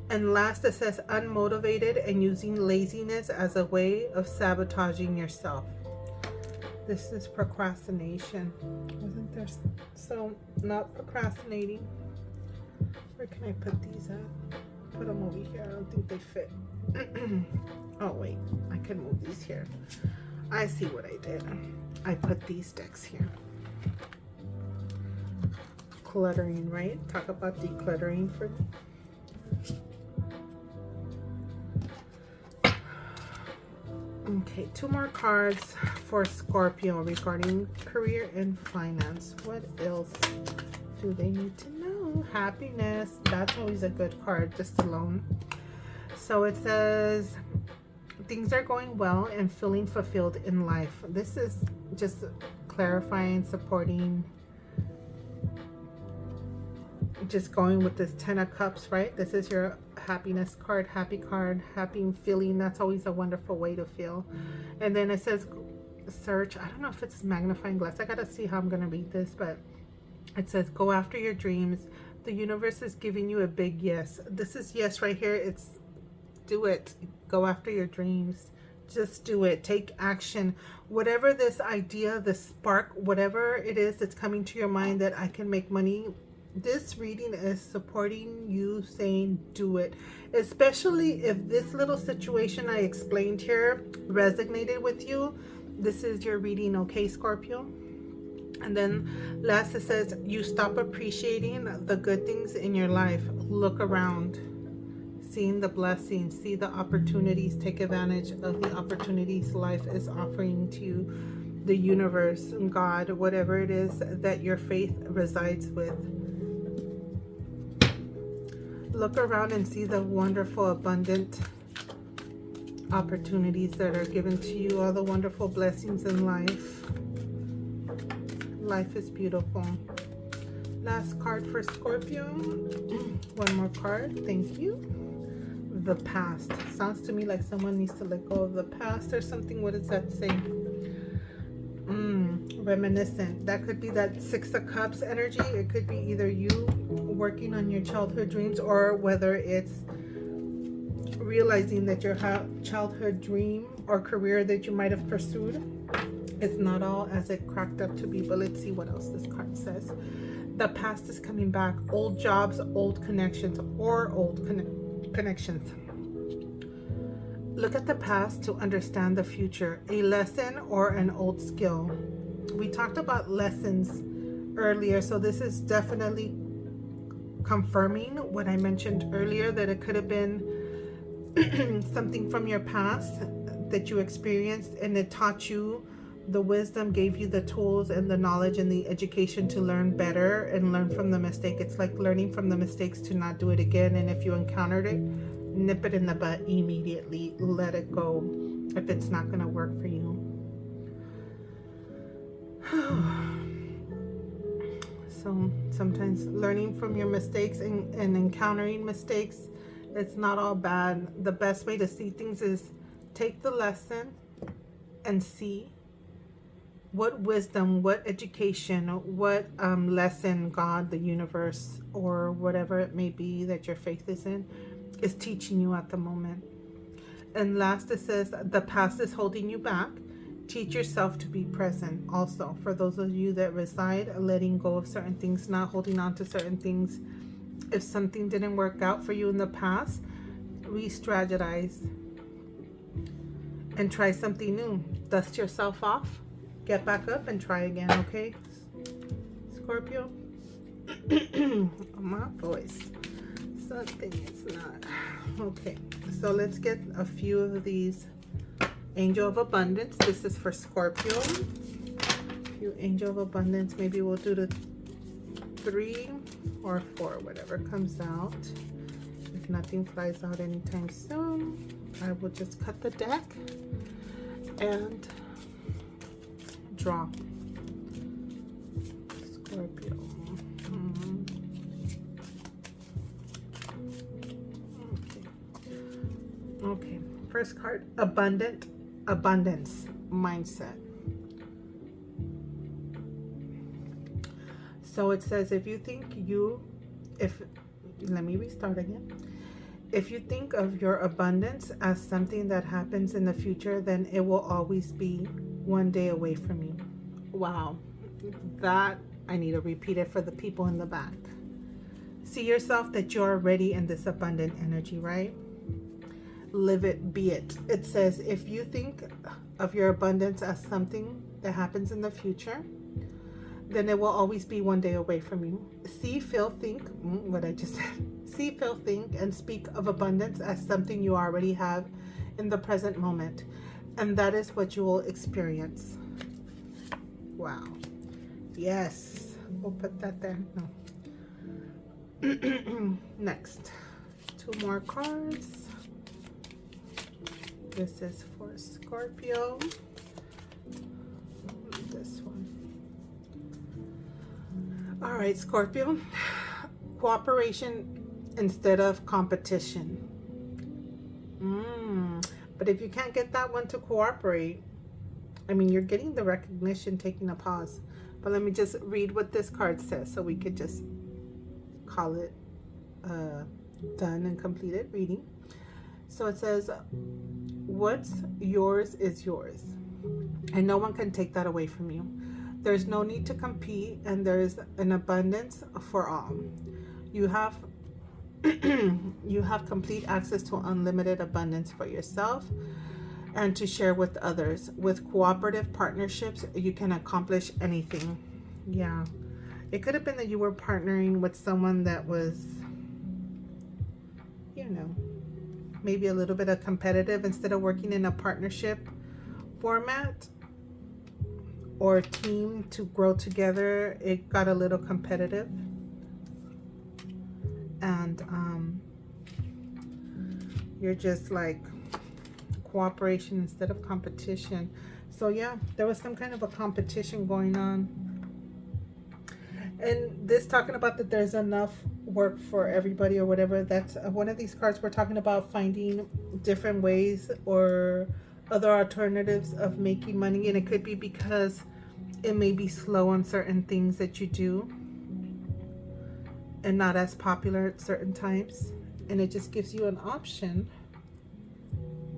And last, it says unmotivated and using laziness as a way of sabotaging yourself. This is procrastination. Wasn't there? So not procrastinating. Where can I put these at? Put them over here. I don't think they fit. Oh wait, I can move these here. I see what I did. I put these decks here. decluttering, right? Talk about decluttering for okay, 2 more cards for Scorpio regarding career and finance. What else do they need to know? Happiness. That's always a good card, just alone. So it says things are going well and feeling fulfilled in life. This is just clarifying, supporting, just going with this 10 of Cups, right? This is your happiness card, happy feeling. That's always a wonderful way to feel. And then it says search. I don't know if it's magnifying glass. I gotta see how I'm gonna read this, but it says go after your dreams. The universe is giving you a big yes. This is yes right here. It's do it. Go after your dreams. Just do it. Take action. Whatever this idea, this spark, whatever it is that's coming to your mind that I can make money, this reading is supporting you saying do it. Especially if this little situation I explained here resonated with you. This is your reading, okay, Scorpio? And then last it says you stop appreciating the good things in your life. Look around. Seeing the blessings, see the opportunities, take advantage of the opportunities life is offering to you, the universe, God, whatever it is that your faith resides with. Look around and see the wonderful, abundant opportunities that are given to you, all the wonderful blessings in life. Life is beautiful. Last card for Scorpio. One more card. Thank you. The past. Sounds to me like someone needs to let go of the past or something. What does that say? Reminiscent. That could be that 6 of Cups energy. It could be either you working on your childhood dreams, or whether it's realizing that your childhood dream or career that you might have pursued is not all as it cracked up to be. But let's see what else this card says. The past is coming back. Old jobs, old connections, or old connections. Look at the past to understand the future. A lesson or an old skill. We talked about lessons earlier, so this is definitely confirming what I mentioned earlier, that it could have been something from your past that you experienced and it taught you the wisdom, gave you the tools and the knowledge and the education to learn better and learn from the mistake. It's like learning from the mistakes to not do it again. And if you encountered it, nip it in the butt immediately. Let it go if it's not going to work for you. So sometimes learning from your mistakes and encountering mistakes, it's not all bad. The best way to see things is take the lesson and see what wisdom, what education, what lesson God, the universe, or whatever it may be that your faith is teaching you at the moment. And last it says the past is holding you back. Teach yourself to be present. Also, for those of you that reside, letting go of certain things, not holding on to certain things. If something didn't work out for you in the past, re-strategize and try something new. Dust yourself off, get back up and try again, okay, Scorpio? My voice, something is not okay. So let's get a few of these. Angel of Abundance. This is for Scorpio. A few Angel of Abundance. Maybe we'll do the 3 or 4, whatever comes out. If nothing flies out anytime soon, I will just cut the deck and draw. Scorpio. Okay. First card, abundance mindset. So it says let me restart again. If you think of your abundance as something that happens in the future, then it will always be one day away from you. Wow. That, I need to repeat it for the people in the back. See yourself that you're already in this abundant energy, right? Live it, be it. It says if you think of your abundance as something that happens in the future, then it will always be one day away from you. See, feel, think, what I just said. See, feel, think, and speak of abundance as something you already have in the present moment. And that is what you will experience. Wow. Yes. We'll put that there. No. Next. 2 more cards. This is for Scorpio. This one. All right, Scorpio. Cooperation instead of competition. But if you can't get that one to cooperate, I mean, you're getting the recognition, taking a pause. But let me just read what this card says so we could just call it done and completed reading. So it says, what's yours is yours, and no one can take that away from you. There's no need to compete, and there's an abundance for all. You have you have complete access to unlimited abundance for yourself and to share with others. With cooperative partnerships, you can accomplish anything. Yeah, it could have been that you were partnering with someone that was, you know, maybe a little bit of competitive. Instead of working in a partnership format or team to grow together, it got a little competitive. And you're just like cooperation instead of competition. So yeah, there was some kind of a competition going on. And this talking about that there's enough work for everybody or whatever. That's one of these cards. We're talking about finding different ways or other alternatives of making money. And it could be because it may be slow on certain things that you do and not as popular at certain times. And it just gives you an option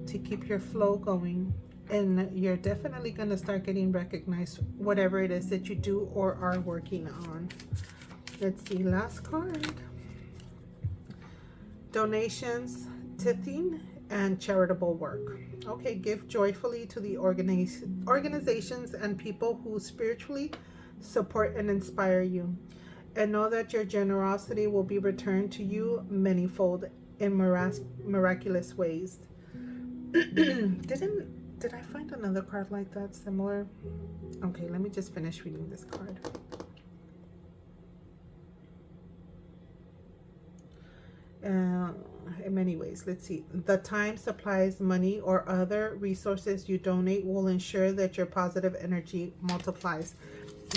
to keep your flow going. And you're definitely going to start getting recognized, whatever it is that you do or are working on. Let's see, last card. Donations, tithing, and charitable work. Okay, give joyfully to the organizations and people who spiritually support and inspire you. And know that your generosity will be returned to you manyfold in miraculous ways. Did I find another card like that, similar? Okay, let me just finish reading this card. In many ways, let's see. The time, supplies, money, or other resources you donate will ensure that your positive energy multiplies.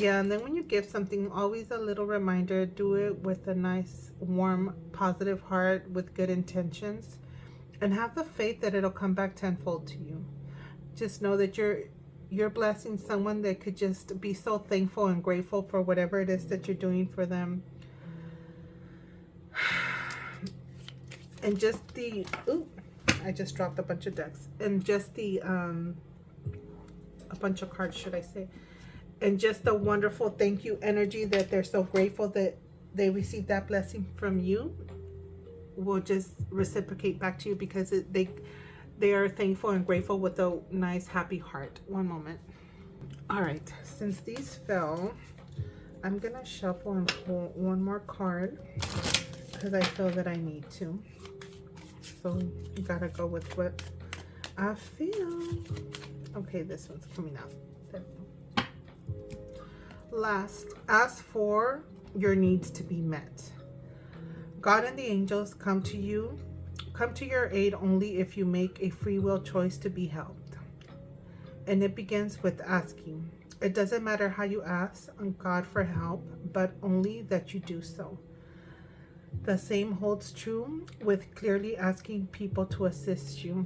Yeah, and then when you give something, always a little reminder, do it with a nice, warm, positive heart with good intentions. And have the faith that it'll come back tenfold to you. Just know that you're blessing someone that could just be so thankful and grateful for whatever it is that you're doing for them. And just the, I just dropped a bunch of decks. And just the, a bunch of cards, should I say. And just the wonderful thank you energy that they're so grateful that they received that blessing from you will just reciprocate back to you, because they are thankful and grateful with a nice happy heart. One moment. All right, since these fell, I'm gonna shuffle and pull one more card because I feel that I need to. So you gotta go with what I feel. Okay, this one's coming out. There we go. Last, ask for your needs to be met. God and the angels come to your aid only if you make a free will choice to be helped. And it begins with asking. It doesn't matter how you ask God for help, but only that you do so. The same holds true with clearly asking people to assist you,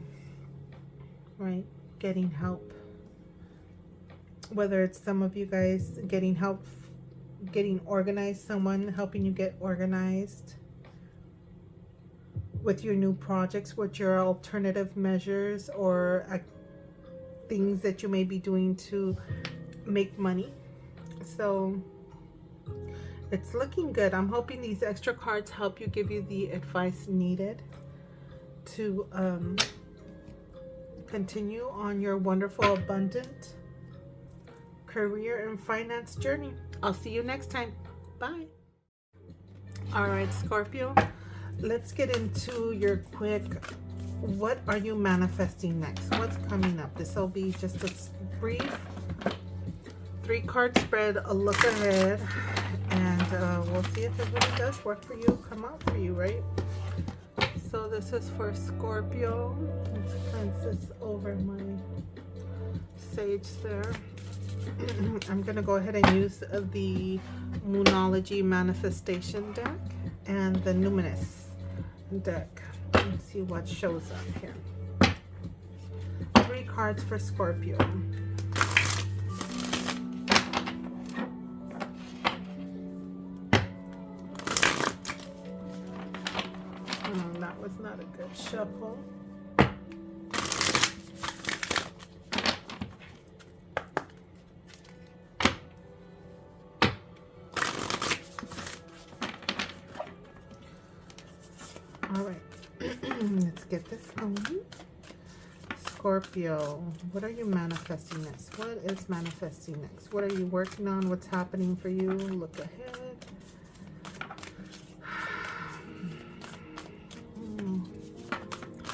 right? Getting help. Whether it's some of you guys getting help, getting organized, someone helping you get organized with your new projects, with your alternative measures or things that you may be doing to make money. So it's looking good. I'm hoping these extra cards help you, give you the advice needed to continue on your wonderful, abundant career and finance journey. I'll see you next time. Bye. All right, Scorpio, let's get into your quick, what are you manifesting next? What's coming up? This will be just a brief 3-card spread, a look ahead, and we'll see if it really does work for you, come out for you, right? So this is for Scorpio. Let's cleanse this over my sage there. I'm going to go ahead and use the Moonology Manifestation deck and the Numinous deck. Let's see what shows up here. 3 cards for Scorpio. That was not a good shuffle. All right, let's get this going. Scorpio, what are you manifesting next? What is manifesting next? What are you working on? What's happening for you? Look ahead.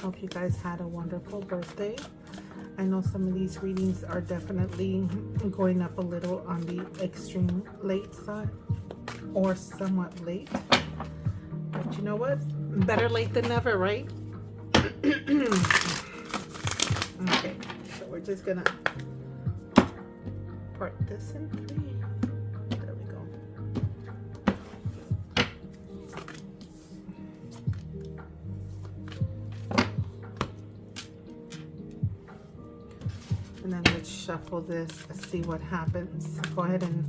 Hope you guys had a wonderful birthday. I know some of these readings are definitely going up a little on the extreme late side or somewhat late. But you know what? Better late than never, right? Okay, so we're just gonna part this in 3. There we go. And then let's shuffle this, see what happens. Go ahead and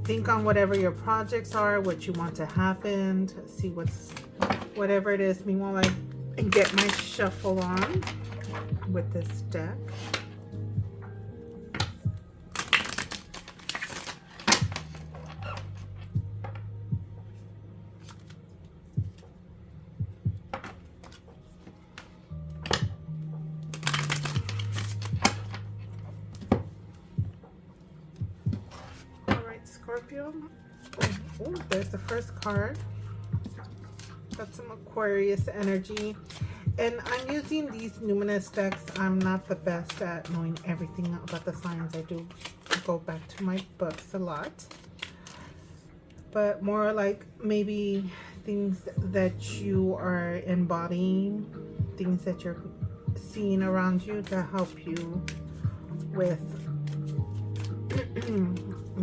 think on whatever your projects are, what you want to happen, see whatever it is. Meanwhile, I get my shuffle on with this deck. Scorpio. Oh, there's the first card. Got some Aquarius energy. And I'm using these Numinous decks. I'm not the best at knowing everything about the signs. I do go back to my books a lot. But more like maybe things that you are embodying, things that you're seeing around you to help you with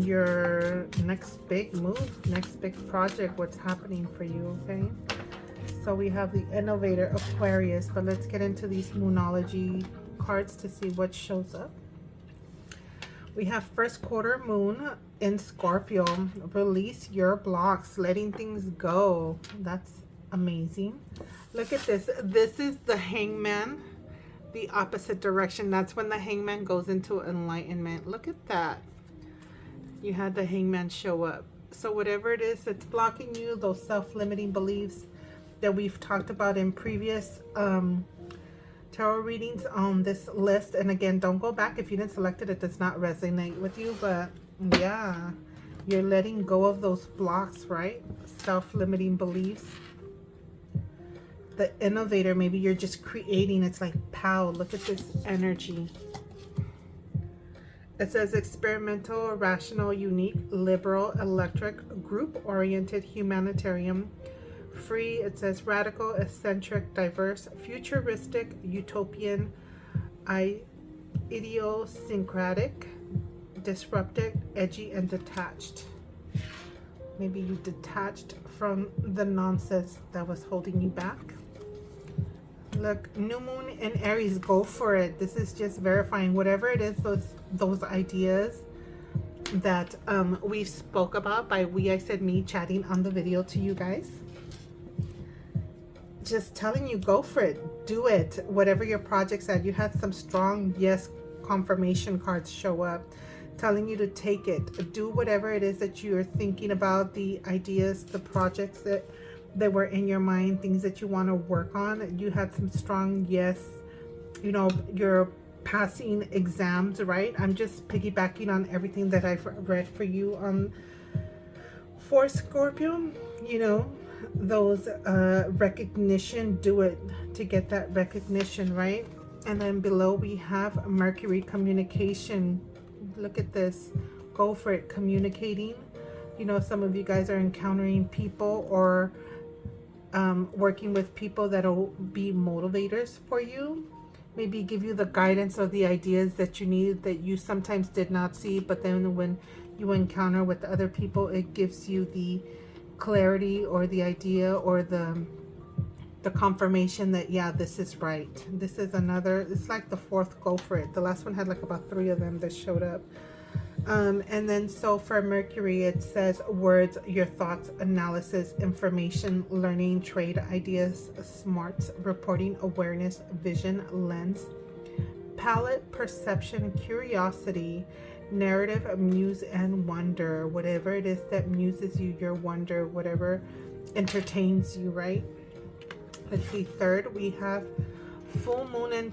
your next big move, next big project, what's happening for you, okay? So we have the Innovator, Aquarius, but let's get into these Moonology cards to see what shows up. We have first quarter moon in Scorpio. Release your blocks, letting things go. That's amazing. Look at this. This is the Hangman, the opposite direction. That's when the Hangman goes into enlightenment. Look at that. You had the Hangman show up. So whatever it is that's blocking you, those self-limiting beliefs that we've talked about in previous tarot readings on this list. And again, don't go back if you didn't select it. It does not resonate with you. But yeah, you're letting go of those blocks, right? Self-limiting beliefs. The Innovator, maybe you're just creating. It's like, pow, look at this energy. It says experimental, rational, unique, liberal, electric, group-oriented, humanitarian, free. It says radical, eccentric, diverse, futuristic, utopian, idiosyncratic, disruptive, edgy, and detached. Maybe you detached from the nonsense that was holding you back. Look, new moon in Aries, go for it. This is just verifying whatever it is, those ideas that we spoke about. By we, I said me chatting on the video to you guys. Just telling you, go for it. Do it. Whatever your project's at. You had some strong yes confirmation cards show up telling you to take it. Do whatever it is that you're thinking about, the ideas, the projects that were in your mind, things that you want to work on. You had some strong yes. You know, you're passing exams, right? I'm just piggybacking on everything that I've read for you on For Scorpio, you know, those recognition, do it to get that recognition, right? And then below we have Mercury, communication. Look at this. Go for it. Communicating. You know, some of you guys are encountering people or working with people that'll be motivators for you. Maybe give you the guidance or the ideas that you need that you sometimes did not see, but then when you encounter with other people, it gives you the clarity or the idea or the confirmation that, yeah, this is right. This is another, it's like the fourth go for it. The last one had like about 3 of them that showed up. And then so for Mercury, it says words, your thoughts, analysis, information, learning, trade, ideas, smarts, reporting, awareness, vision, lens, palette, perception, curiosity, narrative, muse, and wonder. Whatever it is that muses you, your wonder, whatever entertains you, right? Let's see. Third, we have full moon and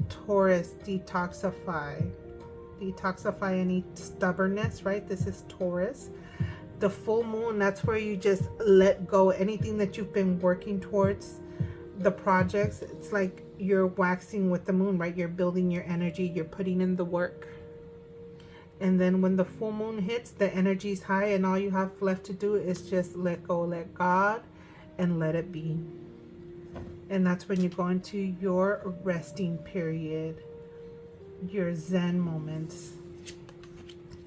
Taurus, detoxify any stubbornness, right? This is Taurus. The full moon, that's where you just let go anything that you've been working towards, the projects. It's like you're waxing with the moon, right? You're building your energy, you're putting in the work. And then when the full moon hits, the energy's high and all you have left to do is just let go, let God, and let it be. And that's when you go into your resting period, your Zen moments.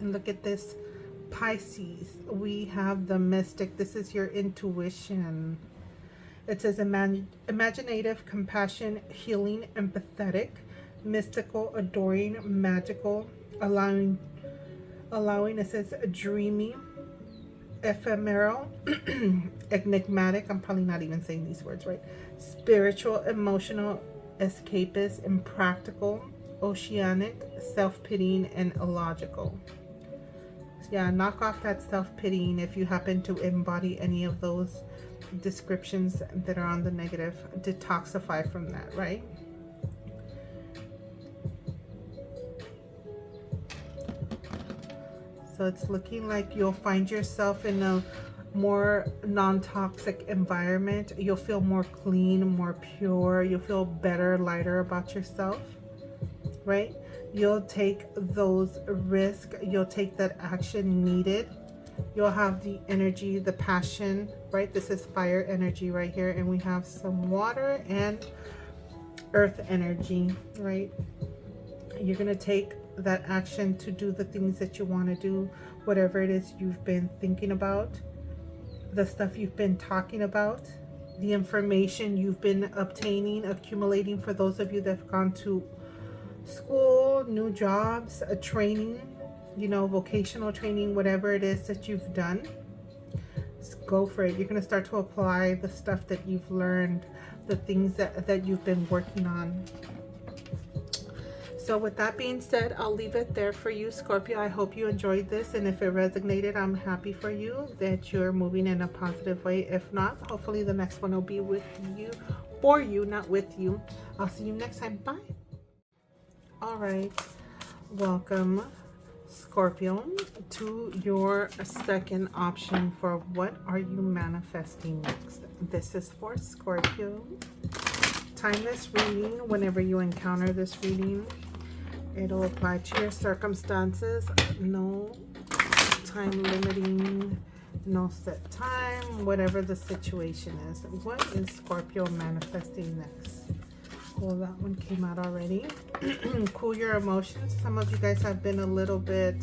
And look at this, Pisces. We have the mystic. This is your intuition. It says imaginative, compassion, healing, empathetic, mystical, adoring, magical, allowing, it says dreamy, ephemeral, enigmatic, I'm probably not even saying these words right, spiritual, emotional, escapist, impractical, oceanic, self-pitying, and illogical. So yeah, knock off that self-pitying if you happen to embody any of those descriptions that are on the negative. Detoxify from that, right? So it's looking like you'll find yourself in a more non-toxic environment. You'll feel more clean, more pure. You'll feel better, lighter about yourself, right? You'll take those risks. You'll take that action needed. You'll have the energy, the passion, right? This is fire energy right here. And we have some water and earth energy, right? You're going to take that action to do the things that you want to do, whatever it is you've been thinking about, the stuff you've been talking about, the information you've been obtaining, accumulating. For those of you that have gone to school, new jobs, a training, you know, vocational training, whatever it is that you've done, just go for it. You're going to start to apply the stuff that you've learned, the things that you've been working on. So with that being said, I'll leave it there for you, Scorpio. I hope you enjoyed this, and if it resonated, I'm happy for you that you're moving in a positive way. If not, hopefully the next one will be with you, for you, not with you. I'll see you next time. Bye. All right, welcome, Scorpio, to your second option for what are you manifesting next. This is for Scorpio. Time this reading whenever you encounter this reading. It'll apply to your circumstances. No time limiting, no set time, whatever the situation is. What is Scorpio manifesting next? Well, that one came out already. Cool your emotions. Some of you guys have been a little bit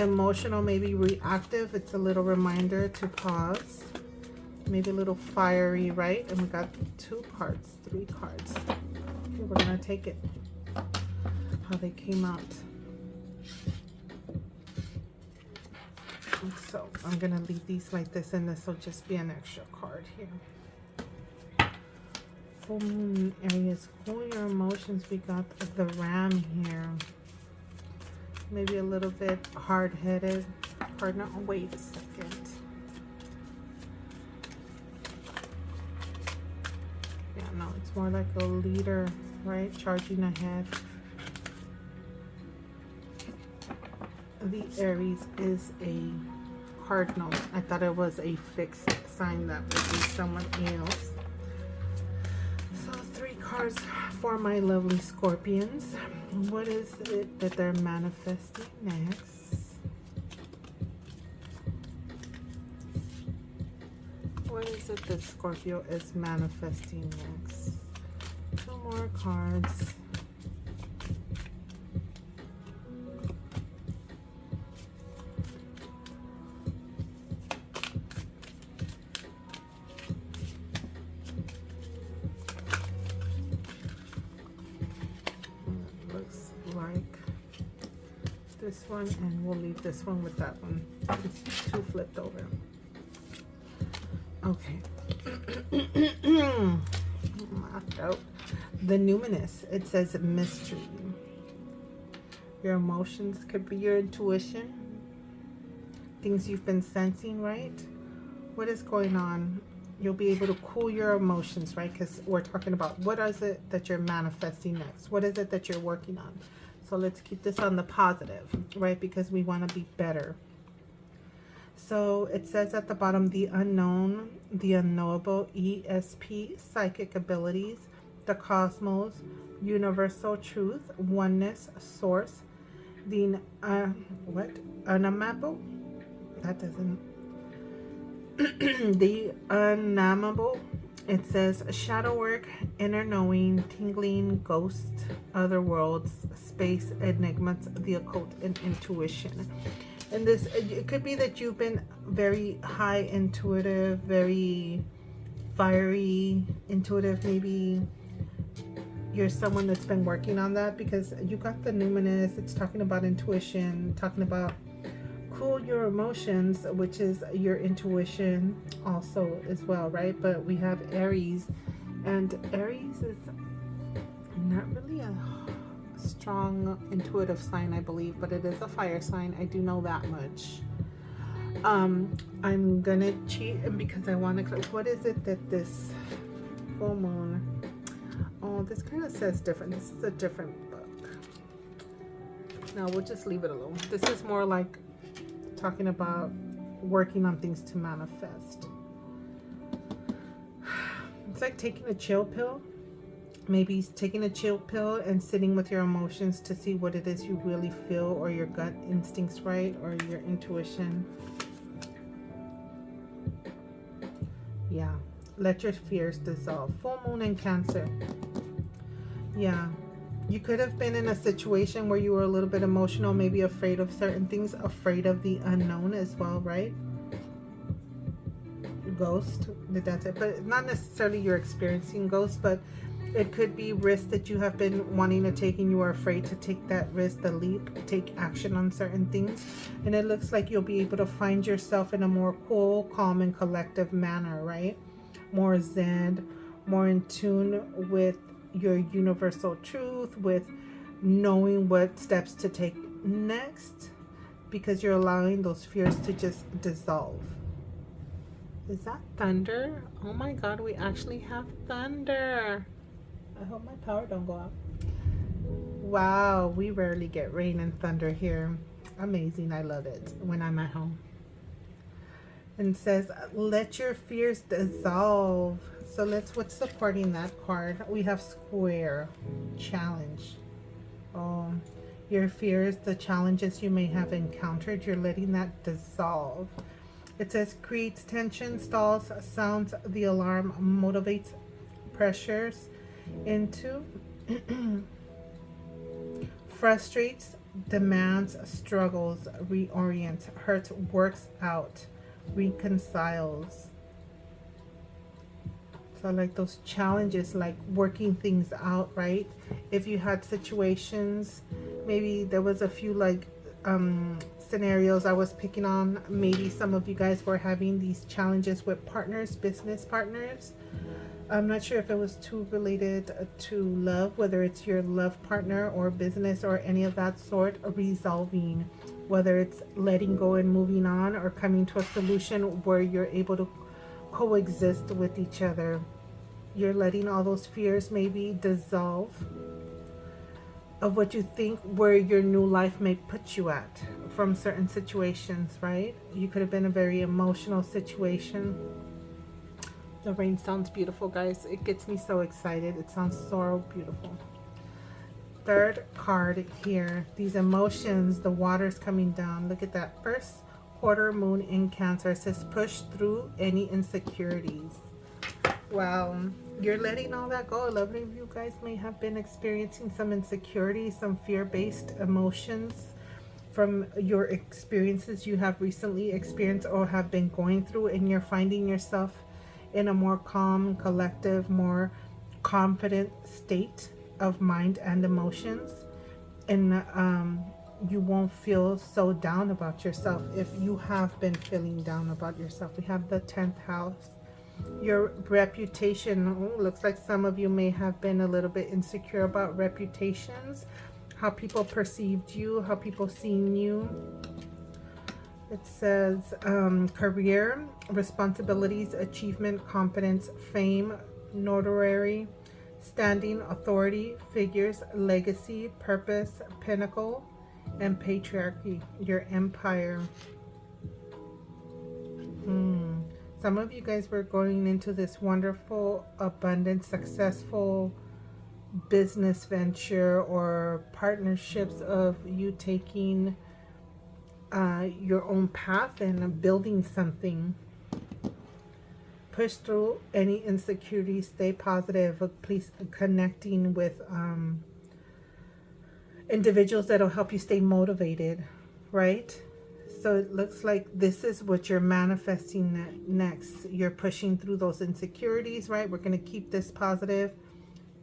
emotional, maybe reactive. It's a little reminder to pause. Maybe a little fiery, right? And we got 2 cards, 3 cards. Okay, we're gonna take it how they came out. And so I'm gonna leave these like this, and this will just be an extra card here. Full moon areas, cool your emotions. We got the Ram here. Maybe a little bit hard-headed. Hard not. Wait a second. Yeah, no, it's more like a leader, right? Charging ahead. The Aries is a cardinal. I thought it was a fixed sign that would be someone else. So 3 cards for my lovely Scorpions. What is it that they're manifesting next? What is it that Scorpio is manifesting next? 2 more cards. Looks like this one, and we'll leave this one with that one. It's 2 flipped over. Okay. My throat. The numinous. It says mystery. Your emotions could be your intuition. Things you've been sensing, right? What is going on? You'll be able to cool your emotions, right? Because we're talking about what is it that you're manifesting next? What is it that you're working on? So let's keep this on the positive, right? Because we want to be better. So it says at the bottom, the unknown, the unknowable, ESP, psychic abilities, the cosmos, universal truth, oneness, source, the unammable, that doesn't, the unammable, it says shadow work, inner knowing, tingling, ghost, other worlds, space, enigmas, the occult, and intuition. And this, it could be that you've been very high intuitive, very fiery intuitive. Maybe you're someone that's been working on that, because you got the numinous. It's talking about intuition, talking about cool your emotions, which is your intuition also as well, right? But we have Aries, and Aries is not really a strong intuitive sign, I believe, but it is a fire sign. I do know that much. I'm gonna cheat because I want to. What is it that this full moon? Oh, this kind of says different. This is a different book. No, we'll just leave it alone. This is more like talking about working on things to manifest. It's like taking a chill pill. Maybe taking a chill pill and sitting with your emotions to see what it is you really feel, or your gut instincts, right? Or your intuition. Yeah. Let your fears dissolve. Full moon in Cancer. Yeah. You could have been in a situation where you were a little bit emotional, maybe afraid of certain things, afraid of the unknown as well, right? Ghost. That's it. But not necessarily you're experiencing ghosts, but it could be risks that you have been wanting to take and you are afraid to take that risk, the leap, take action on certain things. And it looks like you'll be able to find yourself in a more cool, calm, and collective manner, right? More zen, more in tune with your universal truth, with knowing what steps to take next, because you're allowing those fears to just dissolve. Is that thunder? Oh my God, we actually have thunder. I hope my power don't go out. Wow, we rarely get rain and thunder here. Amazing. I love it when I'm at home. And it says, let your fears dissolve. So what's supporting that card? We have square, challenge. Oh, your fears, the challenges you may have encountered, you're letting that dissolve. It says creates tension, stalls, sounds the alarm, motivates, pressures into, frustrates, demands, struggles, reorients, hurts, works out, reconciles. So like those challenges, like working things out, right? If you had situations, maybe there was a few like scenarios I was picking on. Maybe some of you guys were having these challenges with partners, business partners. I'm not sure if it was too related to love, whether it's your love partner or business or any of that sort, resolving, whether it's letting go and moving on, or coming to a solution where you're able to coexist with each other. You're letting all those fears maybe dissolve of what you think where your new life may put you at. from certain situations, right? You could have been a very emotional situation. The rain sounds beautiful, guys. It gets me so excited. It sounds so beautiful. Third card here, these emotions, the water's coming down. Look at that. First quarter moon in Cancer. It says push through any insecurities. Well, you're letting all that go. A lot of you guys may have been experiencing some insecurity, some fear-based emotions from your experiences you have recently experienced or have been going through, and you're finding yourself in a more calm, collective, more confident state of mind and emotions. And you won't feel so down about yourself if you have been feeling down about yourself. We have the 10th house. Your reputation, looks like some of you may have been a little bit insecure about reputations, how people perceived you, how people seen you. It says career, responsibilities, achievement, confidence, fame, notoriety, standing, authority, figures, legacy, purpose, pinnacle, and patriarchy, your empire. Some of you guys were going into this wonderful, abundant, successful business venture or partnerships of you taking your own path and building something. Push through any insecurity, stay positive, please connecting with individuals that'll help you stay motivated, right? So it looks like this is what you're manifesting next. You're pushing through those insecurities, right? We're going to keep this positive,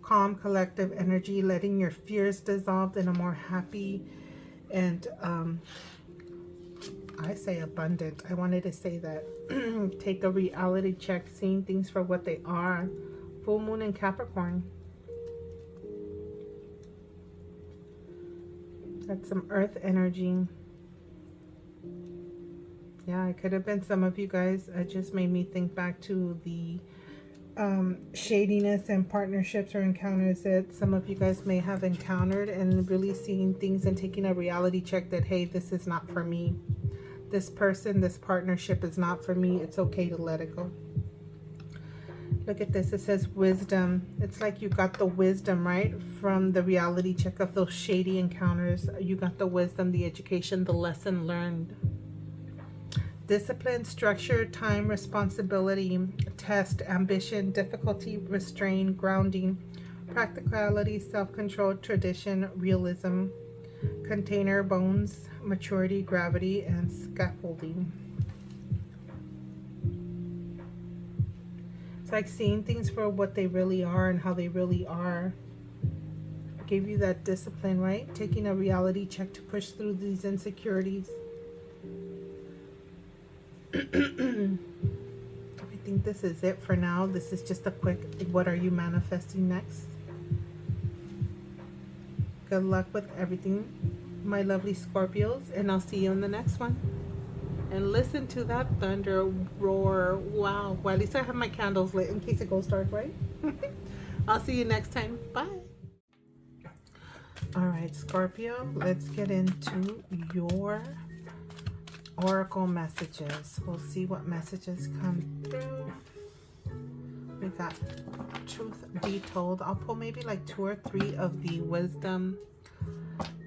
calm, collective energy, letting your fears dissolve in a more happy and I say abundant. I wanted to say that. Take a reality check, seeing things for what they are. Full moon in Capricorn. That's some earth energy. Yeah, it could have been some of you guys. It just made me think back to the shadiness and partnerships or encounters that some of you guys may have encountered, and really seeing things and taking a reality check that, hey, this is not for me. This person, this partnership is not for me. It's okay to let it go. Look at this. It says wisdom. It's like you got the wisdom, right? From the reality check of those shady encounters. You got the wisdom, the education, the lesson learned. Discipline, structure, time, responsibility, test, ambition, difficulty, restrain, grounding, practicality, self-control, tradition, realism, container, bones, maturity, gravity, and scaffolding. It's like seeing things for what they really are and how they really are. Gave you that discipline, right? Taking a reality check to push through these insecurities. I think this is it for now. This is just a quick, what are you manifesting next? Good luck with everything, my lovely Scorpios, and I'll see you in the next one. And listen to that thunder roar. Wow. Well, at least I have my candles lit in case it goes dark, right? I'll see you next time. Bye. All right, Scorpio, let's get into your oracle messages. We'll see what messages come through. We got truth be told. I'll pull maybe like 2 or 3 of the wisdom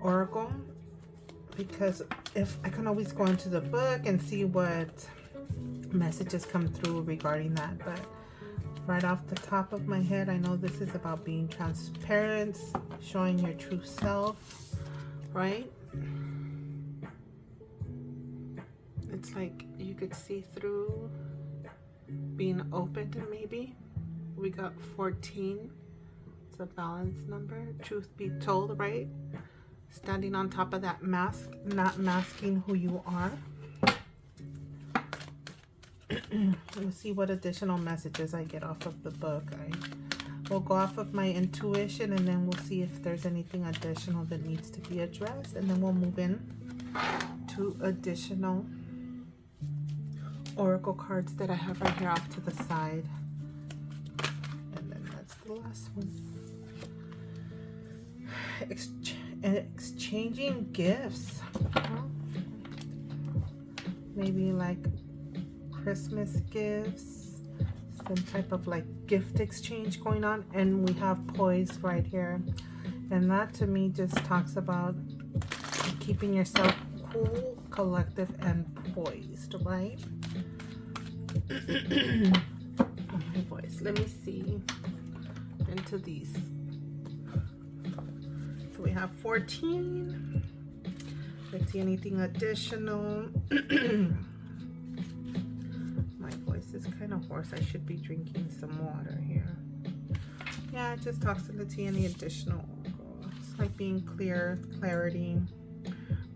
oracle, because if I can always go into the book and see what messages come through regarding that. But right off the top of my head, I know this is about being transparent, showing your true self, right? It's like you could see through, being open to maybe. We got 14. It's a balance number. Truth be told, right? Standing on top of that mask, not masking who you are. We'll see what additional messages I get off of the book. I will go off of my intuition, and then we'll see if there's anything additional that needs to be addressed, and then we'll move in to additional oracle cards that I have right here off to the side. And then that's the last one. Exchanging gifts. maybe like Christmas gifts, some type of like gift exchange going on. And we have poised right here, and that to me just talks about keeping yourself cool, collective, and poised, right? Oh my voice. Let me see into these. So we have 14. Let's see anything additional. My voice is kind of hoarse. I should be drinking some water here. Yeah, it just talks to see any additional. It's like being clear, clarity.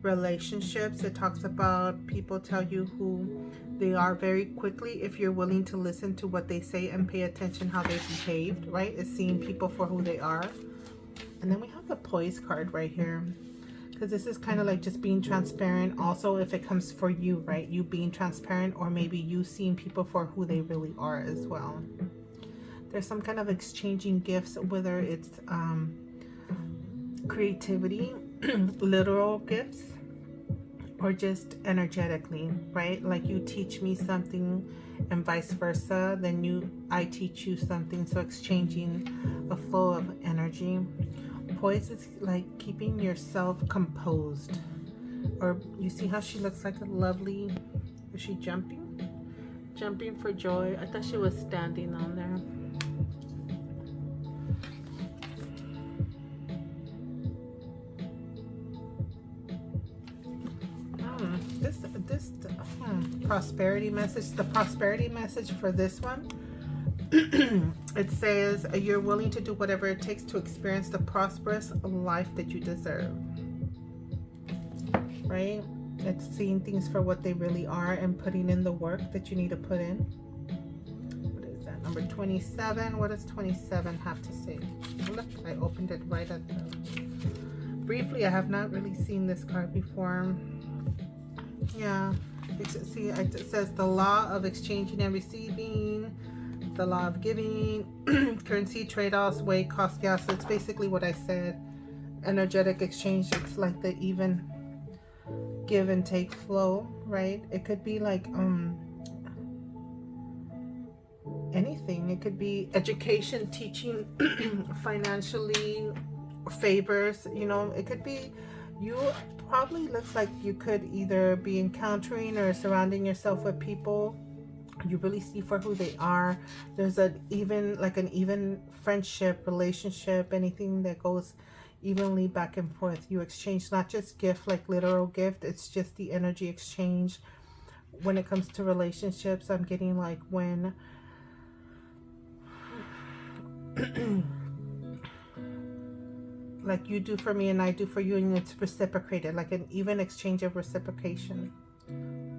Relationships, it talks about people tell you who they are very quickly if you're willing to listen to what they say and pay attention how they behaved, right? It's seeing people for who they are. And then we have the poise card right here, because this is kind of like just being transparent. Also, if it comes for you, right, you being transparent, or maybe you seeing people for who they really are as well. There's some kind of exchanging gifts, whether it's creativity, literal gifts, or just energetically, right? Like you teach me something and vice versa, then I teach you something. So exchanging a flow of energy. Poise is like keeping yourself composed. Or you see how she looks like a lovely, is she jumping? Jumping for joy. I thought she was standing on there. This prosperity message, the prosperity message for this one, it says you're willing to do whatever it takes to experience the prosperous life that you deserve, right? It's seeing things for what they really are and putting in the work that you need to put in. What is that? Number 27. What does 27 have to say? Look, I opened it right at the... Briefly, I have not really seen this card before. Yeah, see, it says the law of exchanging and receiving, the law of giving, currency trade-offs, weight, cost, gas. So it's basically what I said. Energetic exchange. It's like the even give and take flow, right? It could be like anything. It could be education, teaching, financially, favors. You know, it could be you. Probably looks like you could either be encountering or surrounding yourself with people you really see for who they are. There's an even friendship, relationship, anything that goes evenly back and forth. You exchange not just gift, like literal gift, it's just the energy exchange. When it comes to relationships, I'm getting like when like you do for me and I do for you, and it's reciprocated, like an even exchange of reciprocation.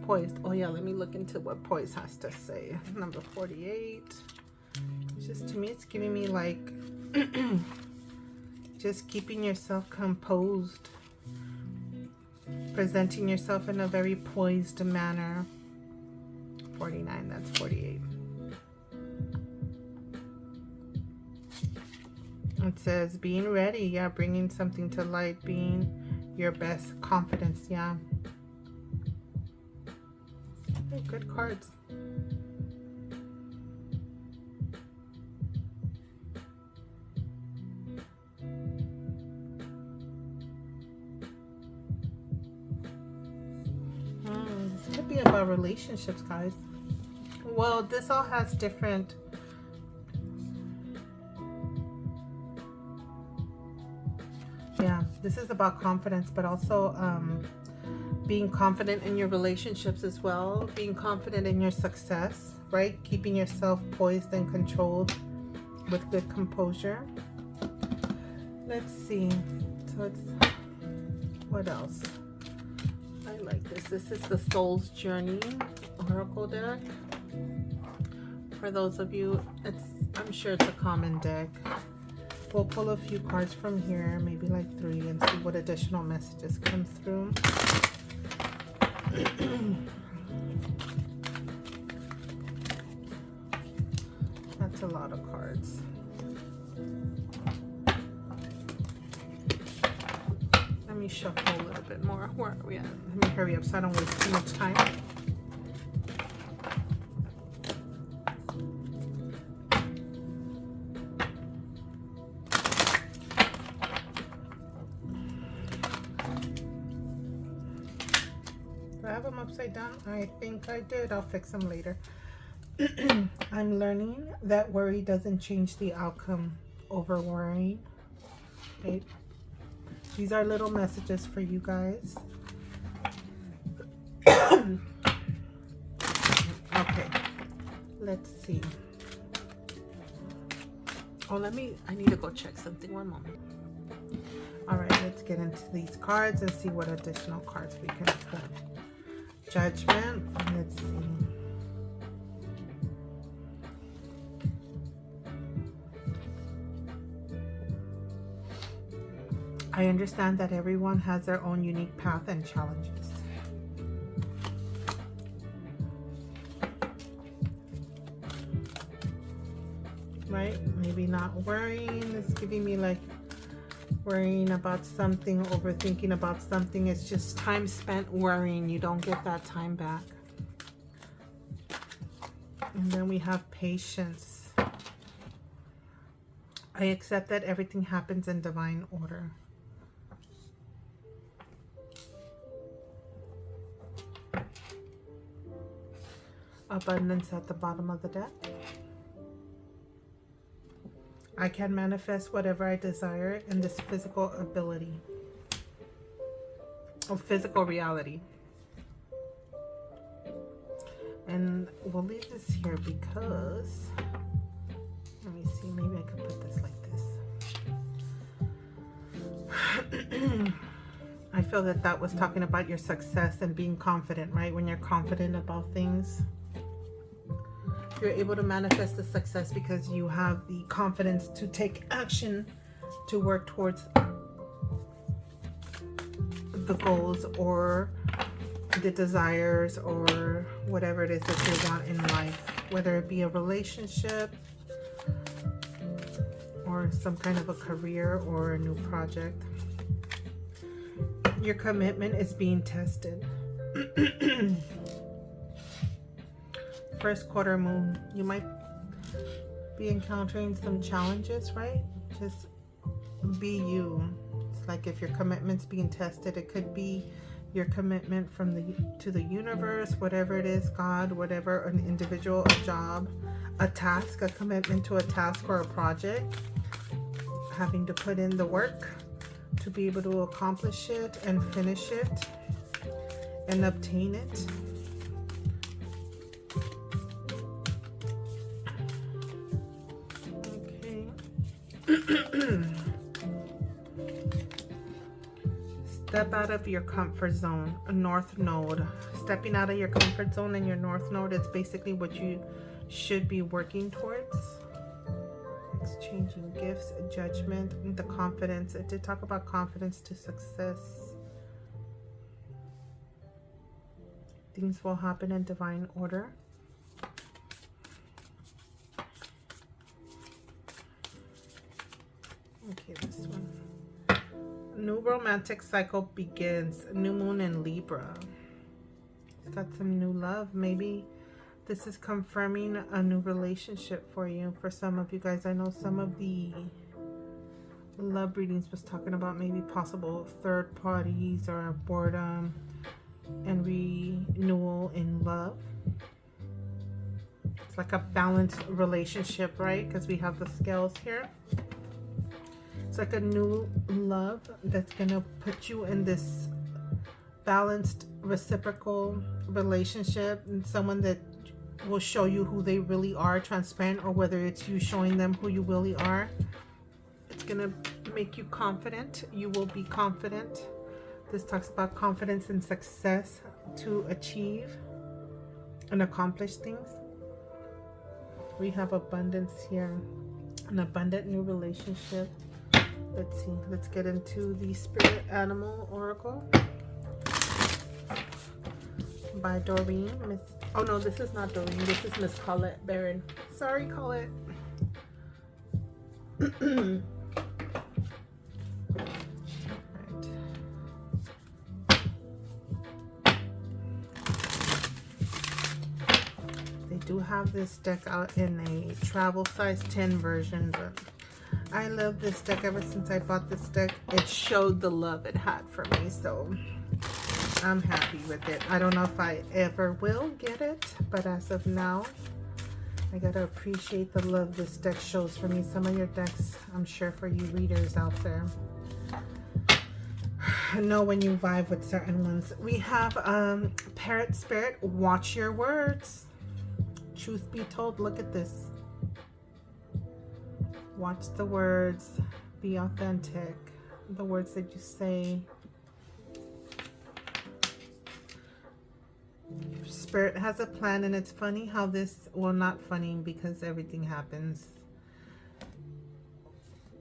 Poised. Oh yeah, let me look into what poise has to say. Number 48. Just to me, it's giving me like just keeping yourself composed, presenting yourself in a very poised manner. 49. That's 48. It says being ready, yeah, bringing something to light, being your best, confidence, yeah. Okay, good cards. This could be about relationships, guys. Well, this all has different... Yeah, this is about confidence, but also being confident in your relationships as well. Being confident in your success, right? Keeping yourself poised and controlled with good composure. Let's see. So it's... What else? I like this. This is the Soul's Journey Oracle deck. For those of you, I'm sure it's a common deck. We'll pull a few cards from here, maybe like 3, and see what additional messages come through. That's a lot of cards. Let me shuffle a little bit more. Where are we at? Let me hurry up so I don't waste too much time. have them upside down? I think I did. I'll fix them later. I'm learning that worry doesn't change the outcome over worrying. Okay. These are little messages for you guys. Okay. Let's see. Oh, I need to go check something. One moment. All right, let's get into these cards and see what additional cards we can put. Judgment. Let's see. I understand that everyone has their own unique path and challenges. Right? Maybe not worrying. It's giving me like worrying about something, overthinking about something. It's just time spent worrying. You don't get that time back. And then we have patience. I accept that everything happens in divine order. Abundance at the bottom of the deck. I can manifest whatever I desire in this physical ability. Or physical reality. And we'll leave this here because, let me see, maybe I could put this like this. I feel that that was talking about your success and being confident, right? When you're confident about things, you're able to manifest the success because you have the confidence to take action to work towards the goals or the desires or whatever it is that you want in life, whether it be a relationship or some kind of a career or a new project. Your commitment is being tested. First quarter moon, you might be encountering some challenges, right? Just be you. It's like if your commitment's being tested, it could be your commitment from to the universe, whatever it is, God, whatever, an individual, a job, a task, a commitment to a task or a project, having to put in the work to be able to accomplish it and finish it and obtain it. Step out of your comfort zone. A north node. Stepping out of your comfort zone and your north node is basically what you should be working towards. Exchanging gifts, judgment, and the confidence. It did talk about confidence to success. Things will happen in divine order. Okay, this one. New romantic cycle begins. New moon in Libra. It's got some new love. Maybe this is confirming a new relationship for you. For some of you guys, I know some of the love readings was talking about maybe possible third parties or boredom and renewal in love. It's like a balanced relationship, right? Because we have the scales here. It's like a new love that's going to put you in this balanced, reciprocal relationship, and someone that will show you who they really are, transparent, or whether it's you showing them who you really are. It's going to make you confident. You will be confident. This talks about confidence and success to achieve and accomplish things. We have abundance here, an abundant new relationship. Let's see. Let's get into the Spirit Animal Oracle by Doreen. Oh no, this is not Doreen. This is Miss Colette Barron. Sorry, Colette. Right. They do have this deck out in a travel size 10 version, but I love this deck. Ever since I bought this deck, it showed the love it had for me. So I'm happy with it. I don't know if I ever will get it, but as of now, I gotta appreciate the love this deck shows for me. Some of your decks, I'm sure for you readers out there, know when you vibe with certain ones. We have Parrot Spirit, watch your words. Truth be told, look at this. Watch the words, be authentic. The words that you say. Spirit has a plan, and it's funny how this, well, not funny because everything happens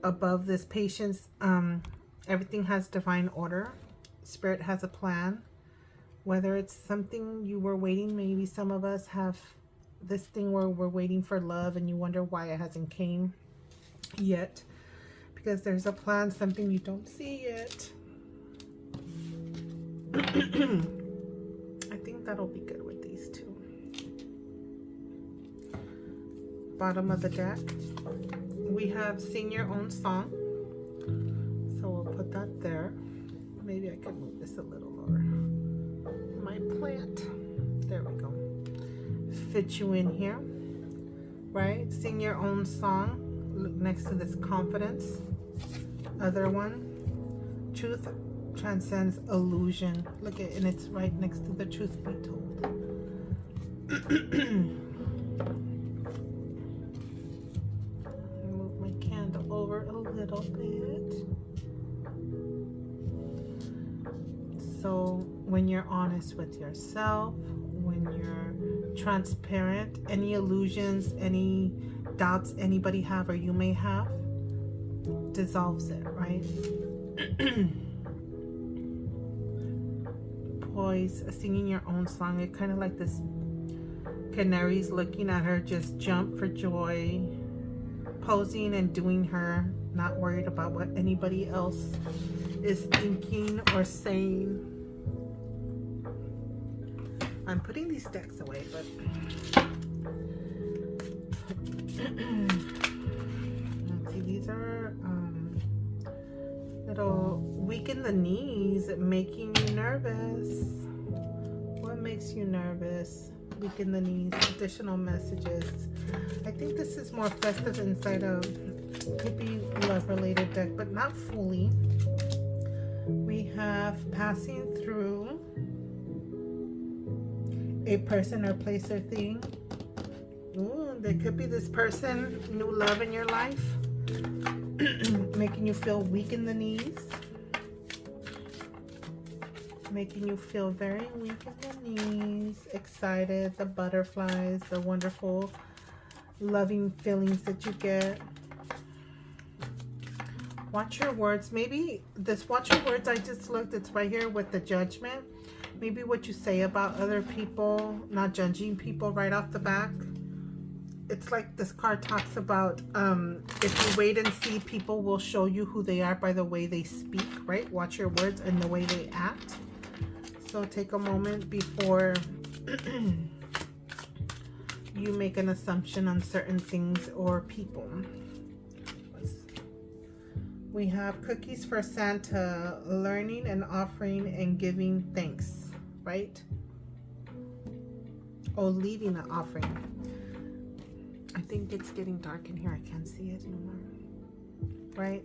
above this patience. Everything has divine order. Spirit has a plan. Whether it's something you were waiting, maybe some of us have this thing where we're waiting for love and you wonder why it hasn't came yet, because there's a plan, something you don't see yet. I think that'll be good with these two. Bottom of the deck, we have Sing Your Own Song. So we'll put that there. Maybe I could move this a little lower. My plant. There we go. Fit you in here. Right? Sing your own song. Look next to this confidence. Other one. Truth transcends illusion. Look at, and it's right next to the truth be told. Move my candle over a little bit. So when you're honest with yourself, when you're transparent, any illusions, any doubts anybody have or you may have, dissolves it, right? Poise, singing your own song. It kind of like this canaries looking at her just jump for joy, posing and doing her, not worried about what anybody else is thinking or saying. I'm putting these decks away, but let's see, these are little weaken the knees, making you nervous. What makes you nervous? Weaken the knees, additional messages. I think this is more festive inside of, could be love related deck, but not fully. We have passing through a person or place or thing. Ooh, there could be this person, new love in your life, making you feel weak in the knees, making you feel very weak in the knees, excited, the butterflies, the wonderful loving feelings that you get. Watch your words. Maybe this watch your words, I just looked, it's right here with the judgment. Maybe what you say about other people, not judging people right off the back. It's like this card talks about if you wait and see, people will show you who they are by the way they speak, right? Watch your words and the way they act. So take a moment before you make an assumption on certain things or people. We have cookies for Santa, learning and offering and giving thanks, right? Oh, leaving an offering. I think it's getting dark in here. I can't see it anymore, right?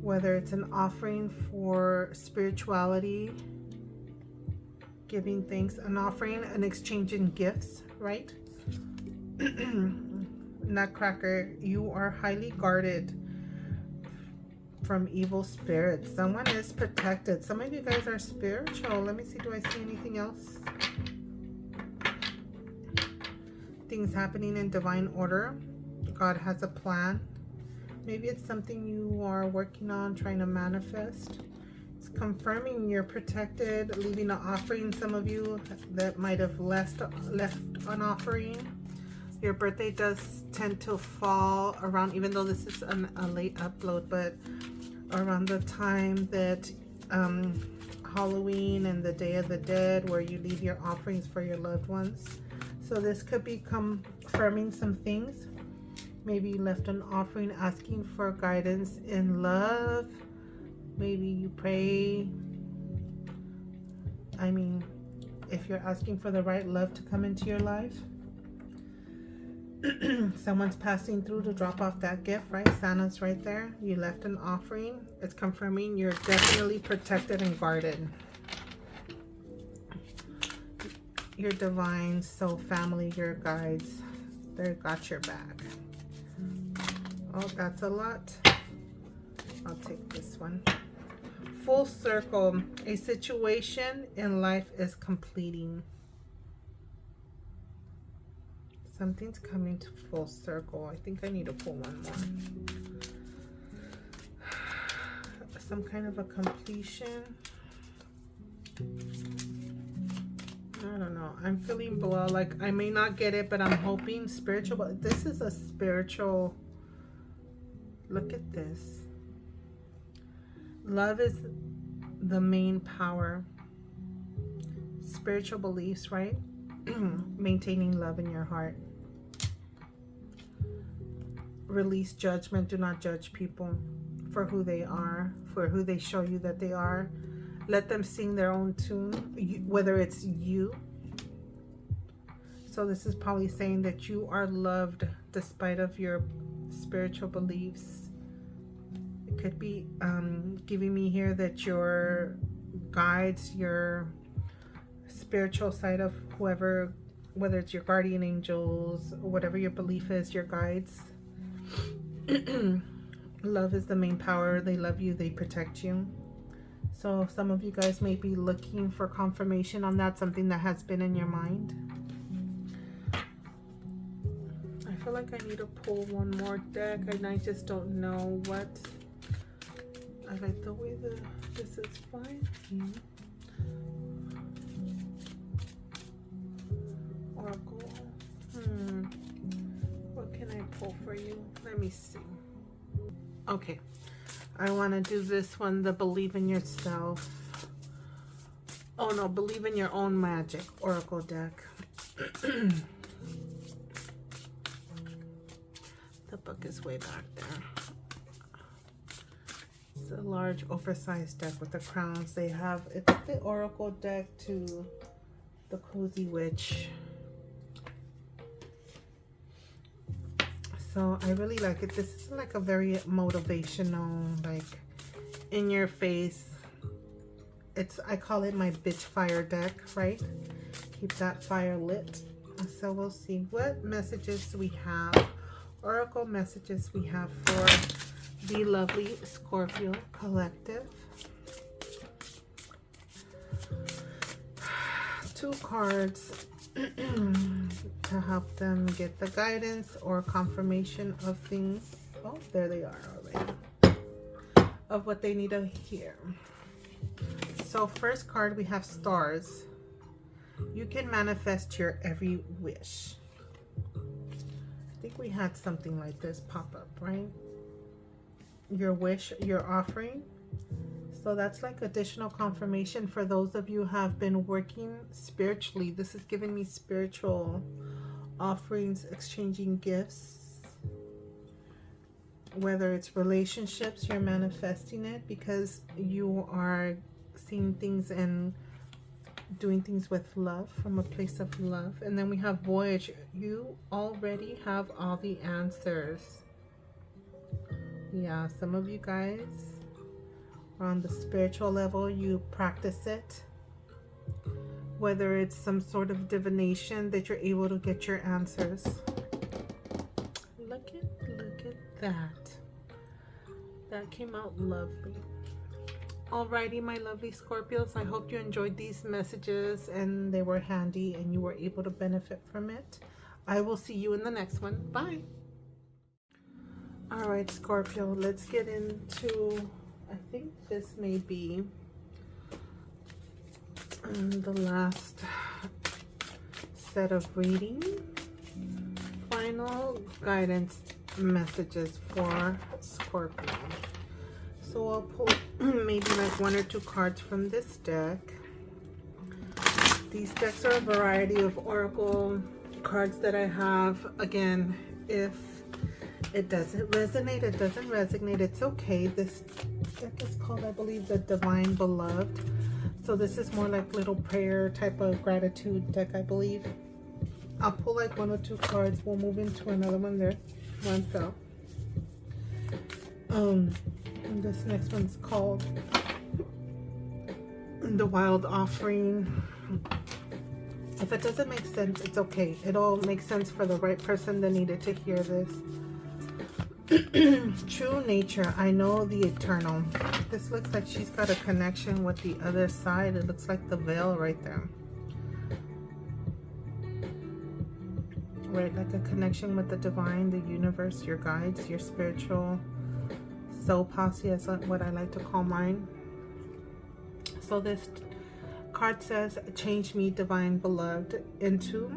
Whether it's an offering for spirituality, giving thanks, an offering, an exchange in gifts, right? Nutcracker, you are highly guarded from evil spirits. Someone is protected. Some of you guys are spiritual. Let me see, do I see anything else? Things happening in divine order. God has a plan. Maybe it's something you are working on, trying to manifest. It's confirming you're protected, leaving an offering. Some of you that might have left an offering. Your birthday does tend to fall around, even though this is a late upload, but around the time that Halloween and the Day of the Dead, where you leave your offerings for your loved ones. So this could be confirming some things. Maybe you left an offering asking for guidance in love. Maybe you pray I mean, if you're asking for the right love to come into your life, someone's passing through to drop off that gift, right? Santa's right there. You left an offering. It's confirming you're definitely protected and guarded. Your divine soul family, your guides, they got your back. Oh, that's a lot. I'll take this one. Full circle. A situation in life is completing. Something's coming to full circle. I think I need to pull one more. Some kind of a completion. I don't know. I'm feeling below. Like I may not get it, but I'm hoping spiritual. But this is a spiritual. Look at this. Love is the main power. Spiritual beliefs, right? Maintaining love in your heart. Release judgment. Do not judge people for who they are, for who they show you that they are. Let them sing their own tune, whether it's you. So this is probably saying that you are loved despite of your spiritual beliefs. It could be giving me here that your guides, your spiritual side of whoever, whether it's your guardian angels, whatever your belief is, your guides. Love is the main power. They love you. They protect you. So some of you guys may be looking for confirmation on that, something that has been in your mind. I feel like I need to pull one more deck and I just don't know what. I like the way this is fine. Oracle. What can I pull for you? Let me see. Okay. I want to do this one, the believe in yourself. Oh no, believe in your own magic oracle deck. The book is way back there. It's a large oversized deck with the crowns. They have, it's the oracle deck to the Cozy Witch. So I really like it. This is like a very motivational, like in your face. It's, I call it my bitch fire deck, right? Keep that fire lit. So we'll see what messages we have. Oracle messages we have for the lovely Scorpio collective. 2 cards to help them get the guidance or confirmation of things. Oh, there they are already. Of what they need to hear. So first card, we have stars. You can manifest your every wish. I think we had something like this pop up, right? Your wish, your offering. So that's like additional confirmation for those of you who have been working spiritually. This is giving me spiritual offerings, exchanging gifts. Whether it's relationships, you're manifesting it because you are seeing things and doing things with love, from a place of love. And then we have voyage. You already have all the answers. Yeah, some of you guys are on the spiritual level. You practice it. Whether it's some sort of divination that you're able to get your answers. Look at that. That came out lovely. Alrighty, my lovely Scorpios, I hope you enjoyed these messages and they were handy and you were able to benefit from it. I will see you in the next one. Bye. Alright, Scorpio, let's get into, I think this may be the last set of reading. Final guidance messages for Scorpio. So I'll pull maybe like 1 or 2 cards from this deck. These decks are a variety of oracle cards that I have. Again, if it doesn't resonate, it doesn't resonate. It's okay. This deck is called, I believe, the Divine Beloved. So this is more like little prayer type of gratitude deck, I believe. I'll pull like 1 or 2 cards. We'll move into another one there. One fell. And this next one's called The Wild Offering. If it doesn't make sense, it's okay. It'll make sense for the right person that needed to hear this. True nature. I know the eternal. This looks like she's got a connection with the other side. It looks like the veil right there. Right, like a connection with the divine, the universe, your guides, your spiritual soul posse is what I like to call mine. So this card says, change me, divine beloved, into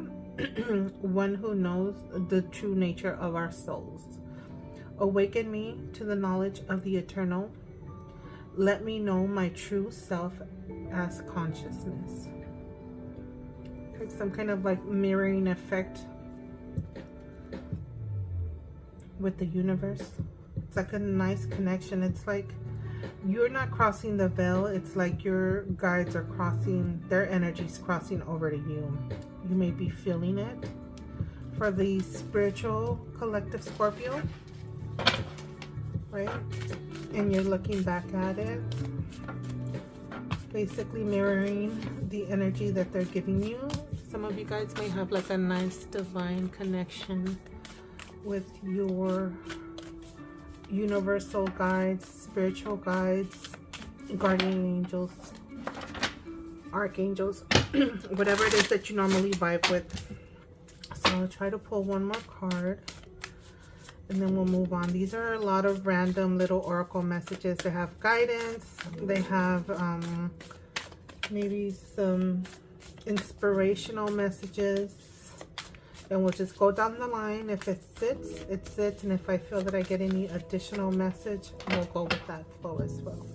one who knows the true nature of our souls. Awaken me to the knowledge of the eternal. Let me know my true self as consciousness. Like some kind of like mirroring effect with the universe. It's like a nice connection. It's like you're not crossing the veil. It's like your guides are crossing, their energy's crossing over to you. You may be feeling it. For the spiritual collective Scorpio, right? And you're looking back at it, basically mirroring the energy that they're giving you. Some of you guys may have like a nice divine connection with your universal guides, spiritual guides, guardian angels, archangels, whatever it is that you normally vibe with. So I'll try to pull one more card and then we'll move on. These are a lot of random little oracle messages. They have guidance, they have maybe some inspirational messages, and we'll just go down the line. If it sits, it sits, and if I feel that I get any additional message, we'll go with that flow as well.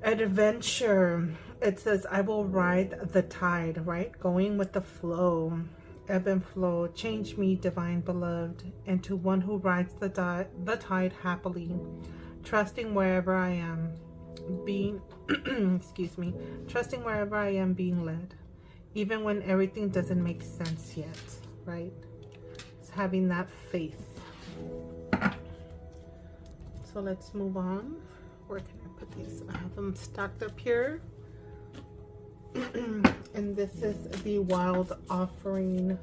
Adventure. It says, I will ride the tide, right? Going with the flow. Ebb and flow. Change me, divine beloved, into one who rides the tide happily, trusting wherever I am being excuse me, trusting wherever I am being led, even when everything doesn't make sense yet, right? It's having that faith. So let's move on. Where can I put these? I have them stacked up here. And this is the Wild Offering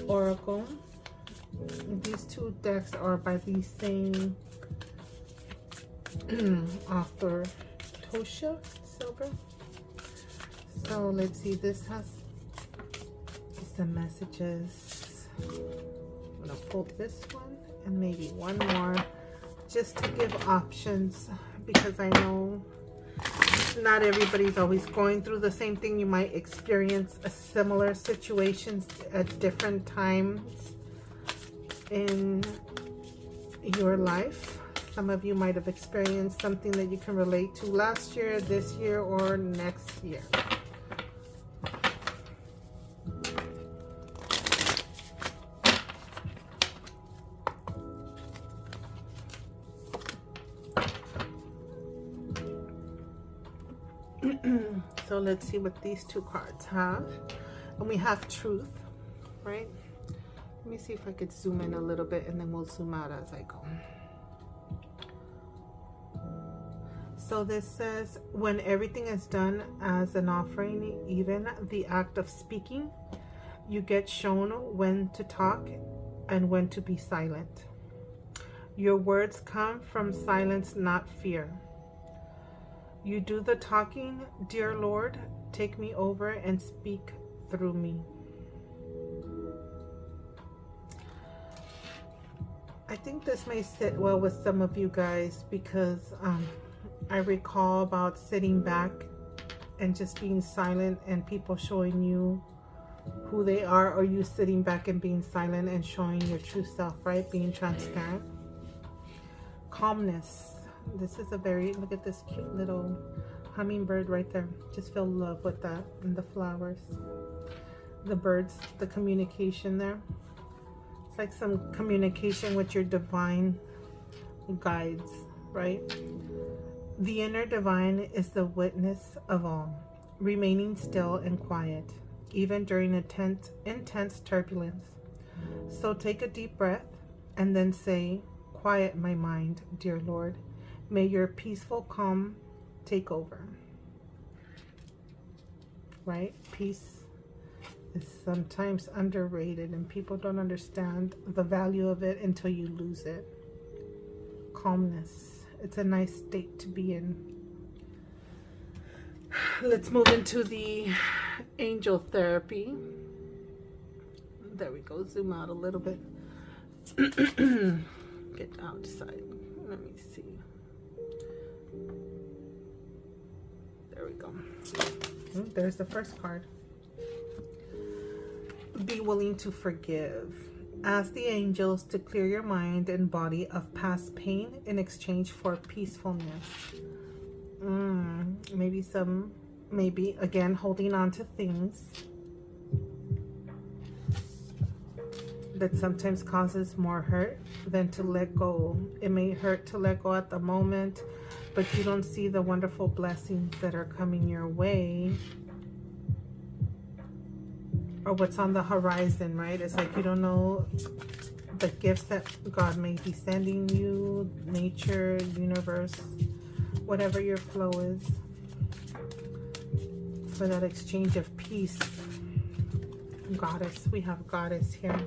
Oracle. These two decks are by the same author, Tosha Silver. So let's see, this has some messages. I'm gonna pull this one and maybe one more just to give options, because I know not everybody's always going through the same thing. You might experience a similar situations at different times in your life. Some of you might have experienced something that you can relate to last year, this year, or next year. So let's see what these two cards have. And we have truth, right? Let me see if I could zoom in a little bit and then we'll zoom out as I go. So this says, when everything is done as an offering, even the act of speaking, you get shown when to talk and when to be silent. Your words come from silence, not fear. You do the talking, dear Lord, take me over and speak through me. I think this may sit well with some of you guys, because I recall about sitting back and just being silent and people showing you who they are, or you sitting back and being silent and showing your true self, right? Being transparent. Calmness. This is a very, look at this cute little hummingbird right there. Just feel love with that, and the flowers, the birds, the communication there. It's like some communication with your divine guides, right? The inner divine is the witness of all, remaining still and quiet, even during intense turbulence. So take a deep breath and then say, quiet my mind, dear Lord. May your peaceful calm take over. Right? Peace is sometimes underrated and people don't understand the value of it until you lose it. Calmness. It's a nice state to be in. Let's move into the angel therapy. There we go. Zoom out a little bit. Get outside. Let me see. There we go. There's the first card. Be willing to forgive. Ask the angels to clear your mind and body of past pain in exchange for peacefulness. Maybe again holding on to things that sometimes causes more hurt than to let go. It may hurt to let go at the moment, but you don't see the wonderful blessings that are coming your way, or what's on the horizon, right? It's like you don't know the gifts that God may be sending you, nature, universe, whatever your flow is, for that exchange of peace. Goddess, we have Goddess here.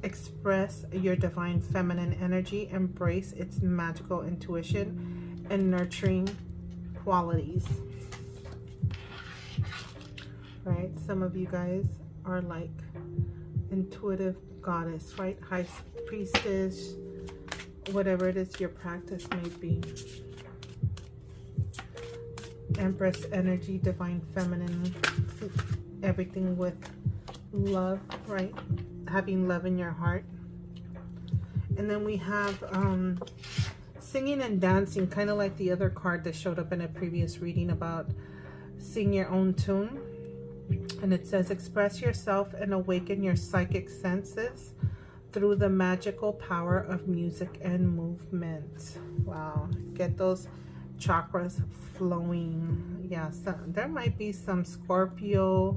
Express your divine feminine energy, embrace its magical intuition and nurturing qualities. Right? Some of you guys are like intuitive goddess, right? High priestess, whatever it is your practice may be. Empress energy, divine feminine, everything with love, right? Having love in your heart. And then we have singing and dancing, kind of like the other card that showed up in a previous reading about sing your own tune. And it says, express yourself and awaken your psychic senses through the magical power of music and movement. Wow. Get those chakras flowing. Yeah, so there might be some Scorpio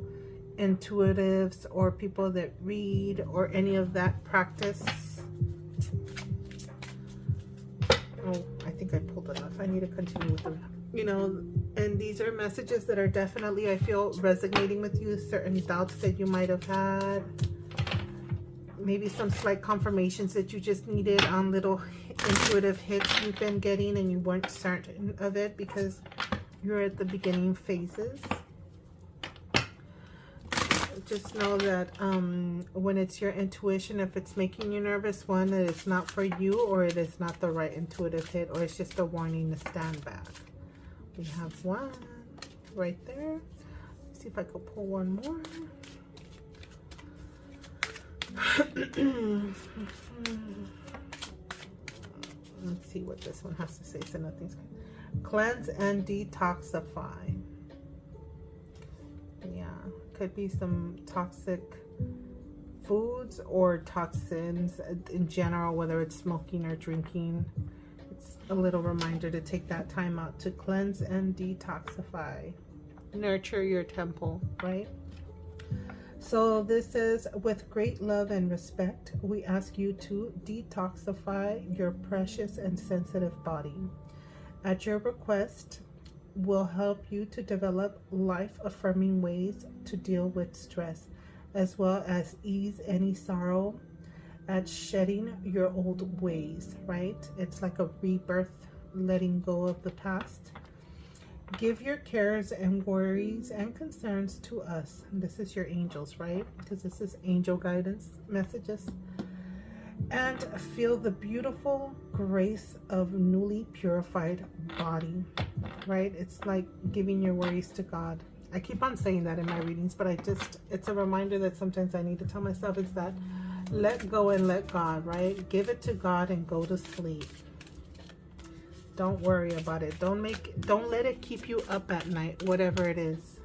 intuitives or people that read or any of that practice. Oh, I think I pulled enough. I need to continue with them. You know, and these are messages that are definitely, I feel, resonating with you. Certain doubts that you might have had. Maybe some slight confirmations that you just needed on little intuitive hits you've been getting and you weren't certain of it because you're at the beginning phases. Just know that when it's your intuition, if it's making you nervous, one, that it's not for you, or it is not the right intuitive hit, or it's just a warning to stand back. We have one right there. Let's see if I could pull one more. Let's see what this one has to say. So nothing's cleanse and detoxify. Yeah, could be some toxic foods or toxins in general, whether it's smoking or drinking. It's a little reminder to take that time out to cleanse and detoxify. Nurture your temple, right? So this is, with great love and respect, we ask you to detoxify your precious and sensitive body. At your request, we'll help you to develop life-affirming ways to deal with stress, as well as ease any sorrow at shedding your old ways, right? It's like a rebirth, letting go of the past. Give your cares and worries and concerns to us. This is your angels, right? Because this is angel guidance messages. And feel the beautiful grace of newly purified body, right? It's like giving your worries to God. I keep on saying that in my readings, but it's a reminder that sometimes I need to tell myself is that let go and let God, right? Give it to God and go to sleep. Don't worry about it. Don't let it keep you up at night, whatever it is.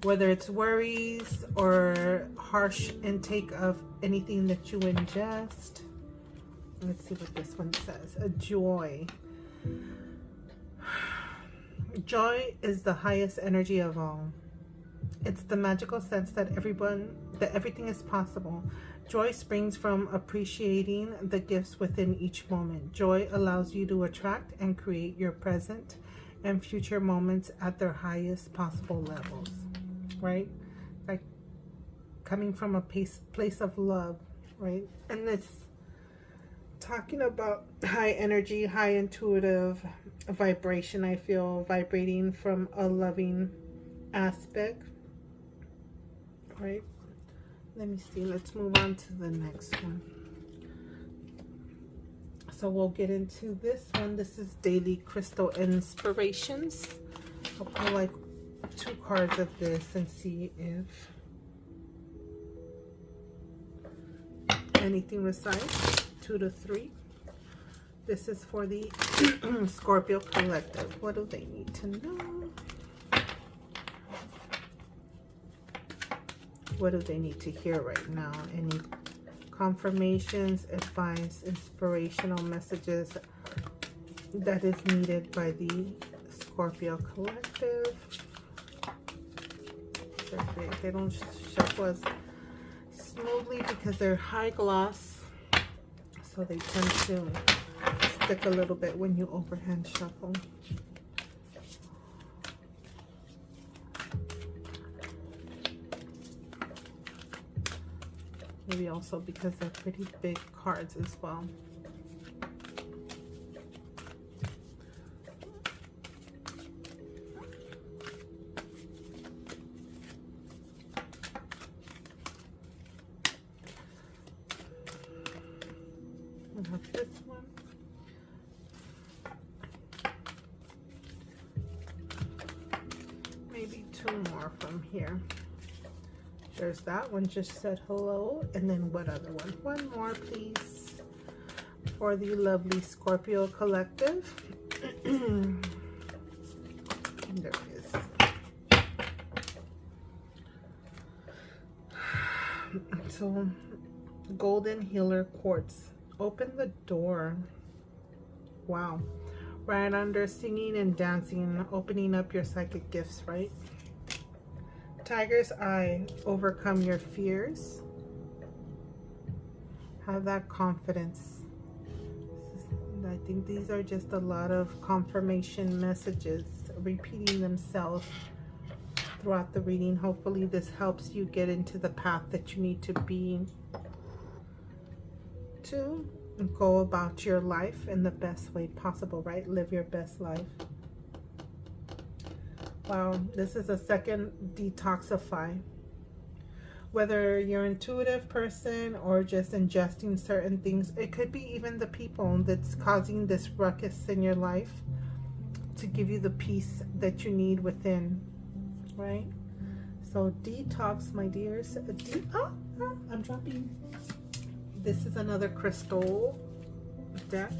Whether it's worries or harsh intake of anything that you ingest. Let's see what this one says. A joy. Joy is the highest energy of all. It's the magical sense that everything is possible. Joy springs from appreciating the gifts within each moment. Joy allows you to attract and create your present and future moments at their highest possible levels, right? Like coming from a place of love, right? And it's talking about high energy, high intuitive vibration. I feel vibrating from a loving aspect, right? Let me see. Let's move on to the next one. So we'll get into this one. This is Daily Crystal Inspirations. I'll pull like 2 cards of this and see if anything resides. 2 to 3. This is for the Scorpio collective. What do they need to know? What do they need to hear right now? Any confirmations, advice, inspirational messages that is needed by the Scorpio collective? They don't shuffle as smoothly because they're high gloss, so they tend to stick a little bit when you overhand shuffle. Maybe also because they're pretty big cards as well. I have this one. Maybe 2 more from here. There's that one, just said hello. And then what other one? One more, please, for the lovely Scorpio collective. There it is. So, Golden Healer Quartz. Open the door. Wow. Right under singing and dancing, opening up your psychic gifts, right? Tiger's Eye, overcome your fears. Have that confidence. I think these are just a lot of confirmation messages repeating themselves throughout the reading. Hopefully this helps you get into the path that you need to be to go about your life in the best way possible, right? Live your best life. Wow, this is a second detoxify. Whether you're an intuitive person or just ingesting certain things, it could be even the people that's causing this ruckus in your life to give you the peace that you need within, right? So detox, my dears. I'm dropping. This is another crystal deck.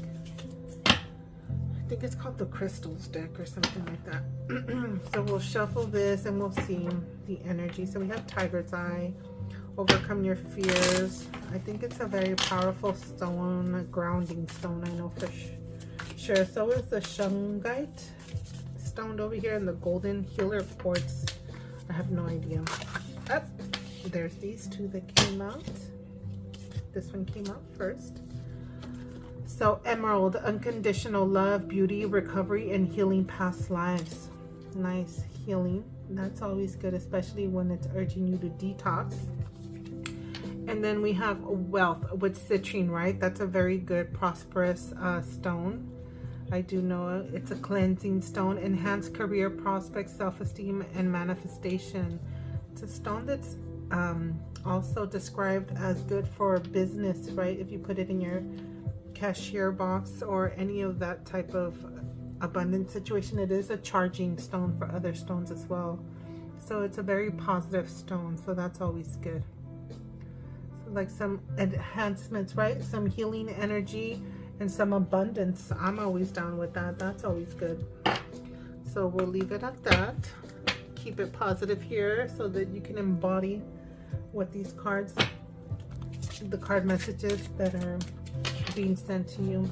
I think it's called the Crystals deck or something like that. So we'll shuffle this and we'll see the energy. So we have Tiger's Eye, overcome your fears. I think it's a very powerful stone, a grounding stone, I know for sure. So is the shungite stone over here and the Golden Healer Quartz. I have no idea. There's these 2 that came out. This one came out first. So Emerald, unconditional love, beauty, recovery, and healing past lives. Nice healing. That's always good, especially when it's urging you to detox. And then we have Wealth with citrine, right? That's a very good, prosperous stone. I do know it's a cleansing stone. Enhanced career prospects, self-esteem, and manifestation. It's a stone that's also described as good for business, right? If you put it in your cashier box or any of that type of abundant situation. It is a charging stone for other stones as well, so it's a very positive stone, so that's always good. So like some enhancements, right? Some healing energy and some abundance. I'm always down with that. That's always good. So we'll leave it at that. Keep it positive here so that you can embody what these cards, the card messages that are being sent to you.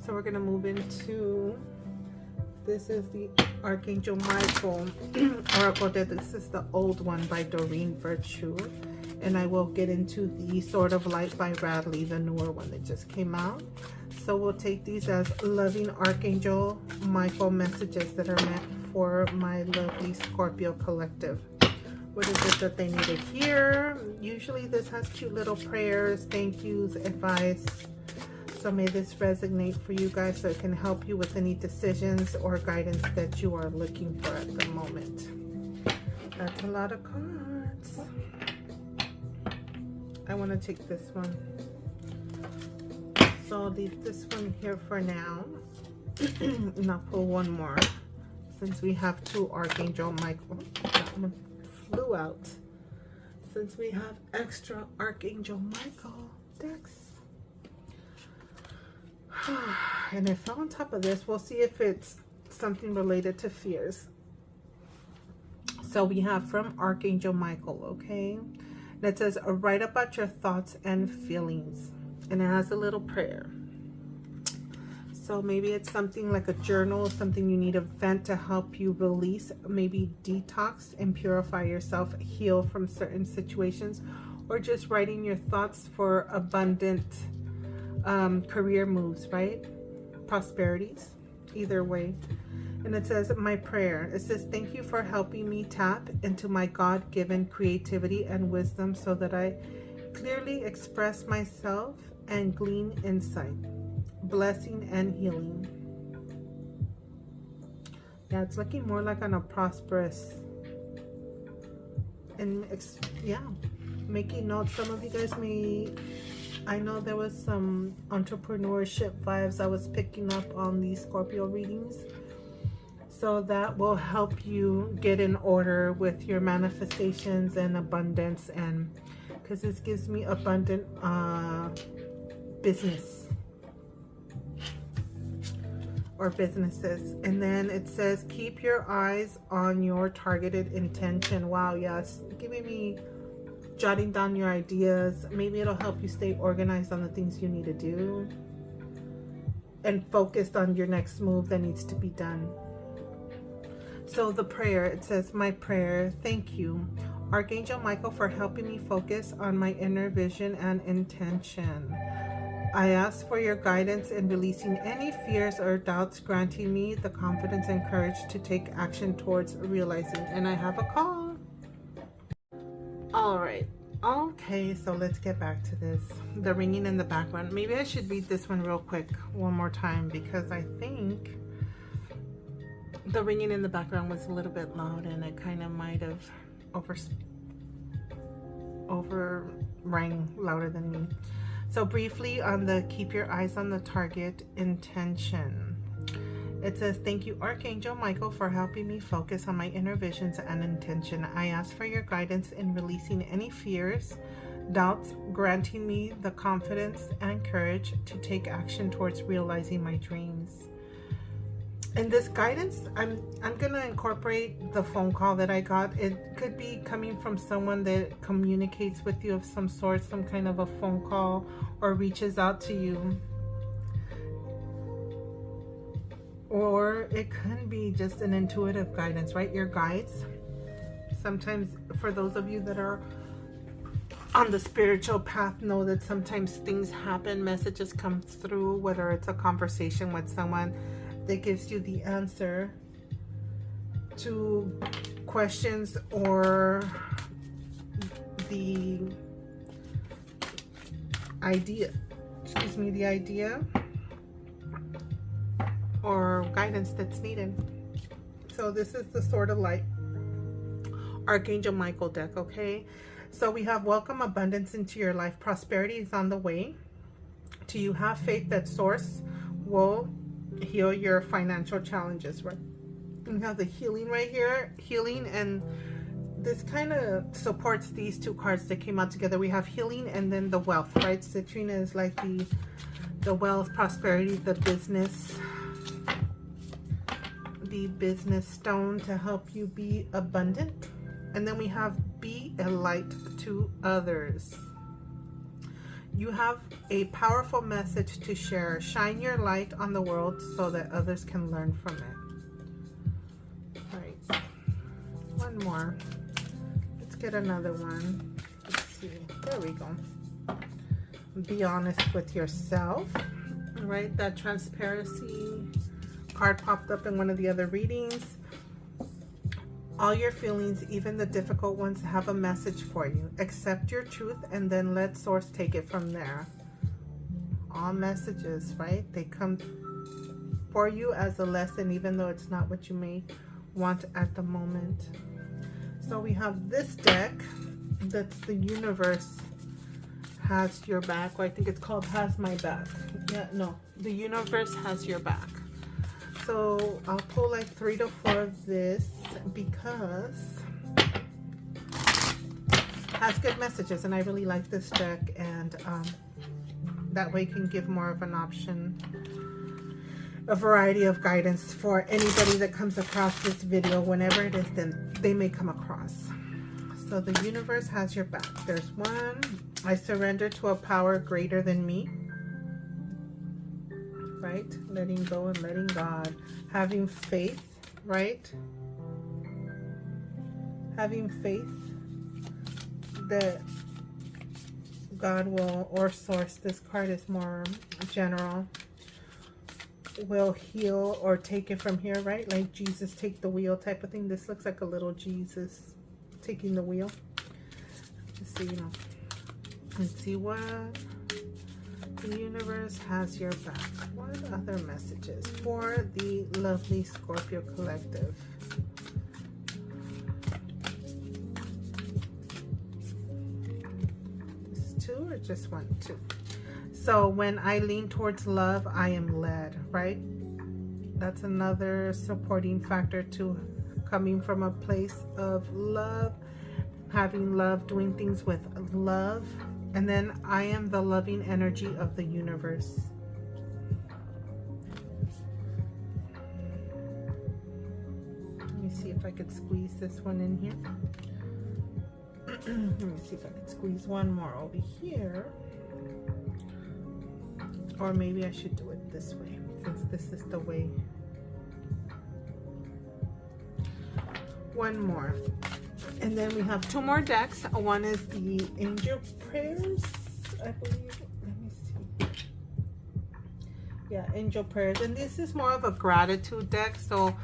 So we're going to move into This is the Archangel Michael Oracle deck. This is the old one by Doreen Virtue. And I will get into the Sword of Light by Radley, the newer one that just came out. So we'll take these as loving Archangel Michael messages that are meant for my lovely Scorpio collective. What is it that they need to hear? Usually this has cute little prayers, thank yous, advice. So may this resonate for you guys so it can help you with any decisions or guidance that you are looking for at the moment. That's a lot of cards. I want to take this one. So I'll leave this one here for now. And I'll pull one more since we have two Archangel Michael. That one flew out. Since we have extra Archangel Michael decks. And if on top of this, we'll see if it's something related to fears. So we have from Archangel Michael, okay? That says, write about your thoughts and feelings. And it has a little prayer. So maybe it's something like a journal, something you need to vent to help you release, maybe detox and purify yourself, heal from certain situations, or just writing your thoughts for abundant career moves, right? Prosperities, either way. And it says, my prayer. It says, thank you for helping me tap into my God-given creativity and wisdom so that I clearly express myself and glean insight, blessing, and healing. Yeah, it's looking more like on a prosperous, and yeah, making notes. Some of you guys may, I know there was some entrepreneurship vibes I was picking up on these Scorpio readings. So that will help you get in order with your manifestations and abundance, and because this gives me abundant business or businesses. And then it says, keep your eyes on your targeted intention. Wow, yes, giving me jotting down your ideas. Maybe it'll help you stay organized on the things you need to do and focused on your next move that needs to be done. So the prayer, it says, my prayer, thank you, Archangel Michael, for helping me focus on my inner vision and intention. I ask for your guidance in releasing any fears or doubts, granting me the confidence and courage to take action towards realizing. And I have a call. All right. Okay, so let's get back to this. The ringing in the background. Maybe I should read this one real quick one more time, because I think the ringing in the background was a little bit loud and it kind of might have over rang louder than me. So briefly on the keep your eyes on the target intention. It says, thank you, Archangel Michael, for helping me focus on my inner visions and intention. I ask for your guidance in releasing any fears, doubts, granting me the confidence and courage to take action towards realizing my dreams. In this guidance, I'm gonna incorporate the phone call that I got. It could be coming from someone that communicates with you of some sort, some kind of a phone call, or reaches out to you. Or it could be just an intuitive guidance, right? Your guides. Sometimes, for those of you that are on the spiritual path, know that sometimes things happen, messages come through, whether it's a conversation with someone that gives you the answer to questions or the idea, the idea or guidance that's needed. So this is the Sword of Light Archangel Michael deck, okay? So we have welcome abundance into your life. Prosperity is on the way to you. Have faith that Source will heal your financial challenges, right? You have the healing right here, healing, and this kind of supports these two cards that came out together. We have healing and then the wealth, right? Citrine is like the wealth, prosperity, the business stone to help you be abundant. And then we have be a light to others. You have a powerful message to share. Shine your light on the world so that others can learn from it. one more. Let's get another one. Let's see. There we go. Be honest with yourself. Right? That transparency card popped up in one of the other readings. All your feelings, even the difficult ones, have a message for you. Accept your truth and then let source take it from there. All messages, right? They come for you as a lesson, even though it's not what you may want at the moment. So we have this deck. That's the universe has your back. Or I think it's called Has My Back. Yeah, no. The universe has your back. So I'll pull like 3 to 4 of this because it has good messages, and I really like this deck, and that way you can give more of an option, a variety of guidance for anybody that comes across this video, whenever it is then they may come across. So the universe has your back. There's one. I surrender to a power greater than me. Right? Letting go and letting God. Having faith, right? Having faith that God will, or source, this card is more general, will heal or take it from here, right? Like Jesus take the wheel type of thing. This looks like a little Jesus taking the wheel. Just so you know. Let's see what the universe has your back. What other messages for the lovely Scorpio collective? Just 2 or just 1? 2. So when I lean towards love, I am led, right? That's another supporting factor to coming from a place of love, having love, doing things with love. And then I am the loving energy of the universe. Let me see if I could squeeze this one in here. Let me see if I could squeeze one more over here. Or maybe I should do it this way, since this is the way. One more. And then we have 2 more decks. One is the Angel Prayers, I believe. Let me see. Yeah, Angel Prayers. And this is more of a gratitude deck. So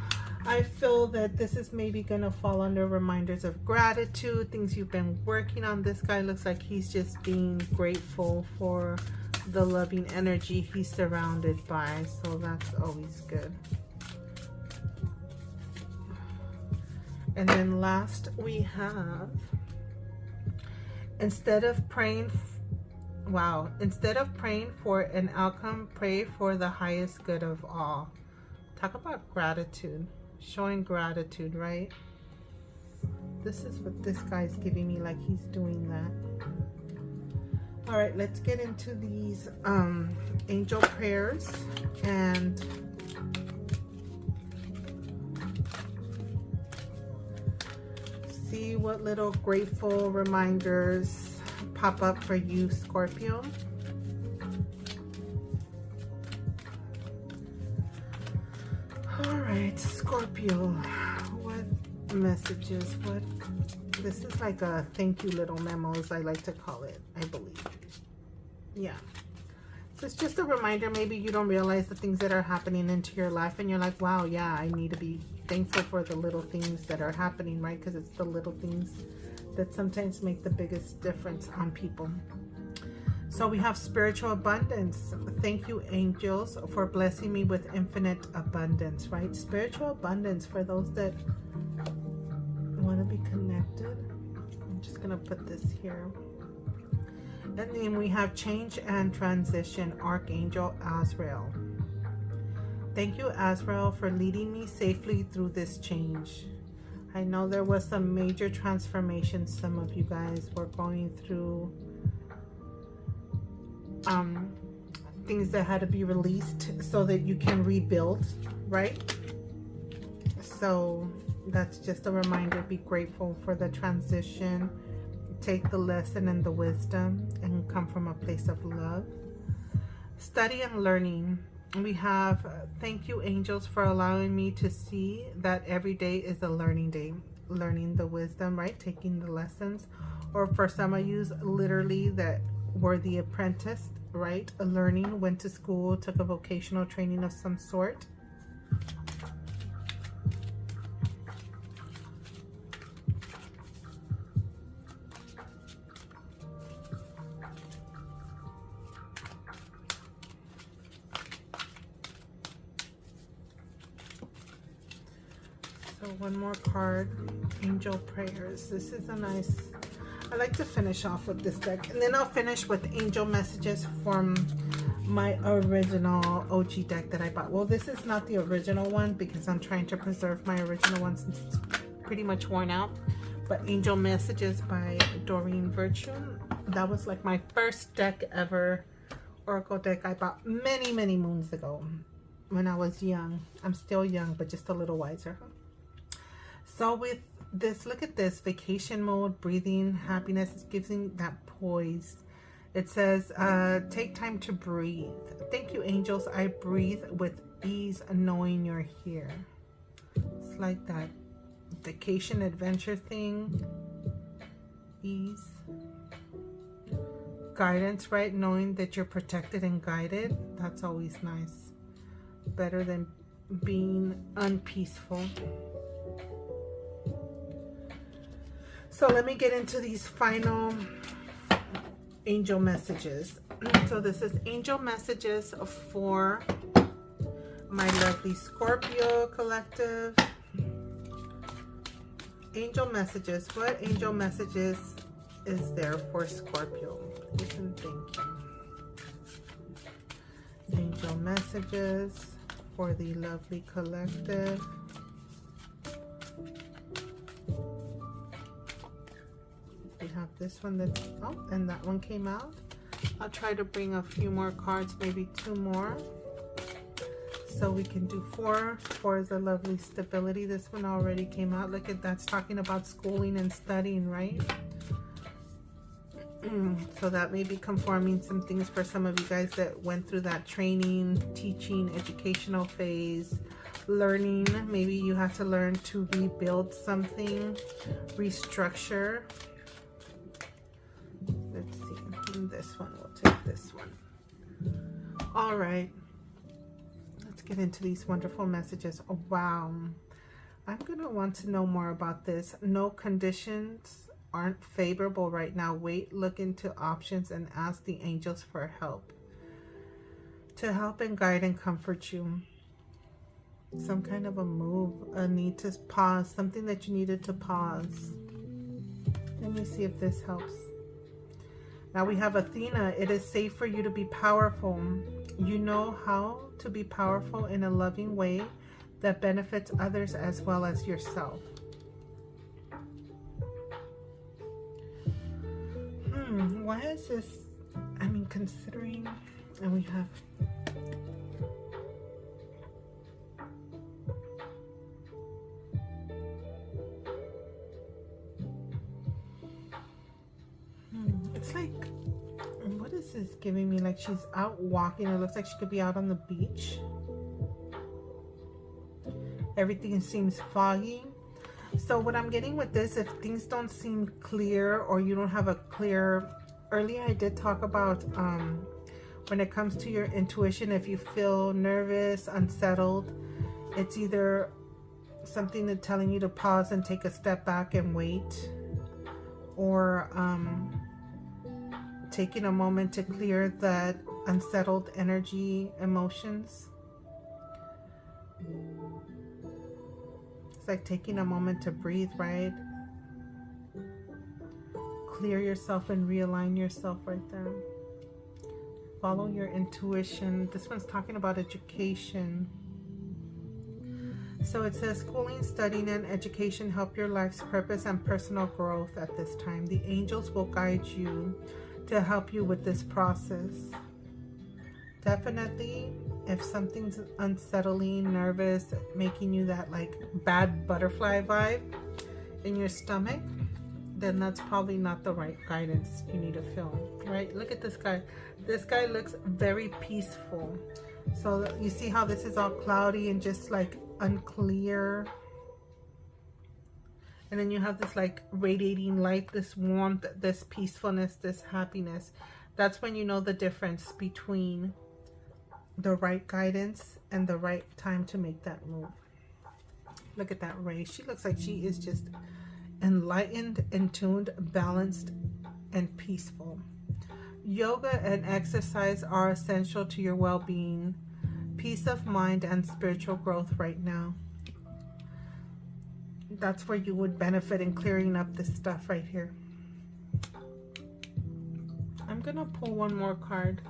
I feel that this is maybe going to fall under reminders of gratitude, things you've been working on. This guy looks like he's just being grateful for the loving energy he's surrounded by. So that's always good. And then last we have, instead of praying for an outcome, pray for the highest good of all. Talk about gratitude, showing gratitude, right? This is what this guy's giving me, like he's doing that. All right, let's get into these angel prayers and see what little grateful reminders pop up for you, Scorpio. All right, Scorpio, what messages, what, this is like a thank you little memos, I like to call it, I believe. Yeah. So it's just a reminder, maybe you don't realize the things that are happening into your life and you're like, wow, yeah, I need to be thankful for the little things that are happening, right? Because it's the little things that sometimes make the biggest difference on people. So we have spiritual abundance. Thank you, angels, for blessing me with infinite abundance, right? Spiritual abundance for those that want to be connected. I'm just going to put this here. And then we have change and transition, Archangel Azrael. Thank you, Azrael, for leading me safely through this change. I know there was some major transformation some of you guys were going through. Things that had to be released so that you can rebuild, right? So that's just a reminder. Be grateful for the transition. Take the lesson and the wisdom and come from a place of love. Study and learning. We have thank you, angels, for allowing me to see that every day is a learning day. learning the wisdom, right? Taking the lessons. Or for some of you, literally that were the apprentice, right? Learning, went to school, took a vocational training of some sort. So one more card, Angel Prayers. This is a nice, I like to finish off with this deck. And then I'll finish with Angel Messages from my original OG deck that I bought. Well, this is not the original one because I'm trying to preserve my original one since it's pretty much worn out. But Angel Messages by Doreen Virtue. That was like my first deck ever, Oracle deck I bought many, many moons ago when I was young. I'm still young, but just a little wiser. So with this, look at this, vacation mode, breathing, happiness. It gives me that poise. It says, take time to breathe. Thank you, angels. I breathe with ease knowing you're here. It's like that vacation adventure thing. Ease. Guidance, right? Knowing that you're protected and guided. That's always nice. Better than being unpeaceful. So let me get into these final angel messages. So this is angel messages for my lovely Scorpio collective. Angel messages. What angel messages is there for Scorpio? Please and thank you. Angel messages for the lovely collective. We have this one that's, oh, and that one came out. I'll try to bring a few more cards, maybe 2 more. So we can do 4. 4 is a lovely stability. This one already came out. Look at that's talking about schooling and studying, right? So that may be conforming some things for some of you guys that went through that training, teaching, educational phase, learning. Maybe you have to learn to rebuild something, restructure. Let's see, and this one, we'll take this one. All right, let's get into these wonderful messages. Oh, wow. I'm gonna want to know more about this. No conditions aren't favorable right now. Wait, look into options and ask the angels for help. To help and guide and comfort you. Some kind of a move, a need to pause, something that you needed to pause. Let me see if this helps. Now we have Athena. It is safe for you to be powerful. You know how to be powerful in a loving way that benefits others as well as yourself. Why is this? I mean, considering, and we have it's like, what is this giving me? Like she's out walking. It looks like she could be out on the beach. Everything seems foggy. So what I'm getting with this, if things don't seem clear or you don't have a clear, earlier I did talk about when it comes to your intuition, if you feel nervous, unsettled, it's either something that's telling you to pause and take a step back and wait, or taking a moment to clear that unsettled energy, emotions. It's like taking a moment to breathe, right? Clear yourself and realign yourself right there. Follow your intuition. This one's talking about education. So it says schooling, studying, and education help your life's purpose and personal growth at this time. The angels will guide you to help you with this process. Definitely, if something's unsettling, nervous, making you that like bad butterfly vibe in your stomach, then that's probably not the right guidance you need to feel, right? Look at this guy. This guy looks very peaceful. So you see how this is all cloudy and just like unclear. And then you have this like radiating light, this warmth, this peacefulness, this happiness. That's when you know the difference between the right guidance and the right time to make that move. Look at that ray. She looks like she is just enlightened, attuned, balanced, and peaceful. Yoga and exercise are essential to your well-being, peace of mind, and spiritual growth right now. That's where you would benefit in clearing up this stuff right here. I'm gonna pull one more card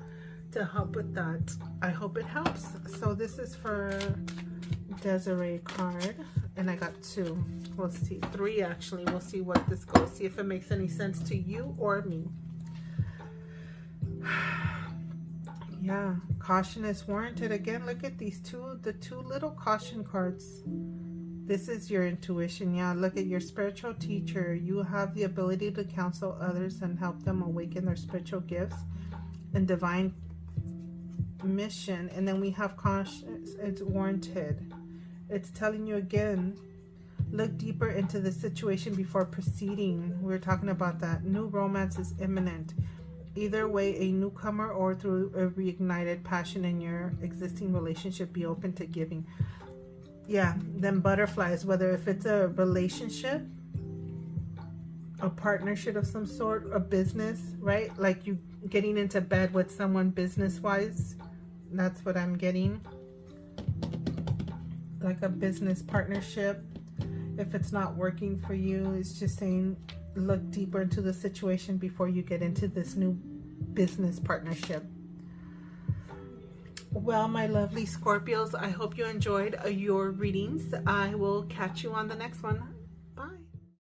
to help with that. I hope it helps. So this is for Desiree card, and I got 2. We'll see, 3 actually. We'll see what this goes. See if it makes any sense to you or me. Yeah, caution is warranted. Again, look at these the two little caution cards. This is your intuition. Yeah, look at your spiritual teacher. You have the ability to counsel others and help them awaken their spiritual gifts and divine mission. And then we have caution. It's warranted. It's telling you again, look deeper into the situation before proceeding. We were talking about that. New romance is imminent. Either way, a newcomer or through a reignited passion in your existing relationship, be open to giving. Yeah, then butterflies, whether if it's a relationship, a partnership of some sort, a business, right? Like you getting into bed with someone business-wise. That's what I'm getting. Like a business partnership. If it's not working for you, it's just saying look deeper into the situation before you get into this new business partnership. Well, my lovely Scorpios, I hope you enjoyed your readings. I will catch you on the next one. Bye.